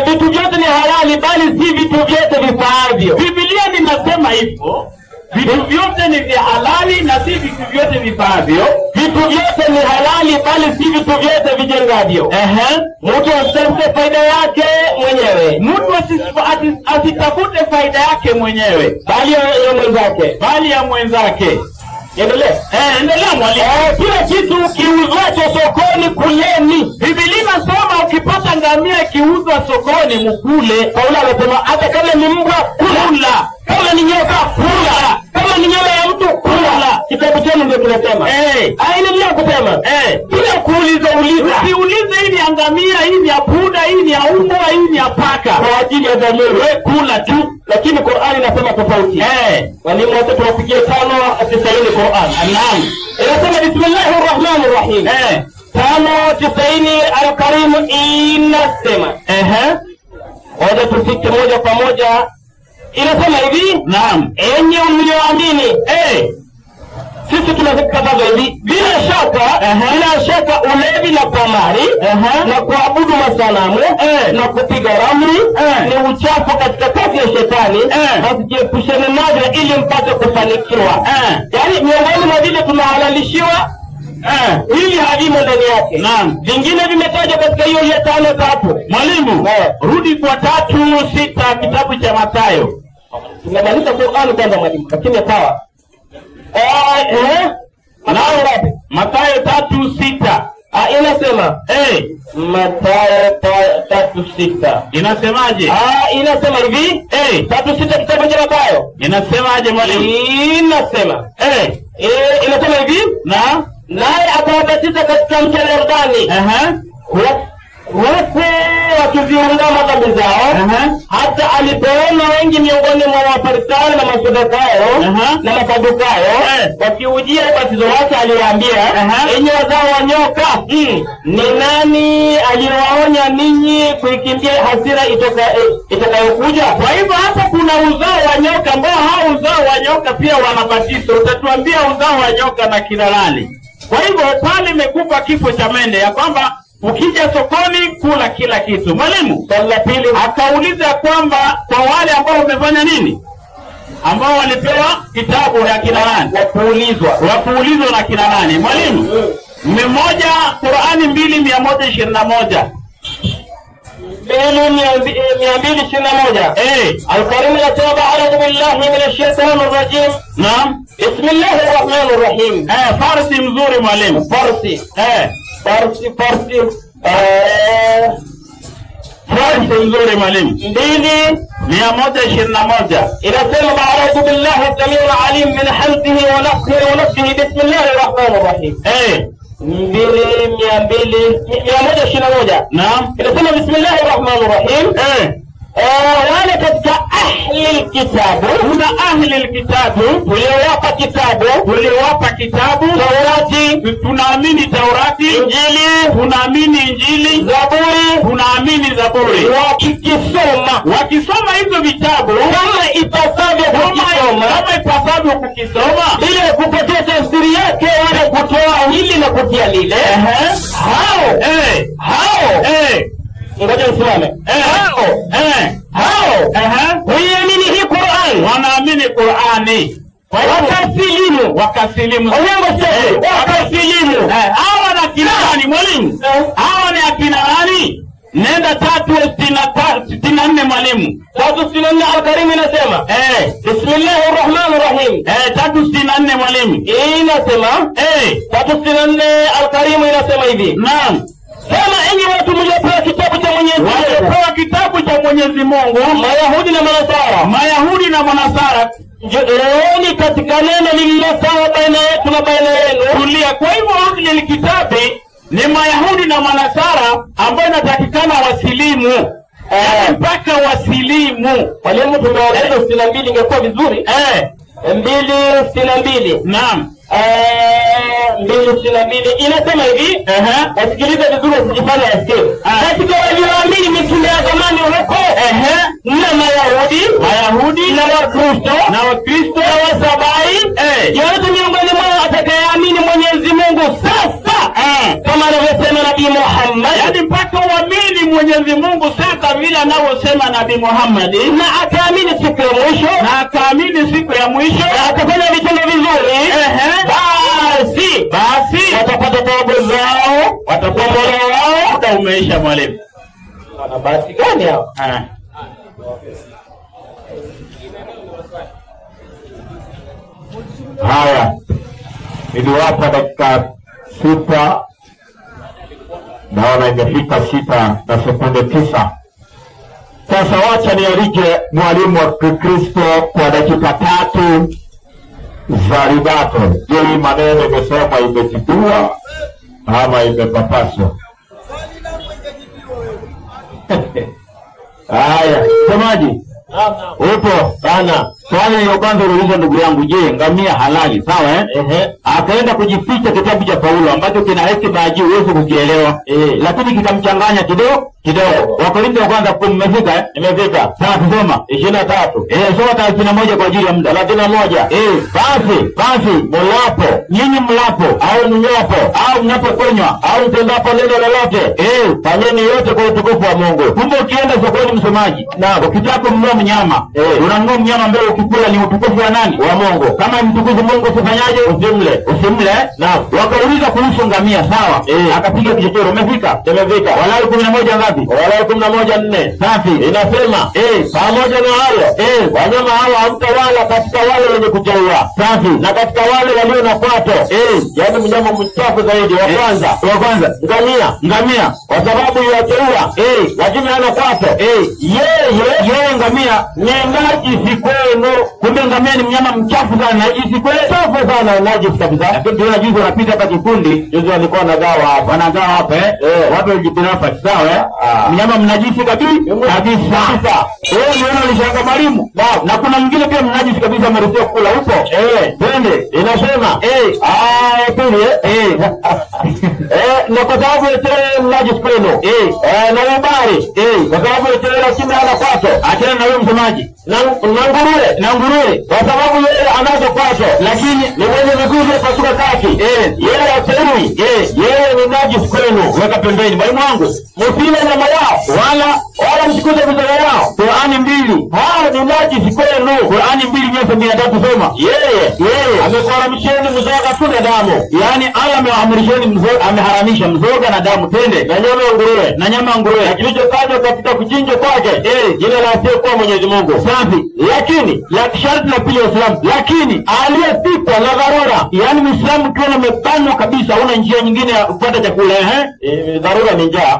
Speaker 6: Vitu vyote ni halali bali si vitu vyote vifaavyo.
Speaker 3: Biblia inasema hivyo. Vitu vyote ni vya halali na si vitu vyote vifaavyo.
Speaker 6: Vitu vyote ni halali bali si vitu vyote vijengavyo. Mtu asitafute faida yake mwenyewe.
Speaker 3: Mtu asitafute faida yake mwenyewe,
Speaker 6: bali ya mwenzake.
Speaker 3: Endelea mwalimu.
Speaker 6: Kila kitu kiuzwacho sokoni kuleni.
Speaker 3: Biblia inasema ukipata ngamia kiuzwa sokoni mkule.
Speaker 6: Paulo anasema hata kama ni mbwa kula, kama ni nyoka kula, kama ni nyama ya mtu kula. Kitabu chenu ndio kinasema. Aina ya kusema. Bila kuuliza.
Speaker 3: Usiulize hii ni ngamia, hii ni ya punda, hii ni ya mbwa, hii ni ya paka.
Speaker 6: Kwa ajili ya dhamiri wewe kula tu. Lakini Qur'an inasema tofauti. Walimu wote tunapigia 5:90 Qur'an.
Speaker 3: Naam.
Speaker 6: Inasema bismillahir rahmanir rahim. 5:90 Al-Karim inasema. Ngoja tufike moja kwa moja. Inasema hivi.
Speaker 3: Naam.
Speaker 6: Enyi mlioamini. Sisi tunakataza hivi. Bila shaka ulevi na kamari na kuabudu masanamu na kupiga ramli ni uchafu katika kazi ya shetani. Msijiepushane navyo ili mpate kufanikiwa. Yaani miongoni mwa vile tunahalalishiwa hili halimo ndani yake.
Speaker 3: Naam.
Speaker 6: Vingine vimetajwa katika hiyo ya 5:3.
Speaker 3: Mwalimu, rudi kwa 3:6 kitabu cha Mathayo.
Speaker 6: Tumemaliza Qur'an kwanza mwalimu, lakini sawa.
Speaker 3: Mathayo 3:6.
Speaker 6: Inasema Mathayo 3:6.
Speaker 3: Inasemaje?
Speaker 6: Inasema hivi. 3:6 kitabu cha Mathayo.
Speaker 3: Inasemaje mwalimu?
Speaker 6: Inasema inasema hivi. Naye atawabatiza katika mto Yordani. Wote wakiziungama dhambi zao. Hata alipoona wengi miongoni mwa Mafarisayo na Masadukayo na Masadukayo wakiujia ubatizo wake, aliwaambia, enyi wazao wa nyoka, ni nani aliwaonya ninyi kuikimbia hasira itakayokuja?
Speaker 3: Kwa hivyo hapa kuna uzao wa nyoka, ambao hao uzao wa nyoka pia wanabatizwa. Utatuambia uzao wa nyoka na kina nani? Kwa hivyo pale imekufa kifo cha mende, ya kwamba ukija sokoni kula kila kitu. Mwalimu,
Speaker 6: swali la pili
Speaker 3: akauliza kwamba kwa wale ambao wamefanya nini, ambao walipewa kitabu ya kina nani, wakuulizwa na kina nani? Mwalimu, mmoja Qur'ani 2:121.
Speaker 6: 2:221. Al-Karim anasema a'udhu billahi minash shaitanir rajim.
Speaker 3: Naam.
Speaker 6: Bismillahir rahmanir rahim.
Speaker 3: Farsi mzuri mwalimu.
Speaker 6: Farsi
Speaker 3: mzuri mwalimu. 2:121.
Speaker 6: Inasema a'udhu billahi as-sami'il 'alim min hamdihi wa nafthihi wa nafthihi. Bismillahir rahmanir rahim. 2:121.
Speaker 3: Naam.
Speaker 6: Inasema bismillahir rahmanir rahim. Wale katika ahli kitabu,
Speaker 3: kuna ahli kitabu tuliowapa kitabu
Speaker 6: Taurati,
Speaker 3: tunaamini Taurati,
Speaker 6: Injili,
Speaker 3: tunaamini Injili,
Speaker 6: Zaburi,
Speaker 3: tunaamini Zaburi. Wakisoma hizo vitabu
Speaker 6: kama ipasavyo
Speaker 3: kukisoma
Speaker 6: bila kupotea tafsiri yake wala kutoa hili na kutia lile, hao ngoja nisimame. Hao huiamini hii Qur'an,
Speaker 3: wanaamini Qur'ani, wakasilimu. Hawa na kina nani mwalimu? Hawa ni akina nani? Nenda 3:64 mwalimu.
Speaker 6: 3:64 Al-Karim inasema bismillahir rahmanir rahim.
Speaker 3: 3:64 mwalimu.
Speaker 6: Inasema 3:64 Al-Karim inasema hivi.
Speaker 3: Naam.
Speaker 6: Sema enyi watu mliopewa kitabu cha Mwenyezi Mungu.
Speaker 3: Waliopewa kitabu cha Mwenyezi Mungu,
Speaker 6: Mayahudi na Manasara. Njooni katika neno lililo sawa baina yetu na baina yenu.
Speaker 3: Tulia. Kwa hivyo hili kitabu ni Mayahudi na Manasara ambao inatakikana wasilimu. Mpaka wasilimu.
Speaker 6: Walimu tumeongeza 62 ingekuwa vizuri. 2:62.
Speaker 3: Naam.
Speaker 6: 2:62 inasema hivi, sikiliza vizuri usijifanye asikie. Katika walioamini mitume ya zamani huko, na Mayahudi na Wakristo na Wasabai, yote miongoni mwao atakayeamini Mwenyezi Mungu sasa, kama anavyosema Nabii Muhammad,
Speaker 3: yaani mpaka uamini Mwenyezi Mungu sasa vile anavyosema Nabii Muhammad,
Speaker 6: na akaamini siku ya mwisho, na akafanya vitendo vizuri, basi watapata thawabu zao, watakuwa bora wao.
Speaker 3: Muda umeisha mwalimu.
Speaker 6: Wana bahati gani hao?
Speaker 1: Haya, niliwapa dakika 6, naona imefika 6 na sekunde 9. Sasa wacha nialike mwalimu wa Kikristo kwa dakika 3 za ribato. Je, hii maneno imesema imejibiwa ama imepapaswa? Haya, semaji upo sana. Swali la kwanza uliuliza ndugu yangu, je, ngamia halali? Sawa akaenda kujificha kitabu cha Paulo ambacho kina hekima ya juu, uweze kukielewa, lakini kikamchanganya kidogo. Wakorintho wa kwanza 10 mmefika? Nimefika. Sasa tusoma 23. Soma 31 kwa ajili ya muda. 31. Basi mlapo, nyinyi mlapo au mnyopo au mnapokonywa au mtendapo neno lolote, fanyeni yote kwa utukufu wa Mungu. Kumbe ukienda sokoni, msomaji, na ukitaka mnunua mnyama, unanunua mnyama ambaye ukikula ni utukufu wa nani? Wa Mungu. Kama mtukufu Mungu usifanyaje? Usimle. Na wakauliza kuhusu ngamia, sawa? Akapiga kichochoro. Umefika? Nimefika. Walawi 11 ngapi? Walawi 11:4. Safi. Inasema pamoja na hayo wanyama hawa hamtawala katika wale wenye kuteua. Safi. Na katika wale walio na kwato, yaani mnyama mchafu zaidi wa kwanza ngamia, kwa sababu yateua, lakini hana kwato. Yeye ngamia ni najisi kwenu. Kumbe ngamia ni mnyama mchafu sana, najisi kwenu, chafu sana, najisi kabisa. Lakini tunaona juzi wanapita hapa kikundi, juzi walikuwa wanagawa hapa, watu walijibinafa, sawa? Mnyama mnajisi kabisa. Unaona alishanga mwalimu. Na kuna mwingine pia mnajisi kabisa, ameruhusiwa kula huko. Twende. Inasema na kwa sababu yote mnajisi kwenu, na ubari, kwa sababu yote lakini hana kwato. Achana na wewe msomaji. Na nguruwe, kwa sababu yeye anazo kwato, lakini ni mwenye miguu pasuka kati. Yeye ateui, yeye ni najisi kwenu. Weka pembeni mwalimu wangu. Msile nyama yao wala msikuze vizazi yao. Qur'ani 2. Hao ni najisi kwenu. Qur'ani 2:3 soma. Yeye amekuharamisheni mzoga tu na damu. Yaani Allah amewaamrisheni mzoga, ameharamisha mzoga na damu, tende na nyama ya nguruwe. Na kilichotajwa katika kuchinjwa kwake, jina la asiyekuwa Mwenyezi Mungu. Safi. Lakini la sharti la pili wa Islam, lakini aliyefikwa na dharura, yaani Muislamu kiona umebanwa kabisa, una njia nyingine ya kupata chakula, dharura ni njaa,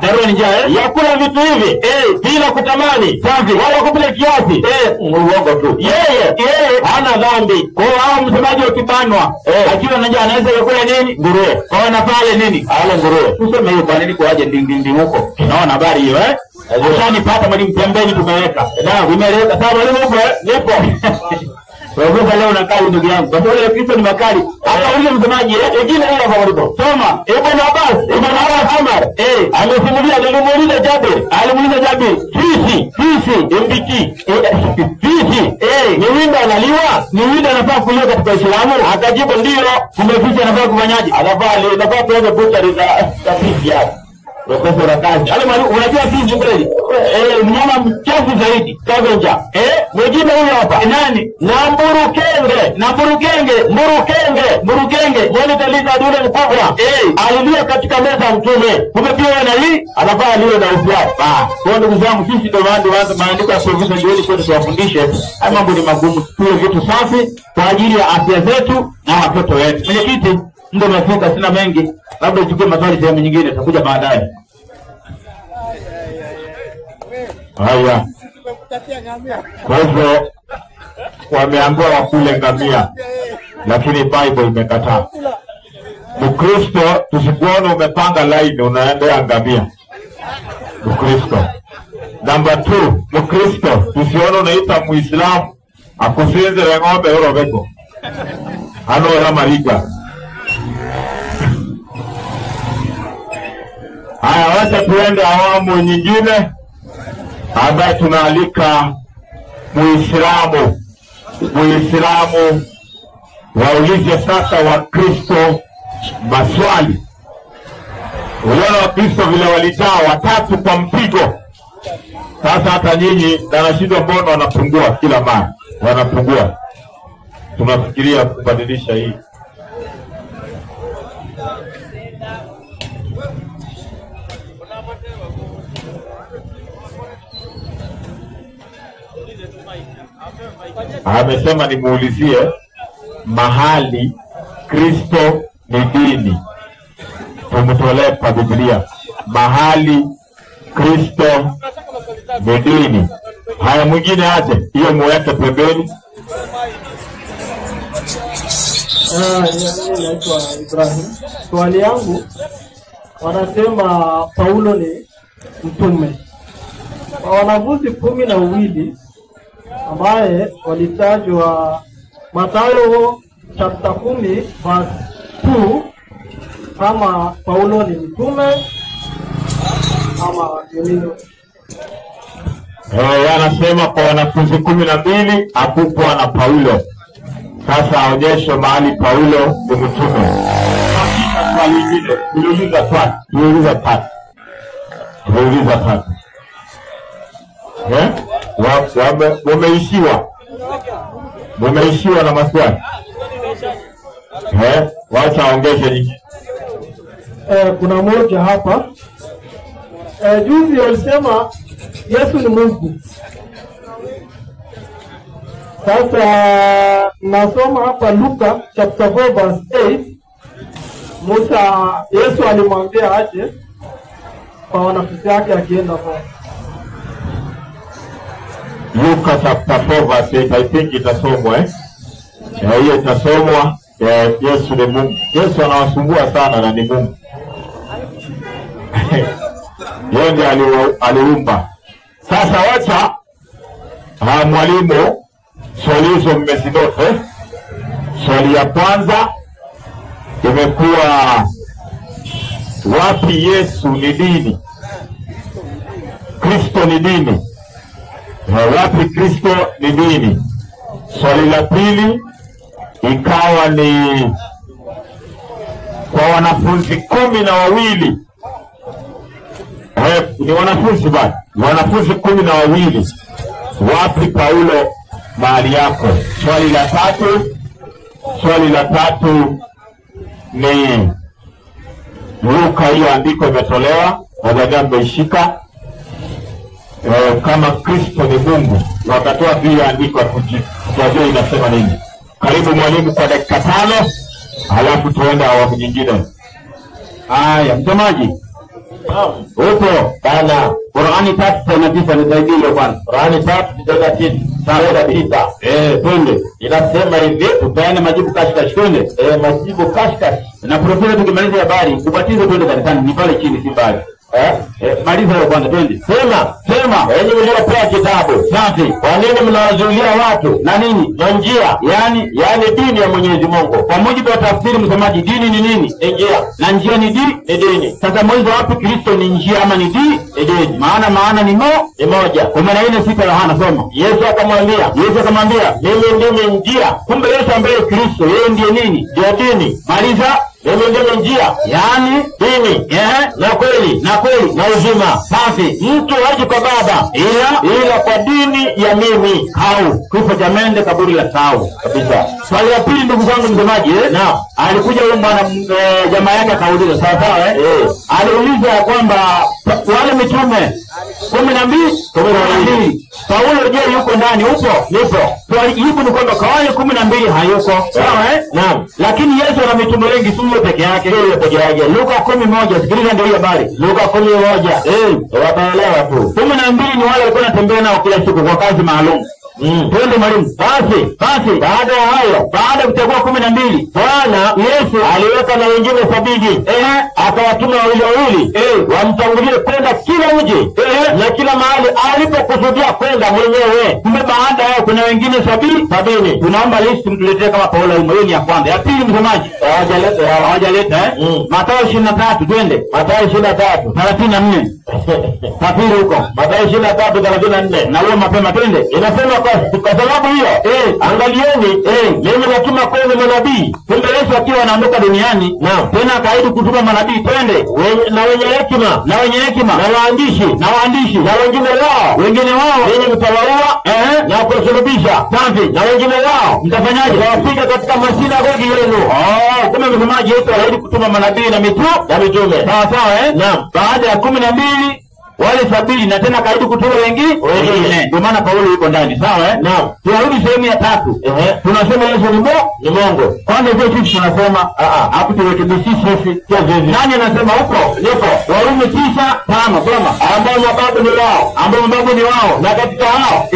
Speaker 1: ya kula vitu hivi bila kutamani, safi, wala kupita kiasi, uongo tu. Yeye hana dhambi. Kwa hiyo hao msemaji ukibanwa akiwa na njaa anaweza kula nini? Nguruwe. Kwa hiyo nafale nini? Ale nguruwe. Tuseme hiyo kwa nini kwaje ndindi huko? Naona habari hiyo Ashanipata mwalimu, pembeni tumeweka. Nimeleta. Sawa mwalimu huko nipo. Wewe leo unakaa ndugu yangu. Kwa sababu Kristo ni makali. Hata yule msemaji wengine hela kwa walipo. Soma. Ibn Abbas Umar. Amesimulia, alimuuliza Jabir. Fisi mbiki. Fisi. Ni winda analiwa? Ni winda anafaa kuliwa katika Uislamu? Akajibu ndio. Kumbe fisi anafaa kufanyaje? Anafaa tuweze butchery za fisi hapo. Profesa Rakazi. Unajua fisi kweli? Mnyama mchafu zaidi. Kavenja. Mwingine huyo hapa. Nani? Mburukenge. Mwani taliza dule mkubwa. Alilia katika meza ya Mtume. Kumbe pia wewe na hii anafaa aliwe na Uislamu. Kwa ndugu zangu, sisi ndio waanze maandiko ya profesa jioni kwetu tuwafundishe. Haya mambo ni magumu. Tuwe vitu safi kwa ajili ya afya zetu na watoto wetu. Mwenyekiti, ndio nafika, sina mengi. Labda uchukue maswali sehemu nyingine, tutakuja baadaye. Haya. Kwa hivyo wameambiwa wakule ngamia, lakini Bible imekataa. Mkristo tusikuone umepanga line unaendea ngamia. Mkristo. Number 2, Mkristo tusione unaita Muislamu akusinzire ng'ombe urobeko anora marika. Haya, wacha tuende awamu nyingine ambaye tunaalika Muislamu waulize sasa Wakristo maswali. Uliona Wakristo vile walijaa watatu kwa mpigo. Sasa hata nyinyi danashindo mbona wanapungua kila mara. Wanapungua. Tunafikiria kubadilisha hii. Amesema nimuulizie mahali Kristo ni dini. Tumtolee kwa Biblia. Mahali Kristo ni dini. Haya, mwingine aje. Hiyo muweke pembeni.
Speaker 6: Naitwa Ibrahim. Swali yangu, wanasema Paulo ni mtume. Wanafunzi 12 ambaye walitajwa Mathayo chapter 10 verse 2 kama Paulo ni mtume ama nini?
Speaker 1: Anasema kwa wanafunzi 12 hakupwa na Paulo. Sasa aonyeshe mahali Paulo ni mtume. Hakika swali hili tuliuliza tatu. Wameishiwa na maswali. Wacha aongeze nyingi.
Speaker 6: Kuna moja hapa. Juzi walisema Yesu ni Mungu. Sasa nasoma hapa Luka chapter 4 verse 8. Yesu alimwambia aje kwa wanafunzi wake akienda kwa
Speaker 1: Luka chapter 4 verse 8. I think itasomwa hiyo itasomwa. Yesu ni Mungu. Yesu anawasumbua sana na ni Mungu. Yeye ndiye aliumba. Sasa wacha mwalimu swali hizo mmezinote. Swali ya kwanza imekuwa wapi Yesu ni dini? Kristo ni dini. Wapi Kristo ni dini? Swali la pili ikawa ni kwa wanafunzi 12. Ni wanafunzi bado. Wanafunzi 12. Wapi Paulo mahali yako? Swali la tatu ni Luka, hiyo andiko imetolewa wadada mmeishika. Kama Kristo ni Mungu, wakatoa pia andiko tujue inasema nini. Karibu mwalimu kwa dakika 5, halafu tuende awamu nyingine. Haya, msomaji. Upo bana. Qur'ani 3:9 nisaidie hiyo kwanza. Qur'ani 3:9. Twende. Inasema hivi, tupeane majibu kashikashi twende. Majibu kashikashi. Na profesa tukimaliza habari, ubatizo twende kanisani, ni pale chini si mbali. Maliza hiyo kwanza twende. Sema. Yenye mliopewa kitabu. Safi. Kwa nini mnawazuilia watu na nini? Na njia, yani dini ya Mwenyezi Mungu. Kwa mujibu wa tafsiri msomaji, dini ni nini? Njia. Na njia ni dini. Sasa mwanzo wapi Kristo ni njia ama ni dini? Maana ni moja. 14:6 Yohana soma. Yesu akamwambia, mimi ndimi njia. Kumbe Yesu ambaye Kristo, yeye ndiye nini? Ndiye dini. Maliza. Mimi ndimi njia, yani dini, na kweli na uzima. Safi. Mtu haji kwa Baba ila kwa dini ya mimi. Kifo cha mende, kaburi la sau kabisa. Swali la pili ndugu zangu msomaji, alikuja huyo bwana jamaa yake akauliza sawa. Aliuliza kwamba wale mitume 12 Paulo je yuko ndani? Nipo. Swali jibu ni kwamba kwa wale 12 hayuko. Sawa Naam. Lakini Yesu ana mitume wengi, sio peke yake. Luka 11, sikiliza ndio hiyo habari. Luka 11. Wataelewa tu. 12 ni wale walikuwa wanatembea nao kila siku kwa kazi maalum.
Speaker 5: Twende mwalimu. Basi baada ya hayo, baada ya kuchagua 12, Bwana Yesu aliweka na wengine 70. Akawatuma wawili wamtangulie kwenda kila mji na kila mahali alipokusudia kwenda mwenyewe. Kumbe baada yao kuna wengine 70. Tunaomba list mtuletee kama Paulo hiyo ni ya kwanza. Ya pili msemaji? Hawajaleta Mathayo 23, twende. Mathayo 23 34. Safiri huko. Mathayo 23 34. Na huo mapema twende. Inasema kwa sababu hiyo, angalieni, mimi natuma kwenu manabii. Kumbe Yesu akiwa anaondoka duniani, tena akaahidi kutuma manabii, twende, na wenye hekima, na waandishi, na wengine wao wenye mtawaua na kusulubisha. Safi. Na wengine wao mtafanyaje? Mtawafika katika masinagogi yenu. Kumbe msemaji Yesu aliahidi kutuma manabii na mitume. Sawa Naam. Baada ya 12 wale 70 na tena kaidi kutoa wengine. Ndio maana Paulo yuko ndani. Sawa Naam. Tunarudi sehemu ya 3. Tunasema Yesu ni Mungu. Kwanza sisi tunasema hapo turekebishe sisi. Nani anasema huko? Yuko. Warumi 9:5. Soma. Ambao mababu ni wao. Na katika hao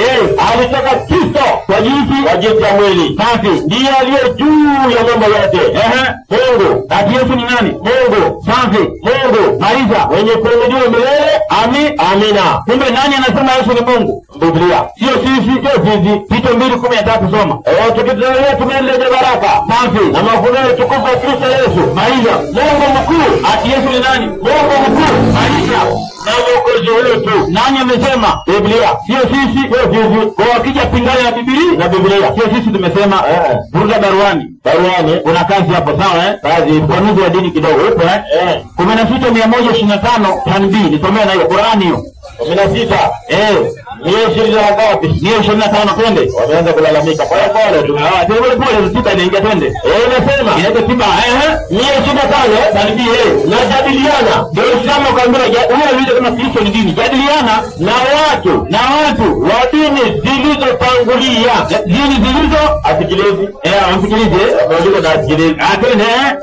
Speaker 5: alitaka Kristo kwa jinsi ya mwili. Safi. Ndiye aliye juu ya mambo yote. Mungu. Ati Yesu ni nani? Mungu. Safi. Mungu. Maliza. Wenye kuabudiwa milele. Amina. Kumbe nani anasema Yesu ni Mungu? Biblia. Sio sisi. Tito 2:13 soma. Tukitazamia tumeelewa baraka. Safi. Na mafunuo tukufu ya Kristo Yesu. Maliza. Mungu mkuu. Ati Yesu ni nani? Mungu mkuu. Maliza. Na Mwokozi wetu. Nani amesema? Biblia. Sio sisi. Kwa wakija pingana na Biblia. Sio sisi tumesema. Buruda baruani. Kuna kazi hapo sawa Kazi ufanuzi wa dini kidogo upo 16:125 tanbi. Nisomea na hiyo Qur'ani hiyo. 16. Niyo 25 twende. Wameanza kulalamika. Pole tu. Pole sita inaingia twende. Inasema. Inaitwa tiba. Niyo 25 tanbi. Na jadiliana. Ndio Uislamu kaambia huyo yule kama Kristo ni dini. Jadiliana na watu wa dini zilizotangulia. Dini zilizo asikilize. Amsikilize. Ndio na asikilize.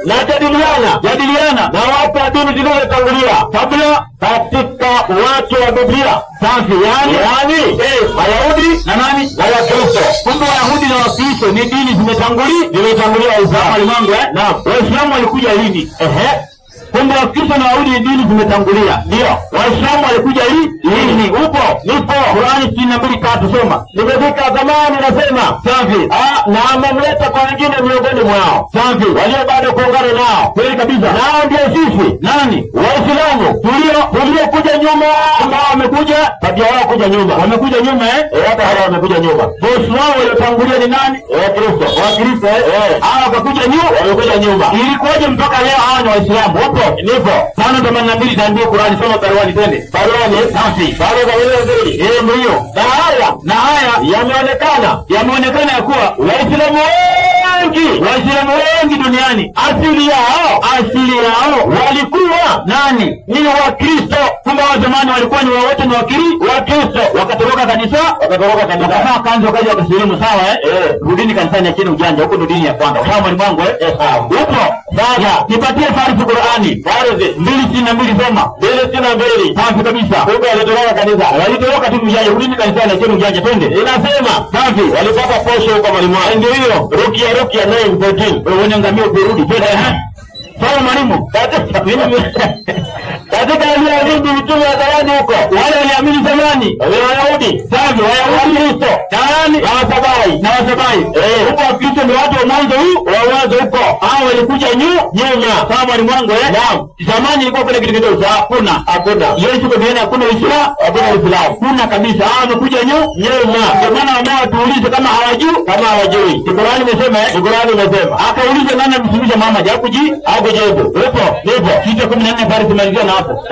Speaker 5: Na jadiliana na watu wa dini zilizotangulia. Kabla katika watu wa Biblia. Safi. Yani Wayahudi na nani? Na Wakristo. Kumbe Wayahudi na Wakristo ni dini zimetangulia Uislamu. Naam. Waislamu walikuja lini? Kumbe Wakristo na Wayahudi dini zimetangulia. Ndio. Waislamu walikuja lini? Nipo. Qur'ani 62:3 soma. Nimefika zamani nasema. Safi. Na amemleta kwa wengine miongoni mwao. Safi. Walio bado kuungana nao. Kweli kabisa. Nao ndio sisi. Nani? Waislamu. Tulio kuja nyuma. Ambao wamekuja tabia wao kuja nyuma. Wamekuja nyuma hata hao wamekuja nyuma. Waislamu waliotangulia ni nani? Wakristo. Hao wamekuja nyuma. Ilikuwaje mpaka leo hao ni Waislamu? Nipo. 5:82 tanbi Qur'ani soma baruani twende. Baruani safi. Ndio. Na haya yameonekana ya kuwa Waislamu wengi duniani asili yao walikuwa nani? Ni Wakristo. Kumbe wa zamani walikuwa ni wote ni Wakristo. Wakatoroka kanisa. Wakafanya kanzo wakaja wakasilimu sawa Rudini kanisani acheni ujanja. Huko ndo dini ya kwanza. Sawa mwalimu wangu Upo. Sasa nipatie farifu Qur'ani. Farifu 2:62 soma. 2:62. Safi kabisa. Kumbe walitoroka tu ujanja. Rudini kanisani acheni ujanja twende. Inasema safi. Walipata posho huko mwalimu wangu. Ndio hiyo. Rukia 9:14. Wewe ngamia urudi twende sawa mwalimu. Katika aliamini mitume wa zamani huko. Wale waliamini zamani. Wayahudi. Safi. Wayahudi. Nani? Na Wasabai. Huko Wakristo ni watu wa mwanzo huko. Hao walikuja nyuma. Sawa mwalimu wangu Naam. Zamani ilikuwa kuna kitu kidogo. Hakuna. Yesu kwa dini hakuna Uislamu. Kuna kabisa. Hao wamekuja nyuma. Ndio maana wao tuulize kama hawajui. Qur'ani imesema. Akauliza nani amsimamisha Muhammad? Hakujibu. Nipo. 6:14 pale tumalizia na hapo.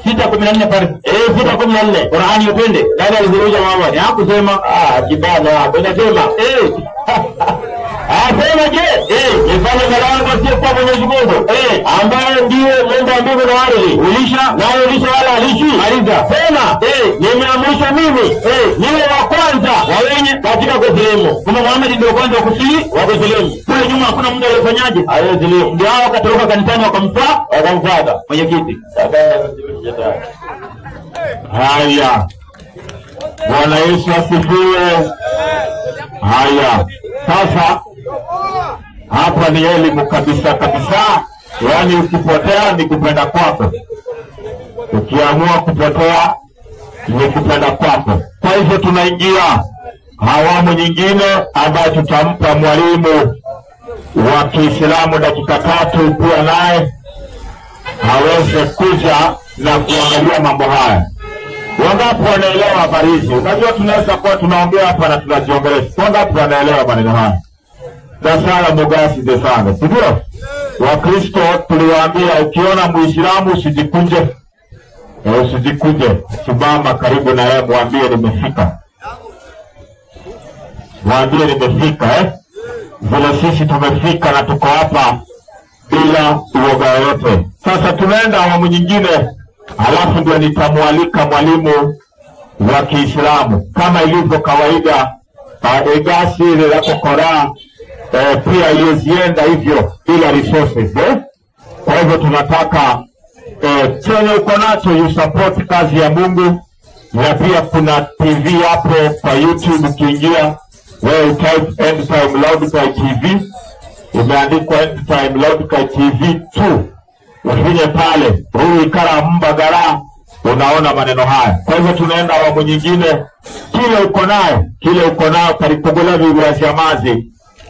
Speaker 5: 6:14 pale. 6:14. Qur'ani upende. Nani alizungumza Muhammad? Hakusema kibana hapo. Inasema Asema je, ifanye malaika sio kwa Mwenyezi Mungu, ambaye ndiye Mungu wa mbingu na ardhi. Ulisha wala alishi. Maliza. Sema, nimeamrisha mimi, niwe wa kwanza wa wenye katika kusilimu. Kuma Muhammad ndio kwanza wa kusilimu. Kule nyuma hakuna mtu aliyefanyaje? Aliyesilimu. Ndio hao wakatoroka kanisani wakamfuata mwenyekiti. Haya.
Speaker 1: Bwana Yesu asifiwe. Haya, sasa hapa ni elimu kabisa kabisa. Yaani ukipotea ni kupenda kwako. Ukiamua kupotea ni kupenda kwako. Kwa hivyo tunaingia awamu nyingine ambayo tutampa mwalimu wa Kiislamu dakika 3 pia naye aweze kuja na kuangalia mambo haya. Wangapi wanaelewa habari hizi? Unajua tunaweza kuwa tunaongea hapa na tunajiongelesha. Wangapi wanaelewa maneno haya? Dasara mugasi de sana. Sivyo? Wakristo tuliwaambia ukiona Muislamu usijikunje. Usijikunje. Simama karibu na yeye mwambie nimefika. Mwambie nimefika Vile sisi tumefika na tuko hapa bila uoga yote. Sasa tunaenda awamu nyingine, alafu ndio nitamwalika mwalimu wa Kiislamu kama ilivyo kawaida. Egasi ile la Koran pia ilizienda hivyo bila resources Kwa hivyo tunataka chenye uko nacho you support kazi ya Mungu. Na pia kuna TV hapo kwa YouTube, ukiingia wewe type End Time Loudkai TV, imeandikwa End Time Loudkai TV 2, ufinye pale ruru ikara mbagara, unaona maneno haya. Kwa hivyo tunaenda awamu nyingine. Kile uko nayo karikugula viburazi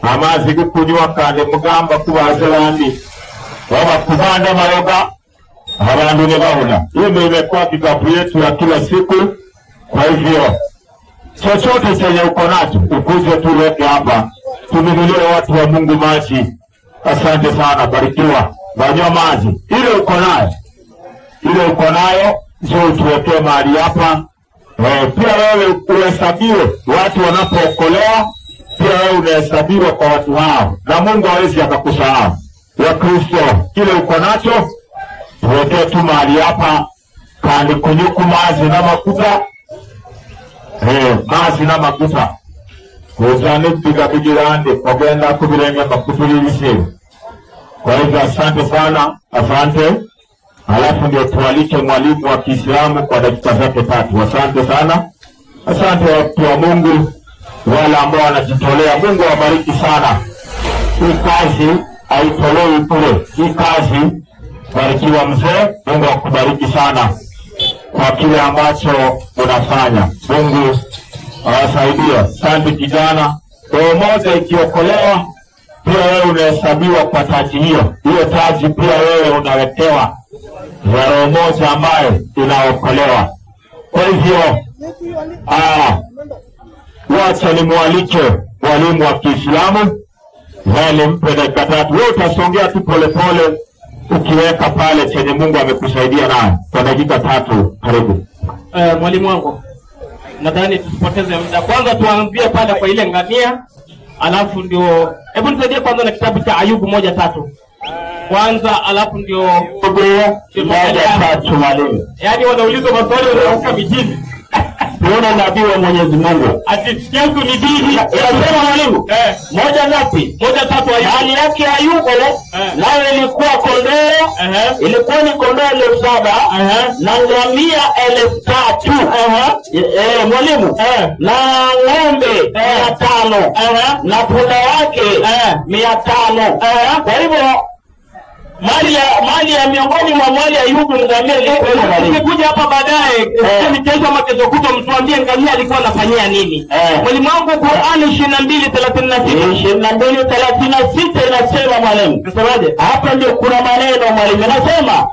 Speaker 1: amazi gukunywa kandi mugamba kubazerandi waba kubanda mayoga abantu ne bahuna. Hiyo imekuwa kikapu yetu ya kila siku. Kwa hivyo chochote chenye uko nacho ukuje tulete hapa, tununulie watu wa Mungu maji. Asante sana, barikiwa. Banywa maji. Ile uko nayo njoo tuwekee mahali hapa. Pia wewe uhesabiwe watu wanapookolewa, pia wewe unahesabiwa kwa watu hao, na Mungu hawezi akakusahau. Wakristo, kile uko nacho tuwekee tu mahali hapa, kandi kunyuku mazi na makuta. Mazi na makuta kuzani piga bigirande kogenda kubirenge makutuli visiru. Kwa hivyo asante sana, asante. Halafu ndio tualike mwalimu wa Kiislamu kwa dakika zake 3. Asante sana. Asante watu wa Mungu wale ambao wanajitolea. Mungu awabariki sana. Hii kazi haitolewi bure. Hii kazi, barikiwa mzee. Mungu akubariki sana kwa kile ambacho unafanya. Mungu awasaidie. Asante kijana. Roho moja ikiokolewa, pia wewe unahesabiwa kwa taji hiyo. Hiyo taji pia wewe unawekewa ya roho moja ambayo inaokolewa. Kwa hivyo wacha nimwalike mwalimu wa Kiislamu wale mpe dakika 3. Wewe utasongea tu polepole ukiweka pale chenye Mungu amekusaidia nayo kwa dakika 3. Karibu.
Speaker 6: Mwalimu wangu, nadhani tusipoteze muda. Kwanza tuanzie pale kwa ile ngamia, alafu ndio hebu nisaidie kwanza na kitabu cha Ayubu 1:3 kwanza, alafu ndio
Speaker 1: 1:3 mwalimu.
Speaker 6: Yaani wanauliza maswali wanaruka mijini.
Speaker 1: Tuona nabii wa Mwenyezi Mungu.
Speaker 6: Ati Yesu ni dini.
Speaker 1: Unasema mwalimu?
Speaker 6: 1:3 Ayubu.
Speaker 1: Hali yake Ayubu nayo ilikuwa kondoo. Ilikuwa ni kondoo 7,000 na ngamia 3,000. Mwalimu. Na ng'ombe 500 na punda yake 500. Kwa hivyo mali ya miongoni mwa mali ya Ayubu ngamia ilikuwa.
Speaker 6: Nikikuja hapa baadaye ni kesho ama kesho kutwa mtuambie ngamia alikuwa anafanyia nini. Mwalimu wangu, Qur'an
Speaker 1: 22:36 inasema mwalimu.
Speaker 6: Nasemaje?
Speaker 1: Hapa ndio kuna maneno mwalimu. Nasema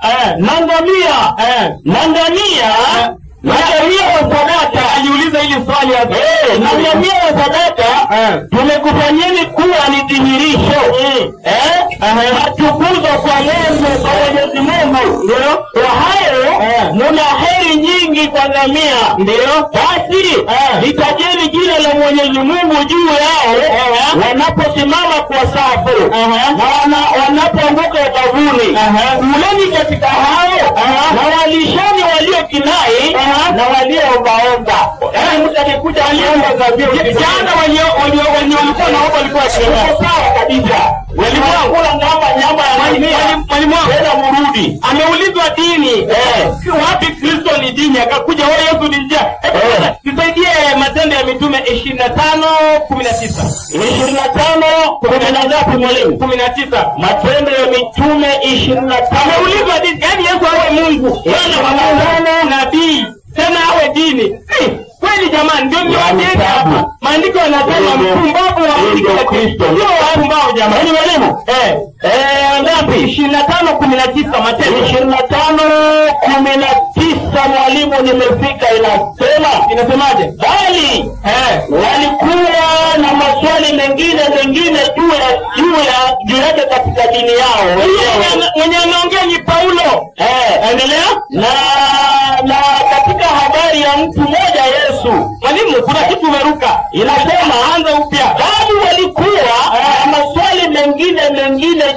Speaker 1: ngamia wa sadaka.
Speaker 6: Aliuliza hili swali hapa.
Speaker 1: Ngamia wa sadaka tumekufanyeni kuwa ni dhihirisho. Matukuzo kwa Mungu, kwa Mwenyezi Mungu. Ndio. Kwa hayo muna heri nyingi kwa ngamia.
Speaker 6: Ndio.
Speaker 1: Basi litajeni jina la Mwenyezi Mungu juu yao wanaposimama kwa safu na wanapoanguka ubavuni. Uleni katika hao na walishani waliokinai na walioombaomba. Yaani mtu akikuja aliomba zabio
Speaker 6: jana walikuwa na hapo walikuwa
Speaker 1: sawa kabisa. Walikuwa kula nyama ya
Speaker 6: mwalimu
Speaker 1: murudi.
Speaker 6: Ameulizwa dini. Wapi Kristo ni dini? Akakuja wewe Yesu ni njia. Nisaidie Matendo ya Mitume 25:19. 25:19 mwalimu. 19. Matendo ya Mitume 25. Ameuliza dini, yaani Yesu awe Mungu, Bwana nabii, tena awe dini. Kweli jamani, ndio niwaje hapa. Maandiko yanasema mpumbavu wa Kristo. Ndio wapumbavu jamani. Mwalimu. Ngapi? 25:19 Matendo. 25:19 mwalimu, nimefika. Inasemaje? Bali walikuwa na maswali mengine juu yake katika dini yao. Mwenye anaongea ni Paulo. Endelea. Na katika habari ya mtu mmoja Yesu. Mwalimu, kuna kitu umeruka. Inasema anza upya. Bali walikuwa na maswali mengine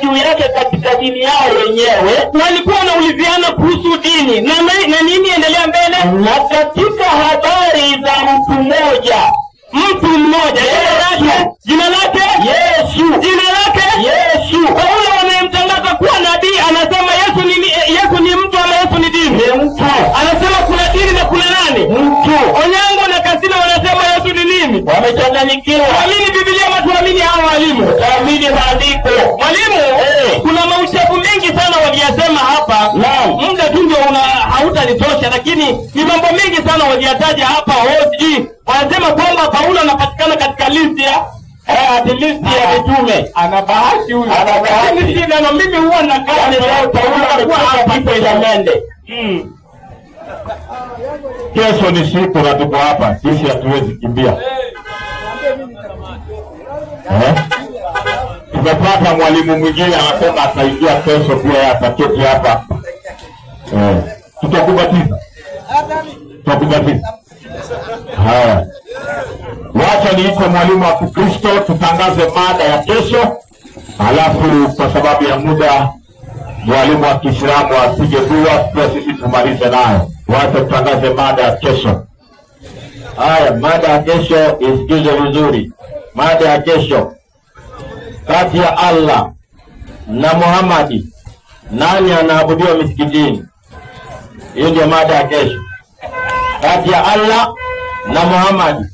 Speaker 6: juu yake katika dini yao wenyewe. Walikuwa wanauliziana kuhusu dini. Na nini endelea mbele? Na katika habari za mtu mmoja. Jina lake Yesu. Paulo anayemtangaza kuwa nabii anasema Yesu ni mtu ama Yesu ni dini? Ni mtu. Anasema kuna dini na kuna nani? Mtu. Onyango na Kasina wanasema Yesu ni nini? Wamechanganyikiwa. Tuamini Biblia ama tuamini hao walimu? Tuamini maandiko. Mwalimu, kuna maushafu mengi sana waliyasema hapa. Muda tu ndio hautanitosha, lakini ni mambo mengi sana waliyataja hapa. Wanasema kwamba Paulo anapatikana katika listi ya mitume. Ana bahati huyu. Mimi na mimi huwa na kazi ya Paulo alikuwa hapa ya mende.
Speaker 1: Kesho ni siku na tuko hapa. Sisi hatuwezi kimbia. Tumepata mwalimu mwingine anasema ataingia kesho pia ataketi hapa. Tutakubatiza. Haya. Wacha niite mwalimu wa Kikristo tutangaze mada ya kesho. Alafu kwa sababu ya muda mwalimu wa Kiislamu asije dua, pia sisi tumalize nayo. Wacha tutangaze mada ya kesho.
Speaker 5: Haya, mada ya kesho isikize vizuri. Mada ya kesho, kati ya Allah na Muhammad, nani anaabudiwa misikitini? Hiyo ndio mada ya kesho. Kati ya Allah na Muhammad,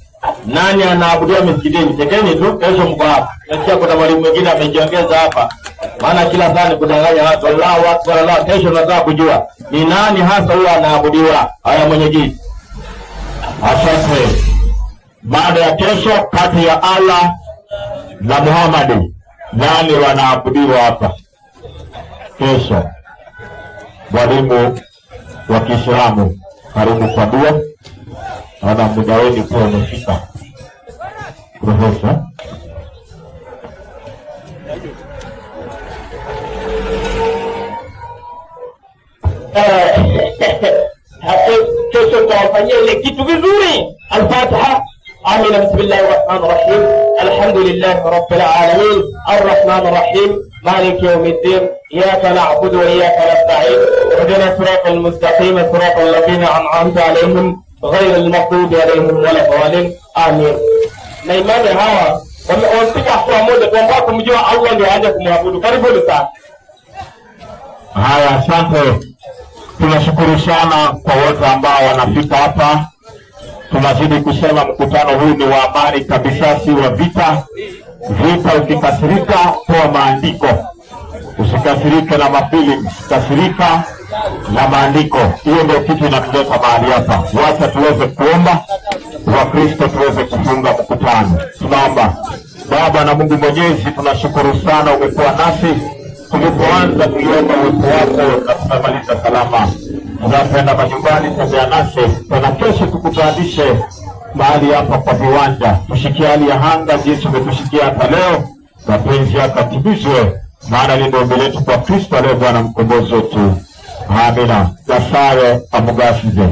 Speaker 5: nani anaabudiwa misikitini? Tekeni tu, kesho mko hapa. Nasikia kuna mwalimu mwingine amejiongeza hapa. Maana kila saa ni kudanganya watu. Allahu Akbar, Allah. Kesho nataka kujua ni nani hasa huwa anaabudiwa. Haya mwenyekiti.
Speaker 1: Asante. Mada ya kesho, kati ya Allah na Muhammad, nani wanaabudiwa hapa? Kesho. Mwalimu wa Kiislamu, karibu kwa dua. Naona muda wenu kwa umefika. Profesa.
Speaker 6: Kesho tutawafanyia ile kitu vizuri. Al-Fatiha. Amin. Bismillahirrahmanirrahim. Alhamdulillahi rabbil alamin. Arrahmanir rahim. مالك يوم الدين. إياك نعبد وإياك نستعين. اهدنا الصراط المستقيم صراط الذين أنعمت عليهم غير المغضوب عليهم ولا الضالين. آمين. Na imani hawa wamefika hatua moja kwamba kumjua Allah ndio aje kumwabudu. Karibuni sana.
Speaker 1: Haya, asante. Tunashukuru sana kwa wote ambao wanafika hapa. Tunazidi kusema mkutano huu ni wa amani kabisa, si wa vita. Vita ukikasirika, toa maandiko. Usikasirike na mafili, kasirika na maandiko. Hiyo ndio kitu inatuleta mahali hapa. Wacha tuweze kuomba, Wakristo tuweze kufunga mkutano. Tunaomba. Baba na Mungu Mwenyezi, tunashukuru sana umekuwa nasi. Tulipoanza tuliomba uwepo wako na tumemaliza salama. Tunapenda majumbani, tembea nasi. Tuna kesho tukutanishe mahali hapa kwa viwanja. Tushikie hali ya hanga jinsi umetushikia hapa leo. Mapenzi yako yatimizwe. Maana ni ombi letu kwa Kristo leo Bwana mkombozi wetu. Amina. Gasare amugasize.